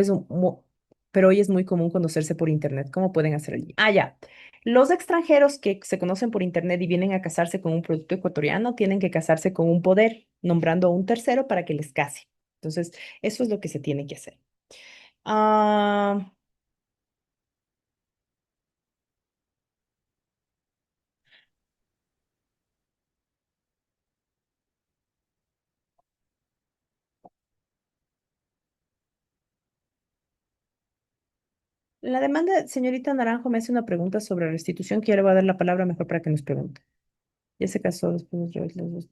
pero hoy es muy común conocerse por internet. ¿Cómo pueden hacer allí? Ah, ya. Los extranjeros que se conocen por internet y vienen a casarse con un producto ecuatoriano tienen que casarse con un poder, nombrando a un tercero para que les case. Entonces, eso es lo que se tiene que hacer. Ah, la demanda, señorita Naranjo, me hace una pregunta sobre restitución, que ya le voy a dar la palabra mejor para que nos pregunte. Ya se casó después de los dos.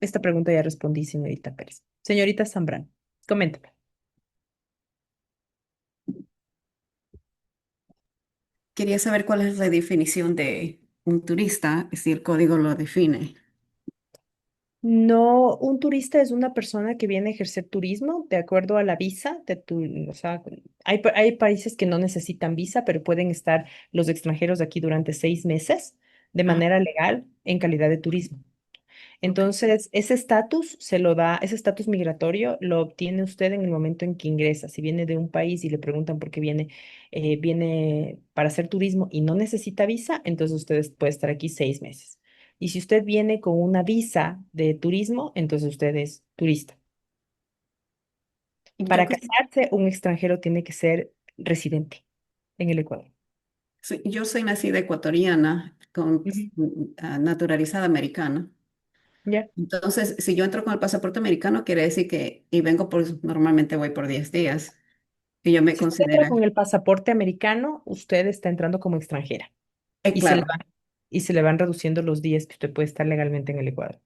Esta pregunta ya respondí, señorita Pérez. Señorita Zambrano, coméntame. Quería saber cuál es la definición de un turista, si el código lo define. No, un turista es una persona que viene a ejercer turismo de acuerdo a la visa o sea, hay países que no necesitan visa, pero pueden estar los extranjeros aquí durante 6 meses de Ah, manera legal en calidad de turismo. ok. Entonces, ese estatus se lo da, ese estatus migratorio lo obtiene usted en el momento en que ingresa. Si viene de un país y le preguntan por qué viene, viene para hacer turismo y no necesita visa, entonces usted puede estar aquí 6 meses. Y si usted viene con una visa de turismo, entonces usted es turista. Yo Para que casarse, un extranjero tiene que ser residente en el Ecuador. yo soy nacida ecuatoriana, Ujú. naturalizada americana. ¿Ya? Entonces, si yo entro con el pasaporte americano, quiere decir que, y vengo por, normalmente voy por 10 días. Y yo me Si usted entra considero, con el pasaporte americano, usted está entrando como extranjera y claro, y se le van reduciendo los días que usted puede estar legalmente en el Ecuador.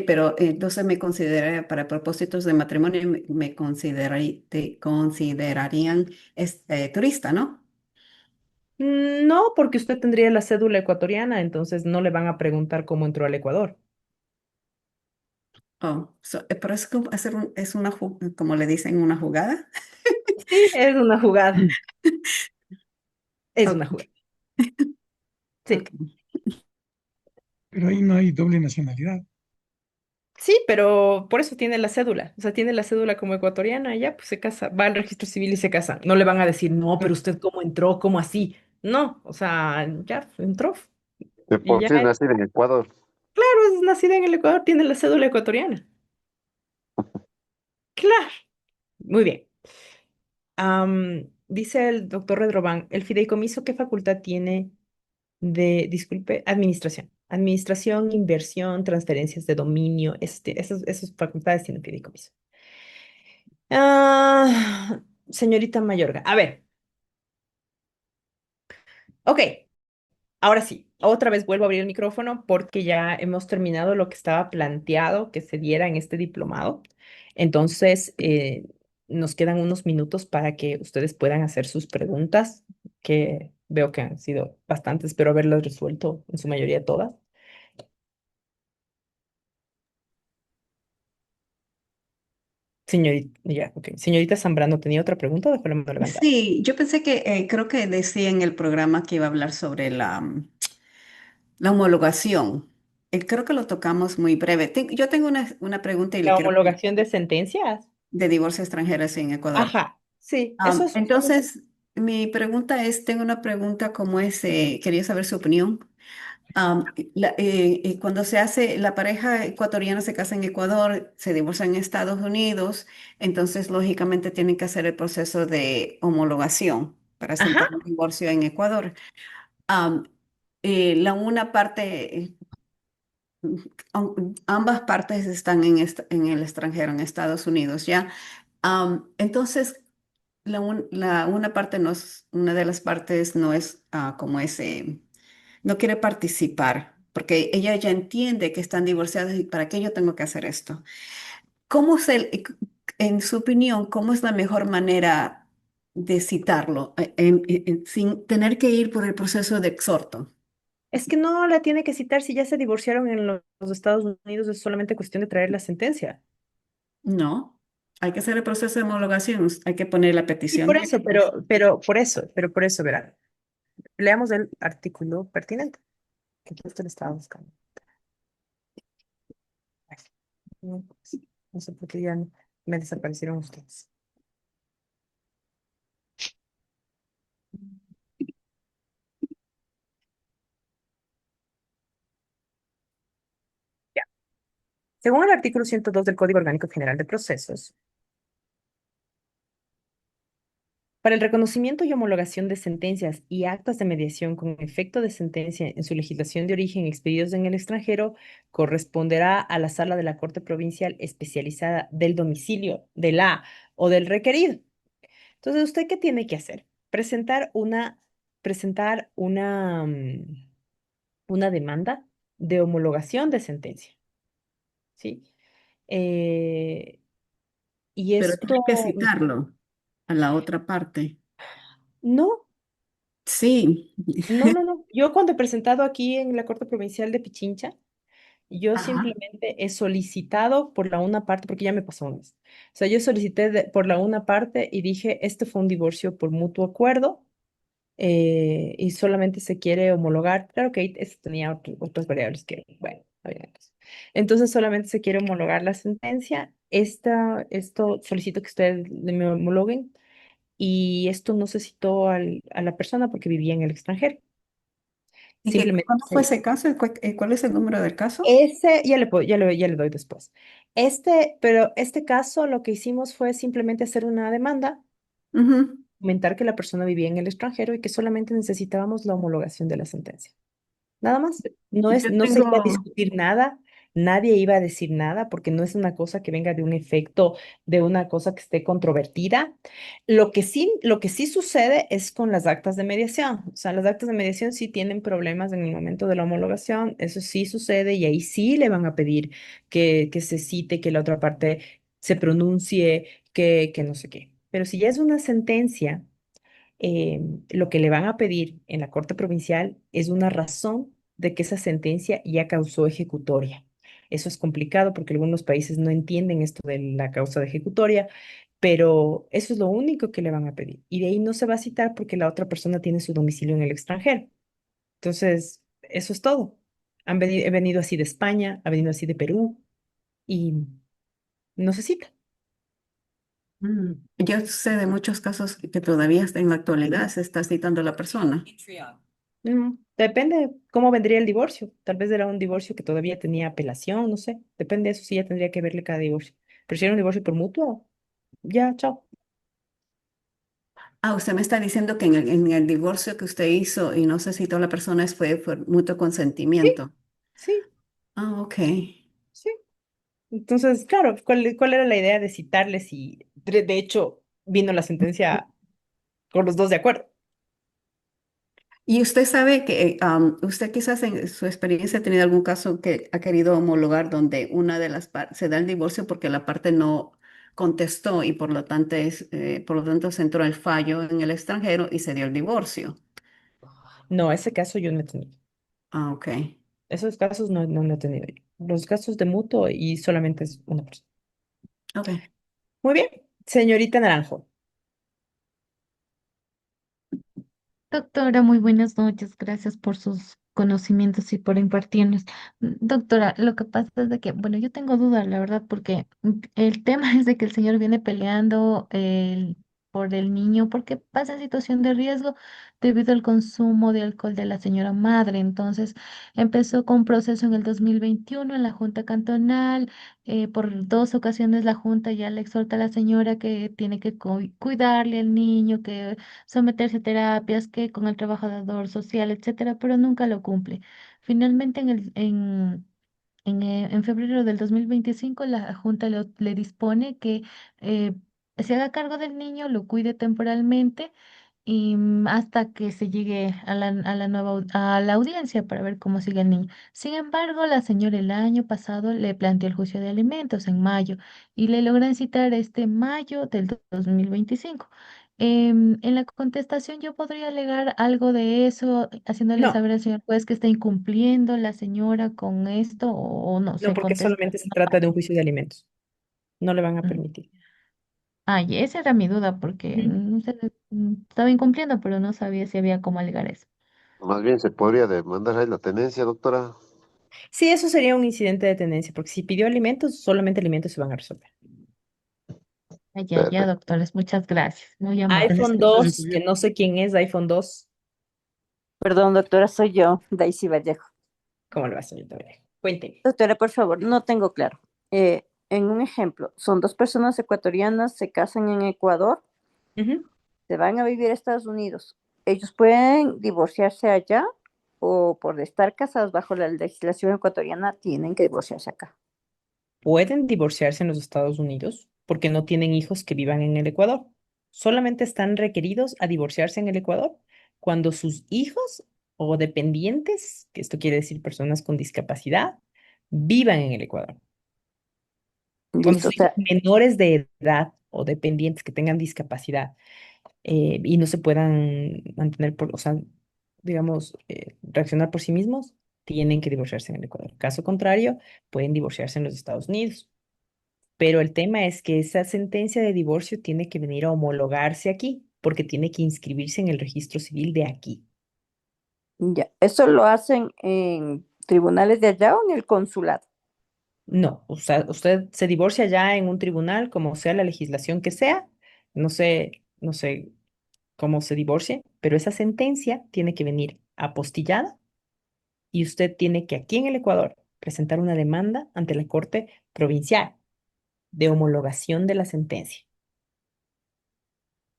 pero entonces me considera, para propósitos de matrimonio, te considerarían turista, ¿no? No, porque usted tendría la cédula ecuatoriana, entonces no le van a preguntar cómo entró al Ecuador. Oh, pero es como es una, como le dicen, una jugada. Sí, es una jugada. Es una Ok, jugada. Sí. ok. Pero ahí no hay doble nacionalidad. Sí, pero por eso tiene la cédula. O sea, tiene la cédula como ecuatoriana y ya, pues se casa, va al registro civil y se casa. No le van a decir, no, pero usted cómo entró, cómo así. No, o sea, ya entró. De Y por ya, sí es nacido en Ecuador. claro, es nacida en el Ecuador, tiene la cédula ecuatoriana. Claro. Muy bien. Dice el doctor Redroban, ¿el fideicomiso qué facultad tiene de, disculpe, administración? Administración, inversión, transferencias de dominio, esas facultades tiene el fideicomiso. Señorita Mayorga, a ver, ok, ahora sí, otra vez vuelvo a abrir el micrófono porque ya hemos terminado lo que estaba planteado que se diera en este diplomado. Entonces, nos quedan unos minutos para que ustedes puedan hacer sus preguntas, que veo que han sido bastantes, espero haberlas resuelto en su mayoría todas. Señorita, ya, ok. Señorita Zambrano, ¿tenía otra pregunta o dejó la mano levantada? Sí, yo pensé que creo que decía en el programa que iba a hablar sobre la homologación. Creo que lo tocamos muy breve. Yo tengo una pregunta y le La quiero homologación de sentencias. de divorcio extranjero sí, en Ecuador. Ajá, sí, eso es. Entonces, mi pregunta es, tengo una pregunta como es, quería saber su opinión. Cuando se hace, la pareja ecuatoriana se casa en Ecuador, se divorcia en Estados Unidos, entonces lógicamente tienen que hacer el proceso de homologación para sentar Ajá, un divorcio en Ecuador. Am, la una parte, ambas partes están en el extranjero, en Estados Unidos, ¿ya? Entonces, una parte no es, una de las partes no es como ese, no quiere participar, porque ella ya entiende que están divorciadas y para qué yo tengo que hacer esto. ¿Cómo en su opinión, cómo es la mejor manera de citarlo sin tener que ir por el proceso de exhorto? es que no la tiene que citar si ya se divorciaron en los Estados Unidos, es solamente cuestión de traer la sentencia. No, hay que hacer el proceso de homologación, hay que poner la Y petición por de eso, ellos. pero por eso, verán. Leamos el artículo pertinente que usted le estaba buscando. Ay, no, pues, no sé por qué ya me desaparecieron ustedes. Ya. Según el artículo 102 del Código Orgánico General de Procesos, para el reconocimiento y homologación de sentencias y actas de mediación con efecto de sentencia en su legislación de origen expedidos en el extranjero, corresponderá a la sala de la Corte Provincial especializada del domicilio de la o del requerido. Entonces, ¿usted qué tiene que hacer? Presentar una demanda de homologación de sentencia, ¿sí? Eh, y Pero tiene esto, que citarlo a la otra parte. no, Sí. no. Yo cuando he presentado aquí en la Corte Provincial de Pichincha, yo Ajá. simplemente he solicitado por la una parte, porque ya me pasó una vez. O sea, yo solicité por la una parte y dije, este fue un divorcio por mutuo acuerdo y solamente se quiere homologar. Claro que ahí tenía otras variables que, bueno, había cosas. Entonces solamente se quiere homologar la sentencia. Esto solicito que ustedes me homologuen y esto no se citó a la persona porque vivía en el extranjero. ¿Y que Simplemente cuándo fue ese caso? ¿Cuál es el número del caso? ese ya le doy después. Pero este caso lo que hicimos fue simplemente hacer una demanda, Ujú. comentar que la persona vivía en el extranjero y que solamente necesitábamos la homologación de la sentencia. Nada más. Yo No se iba a tengo, discutir nada, nadie iba a decir nada porque no es una cosa que venga de un efecto, de una cosa que esté controvertida. Lo que sí sucede es con las actas de mediación. O sea, las actas de mediación sí tienen problemas en el momento de la homologación, eso sí sucede y ahí sí le van a pedir que se cite, que la otra parte se pronuncie, que no sé qué. Pero si ya es una sentencia, lo que le van a pedir en la Corte Provincial es una razón de que esa sentencia ya causó ejecutoria. Eso es complicado porque algunos países no entienden esto de la causa de ejecutoria, pero eso es lo único que le van a pedir. Y de ahí no se va a citar porque la otra persona tiene su domicilio en el extranjero. Entonces, eso es todo. He venido así de España, ha venido así de Perú y no se cita. Yo sé de muchos casos que todavía hasta en la actualidad se está citando a la persona. Depende cómo vendría el divorcio. Tal vez era un divorcio que todavía tenía apelación, no sé. Depende de eso, sí ya tendría que verle cada divorcio. Pero si era un divorcio por mutuo, ya, chao. Ah, usted me está diciendo que en el divorcio que usted hizo y no se citó a la persona fue por mutuo consentimiento. Sí, Ah, ok. sí. Entonces, claro, ¿cuál era la idea de citarles? Y de hecho, vino la sentencia con los dos de acuerdo. Y usted sabe que usted quizás en su experiencia ha tenido algún caso que ha querido homologar donde una de las partes se da el divorcio porque la parte no contestó y por lo tanto se entró el fallo en el extranjero y se dio el divorcio. No, ese caso yo no he tenido. Ah, ok. Esos casos no he tenido yo. Los casos de mutuo y solamente es una persona. Ok. Muy bien, señorita Naranjo. Doctora, muy buenas noches. Gracias por sus conocimientos y por impartirnos. Doctora, lo que pasa es de que, bueno, yo tengo dudas, la verdad, porque el tema es de que el señor viene peleando por el niño porque pasa en situación de riesgo debido al consumo de alcohol de la señora madre. Entonces, empezó con un proceso en el 2021 en la Junta Cantonal. Por dos ocasiones la Junta ya le exhorta a la señora que tiene que cuidarle al niño, que someterse a terapias, que con el trabajador social, etcétera, pero nunca lo cumple. Finalmente, en febrero del 2025 la Junta le dispone que eh, se haga cargo del niño, lo cuide temporalmente y hasta que se llegue a la audiencia para ver cómo sigue el niño. Sin embargo, la señora el año pasado le planteó el juicio de alimentos en mayo y le logran citar este mayo del 2025. En la contestación yo podría alegar algo de eso, haciéndole No, saber al señor juez que está incumpliendo la señora con esto o no, no, se porque contesta. solamente se trata de un juicio de alimentos. No le van a Mm. permitir. Ay, esa era mi duda porque Ujú. estaba incumpliendo, pero no sabía si había cómo alegar eso. Más bien se podría demandar ahí la tenencia, doctora. Sí, eso sería un incidente de tenencia, porque si pidió alimentos, solamente alimentos se van a resolver. Ay, ya, ya, Perfecto. doctores, muchas gracias, muy En amables. este iPhone caso se 2, podría, que no sé quién es, iPhone 2. Perdón, doctora, soy yo, Daisy Vallejo. ¿Cómo le va, señorita Vallejo? Cuénteme. Doctora, por favor, no tengo claro. En un ejemplo, son dos personas ecuatorianas, se casan en Ecuador, Ujú. se van a vivir a Estados Unidos. ¿Ellos pueden divorciarse allá o por estar casados bajo la legislación ecuatoriana tienen que divorciarse acá? Pueden divorciarse en los Estados Unidos porque no tienen hijos que vivan en el Ecuador. Solamente están requeridos a divorciarse en el Ecuador cuando sus hijos o dependientes, que esto quiere decir personas con discapacidad, vivan en el Ecuador. Cuando Listo, o sus hijos sea, menores de edad o dependientes que tengan discapacidad y no se puedan mantener o sea, digamos, reaccionar por sí mismos, tienen que divorciarse en el Ecuador. Caso contrario, pueden divorciarse en los Estados Unidos. Pero el tema es que esa sentencia de divorcio tiene que venir a homologarse aquí, porque tiene que inscribirse en el registro civil de aquí. ya, ¿eso lo hacen en tribunales de allá o en el consulado? No, o sea, usted se divorcia ya en un tribunal, como sea la legislación que sea, no sé cómo se divorcie, pero esa sentencia tiene que venir apostillada y usted tiene que aquí en el Ecuador presentar una demanda ante la Corte Provincial de homologación de la sentencia.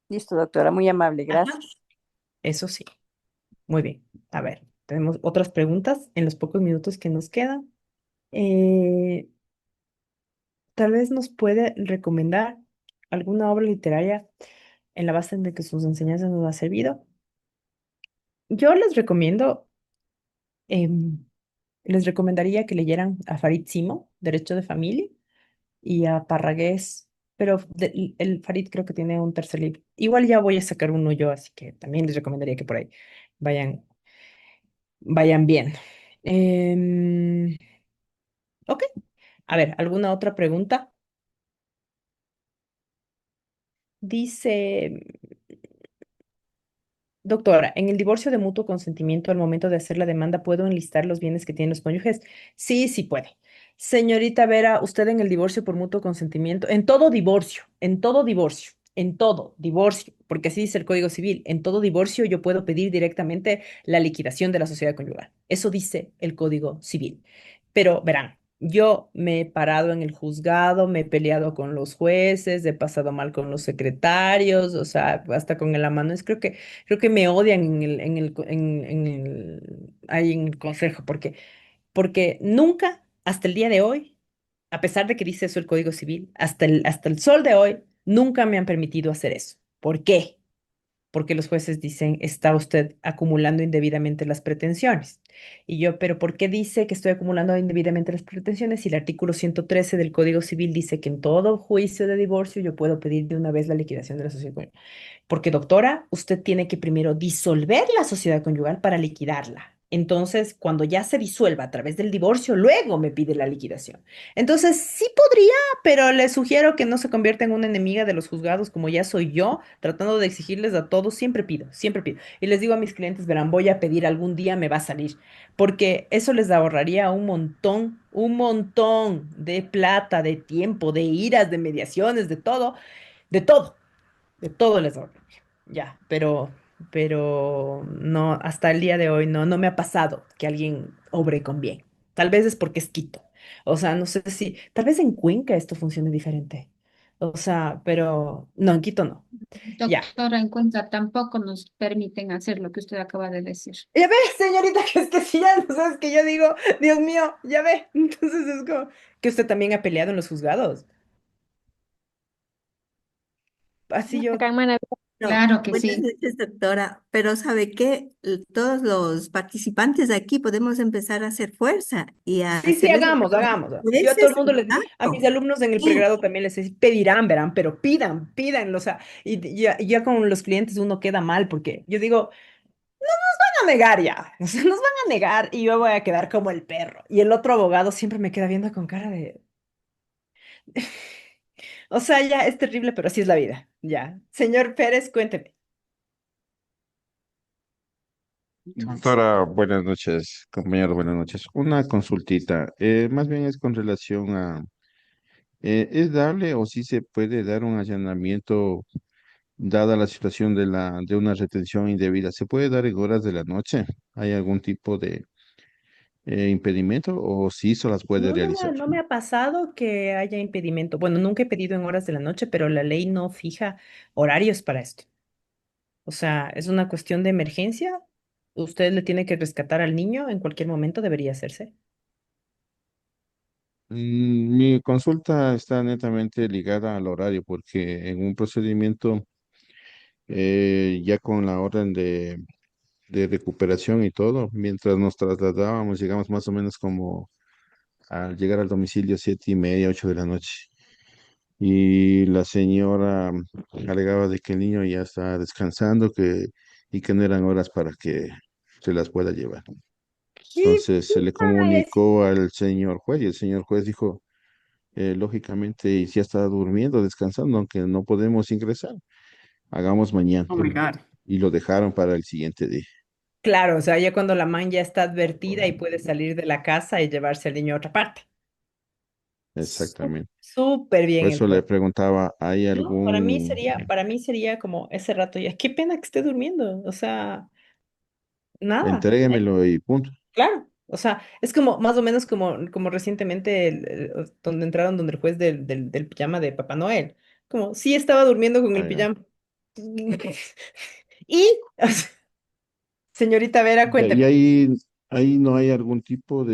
Listo, doctora, muy amable, Ajá. gracias. Eso sí, muy bien. A ver, tenemos otras preguntas en los pocos minutos que nos quedan. Eh, Tal vez nos puede recomendar alguna obra literaria en la base de que sus enseñanzas nos ha servido. Yo em, les recomendaría que leyeran a Farid Simo, Derecho de Familia, y a Parragués, pero el Farid creo que tiene un tercer libro. Igual ya voy a sacar uno yo, así que también les recomendaría que por ahí vayan, vayan bien. Em, ok, a ver, ¿alguna otra pregunta? Dice, doctora, en el divorcio de mutuo consentimiento, al momento de hacer la demanda, ¿puedo enlistar los bienes que tienen los cónyuges? Sí, sí puede. Señorita Vera, usted en el divorcio por mutuo consentimiento, en todo divorcio, porque así dice el Código Civil, en todo divorcio yo puedo pedir directamente la liquidación de la sociedad conyugal. Eso dice el Código Civil. Pero verán, yo me he parado en el juzgado, me he peleado con los jueces, he pasado mal con los secretarios, o sea, hasta con el amanuense. Creo que me odian ahí en el consejo, porque nunca, hasta el día de hoy, a pesar de que dice eso el Código Civil, hasta el sol de hoy, nunca me han permitido hacer eso. ¿Por qué? Porque los jueces dicen, está usted acumulando indebidamente las pretensiones. Y yo, pero ¿por qué dice que estoy acumulando indebidamente las pretensiones? Si el artículo 113 del Código Civil dice que en todo juicio de divorcio yo puedo pedir de una vez la liquidación de la sociedad. Porque, doctora, usted tiene que primero disolver la sociedad conyugal para liquidarla. Entonces, cuando ya se disuelva a través del divorcio, luego me pide la liquidación. Entonces, sí podría, pero le sugiero que no se convierta en una enemiga de los juzgados como ya soy yo, tratando de exigirles a todos. Siempre pido, siempre pido. Y les digo a mis clientes, verán, voy a pedir algún día, me va a salir, porque eso les ahorraría un montón de plata, de tiempo, de iras, de mediaciones, de todo. De todo les doy. Ya, pero no, hasta el día de hoy no me ha pasado que alguien obre con bien. Tal vez es porque es Quito. O sea, no sé si, tal vez en Cuenca esto funcione diferente. O sea, pero no, en Quito no. Ya. Doctora, en cuenta, tampoco nos permiten hacer lo que usted acaba de decir. Ya ve, señorita, que es que si ya no sabes que yo digo, Dios mío, ya ve. Entonces es como que usted también ha peleado en los juzgados. Así yo. Acá en Manaví. No, Claro que buenas sí. noches, doctora. Pero ¿sabe qué? Todos los participantes de aquí podemos empezar a hacer fuerza y a Sí, sí, hacerles hagamos, hagamos. Yo a todo el jueces. mundo a mis Exacto. alumnos en el Sí. pregrado también les pedirán, verán, pero pidan, o sea, y ya con los clientes uno queda mal porque yo digo, van a negar ya, o sea, nos van a negar y yo voy a quedar como el perro. Y el otro abogado siempre me queda viendo con cara de, o sea, ya es terrible, pero así es la vida, ya. Señor Pérez, cuénteme. Doctora, buenas noches, compañero, buenas noches. Una consultita, más bien es con relación a, ¿es dable o si se puede dar un allanamiento dada la situación de una retención indebida? ¿Se puede dar en horas de la noche? ¿Hay algún tipo de impedimento o si se las puede realizar? No me ha pasado que haya impedimento. Bueno, nunca he pedido en horas de la noche, pero la ley no fija horarios para esto. O sea, es una cuestión de emergencia. Usted le tiene que rescatar al niño en cualquier momento, debería hacerse. Mi consulta está netamente ligada al horario porque en un procedimiento ya con la orden de recuperación y todo, mientras nos trasladábamos, llegamos más o menos como al llegar al domicilio 7:30, 8 de la noche. Y la señora alegaba de que el niño ya está descansando y que no eran horas para que se las pueda llevar. Entonces se le Ay, comunicó al señor juez y el señor juez dijo, lógicamente, y si ya está durmiendo, descansando, aunque no podemos ingresar, hagamos mañana. oh my God. Y lo dejaron para el siguiente día. Claro, o sea, ya cuando la man ya está advertida y puede salir de la casa y llevarse al niño a otra parte. Exactamente. Súper Por bien el eso le juez. preguntaba, ¿hay No, algún... para mí sería como ese rato ya. Qué pena que esté durmiendo. O sea, nada. Entréguemelo y punto. Claro. O sea, es como más o menos como recientemente donde entraron donde el juez del pijama de Papá Noel. Como, sí estaba durmiendo con Ah, el ya. pijama. Y, o sea, señorita Vera, Ya, y cuénteme. ahí no hay algún tipo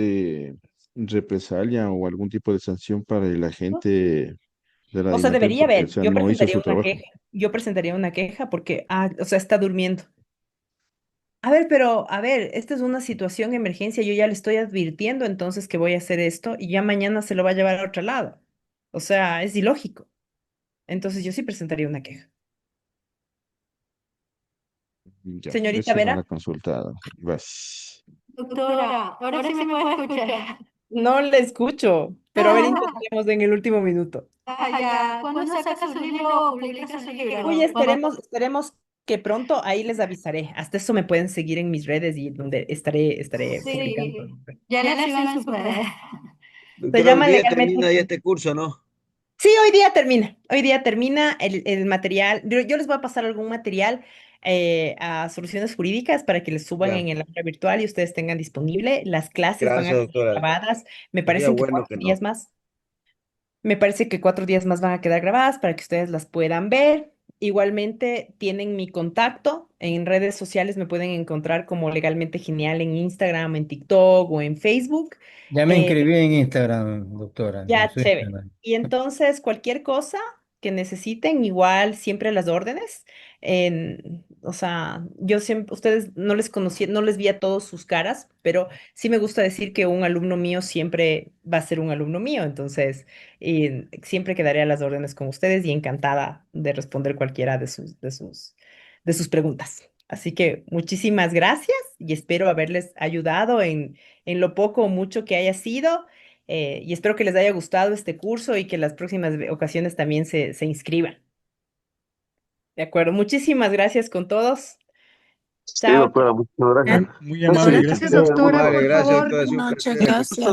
represalia o algún tipo de sanción para el agente de la O sea, DINAPEN debería porque, o haber. sea, Yo no hizo presentaría su una trabajo. queja. Yo presentaría una queja porque, o sea, está durmiendo. A ver, pero, a ver, esta es una situación de emergencia. Yo ya le estoy advirtiendo entonces que voy a hacer esto y ya mañana se lo va a llevar a otro lado. O sea, es ilógico. Entonces yo sí presentaría una queja. Ya, Señorita recibo Vera, la consulta. Vas. Doctora, ahora sí me puede escuchar. no le escucho, pero a ver, intentemos en el último minuto. Ya, ¿cuándo saca su libro o publica su Uy, libro? esperemos que pronto ahí les avisaré. Hasta eso me pueden seguir en mis redes y donde estaré publicando. Sí, ya les iban a superar. Se Doctora, hoy llama día legalmente. termina ya este curso, ¿no? Sí, hoy día termina. Hoy día termina el material. Yo les voy a pasar algún material a Soluciones Jurídicas para que les suban Ya. en el aula virtual y ustedes tengan disponible. Las clases van a Gracias, quedar doctora. grabadas. Me Sería parecen que bueno cuatro que no. días más. Me parece que 4 días más van a quedar grabadas para que ustedes las puedan ver. Igualmente tienen mi contacto en redes sociales, me pueden encontrar como Legalmente Genial en Instagram, en TikTok o en Facebook. Ya me Eh, inscribí en Instagram, doctora, en ya, su chévere. Instagram. Y entonces, cualquier cosa que necesiten, igual siempre las órdenes. O sea, yo siempre, ustedes no les conocí, no les vi a todos sus caras, pero sí me gusta decir que un alumno mío siempre va a ser un alumno mío. Entonces, siempre quedaré a las órdenes con ustedes y encantada de responder cualquiera de sus preguntas. Así que muchísimas gracias y espero haberles ayudado en lo poco o mucho que haya sido. Y espero que les haya gustado este curso y que las próximas ocasiones también se inscriban. De acuerdo, muchísimas gracias con todos. Sí, Chao. doctora, muchas gracias. Muy amable, gracias, Gracias, doctora. Muy doctora, amable, por gracias, favor. doctora. Ha sido un Noche, placer. gracias.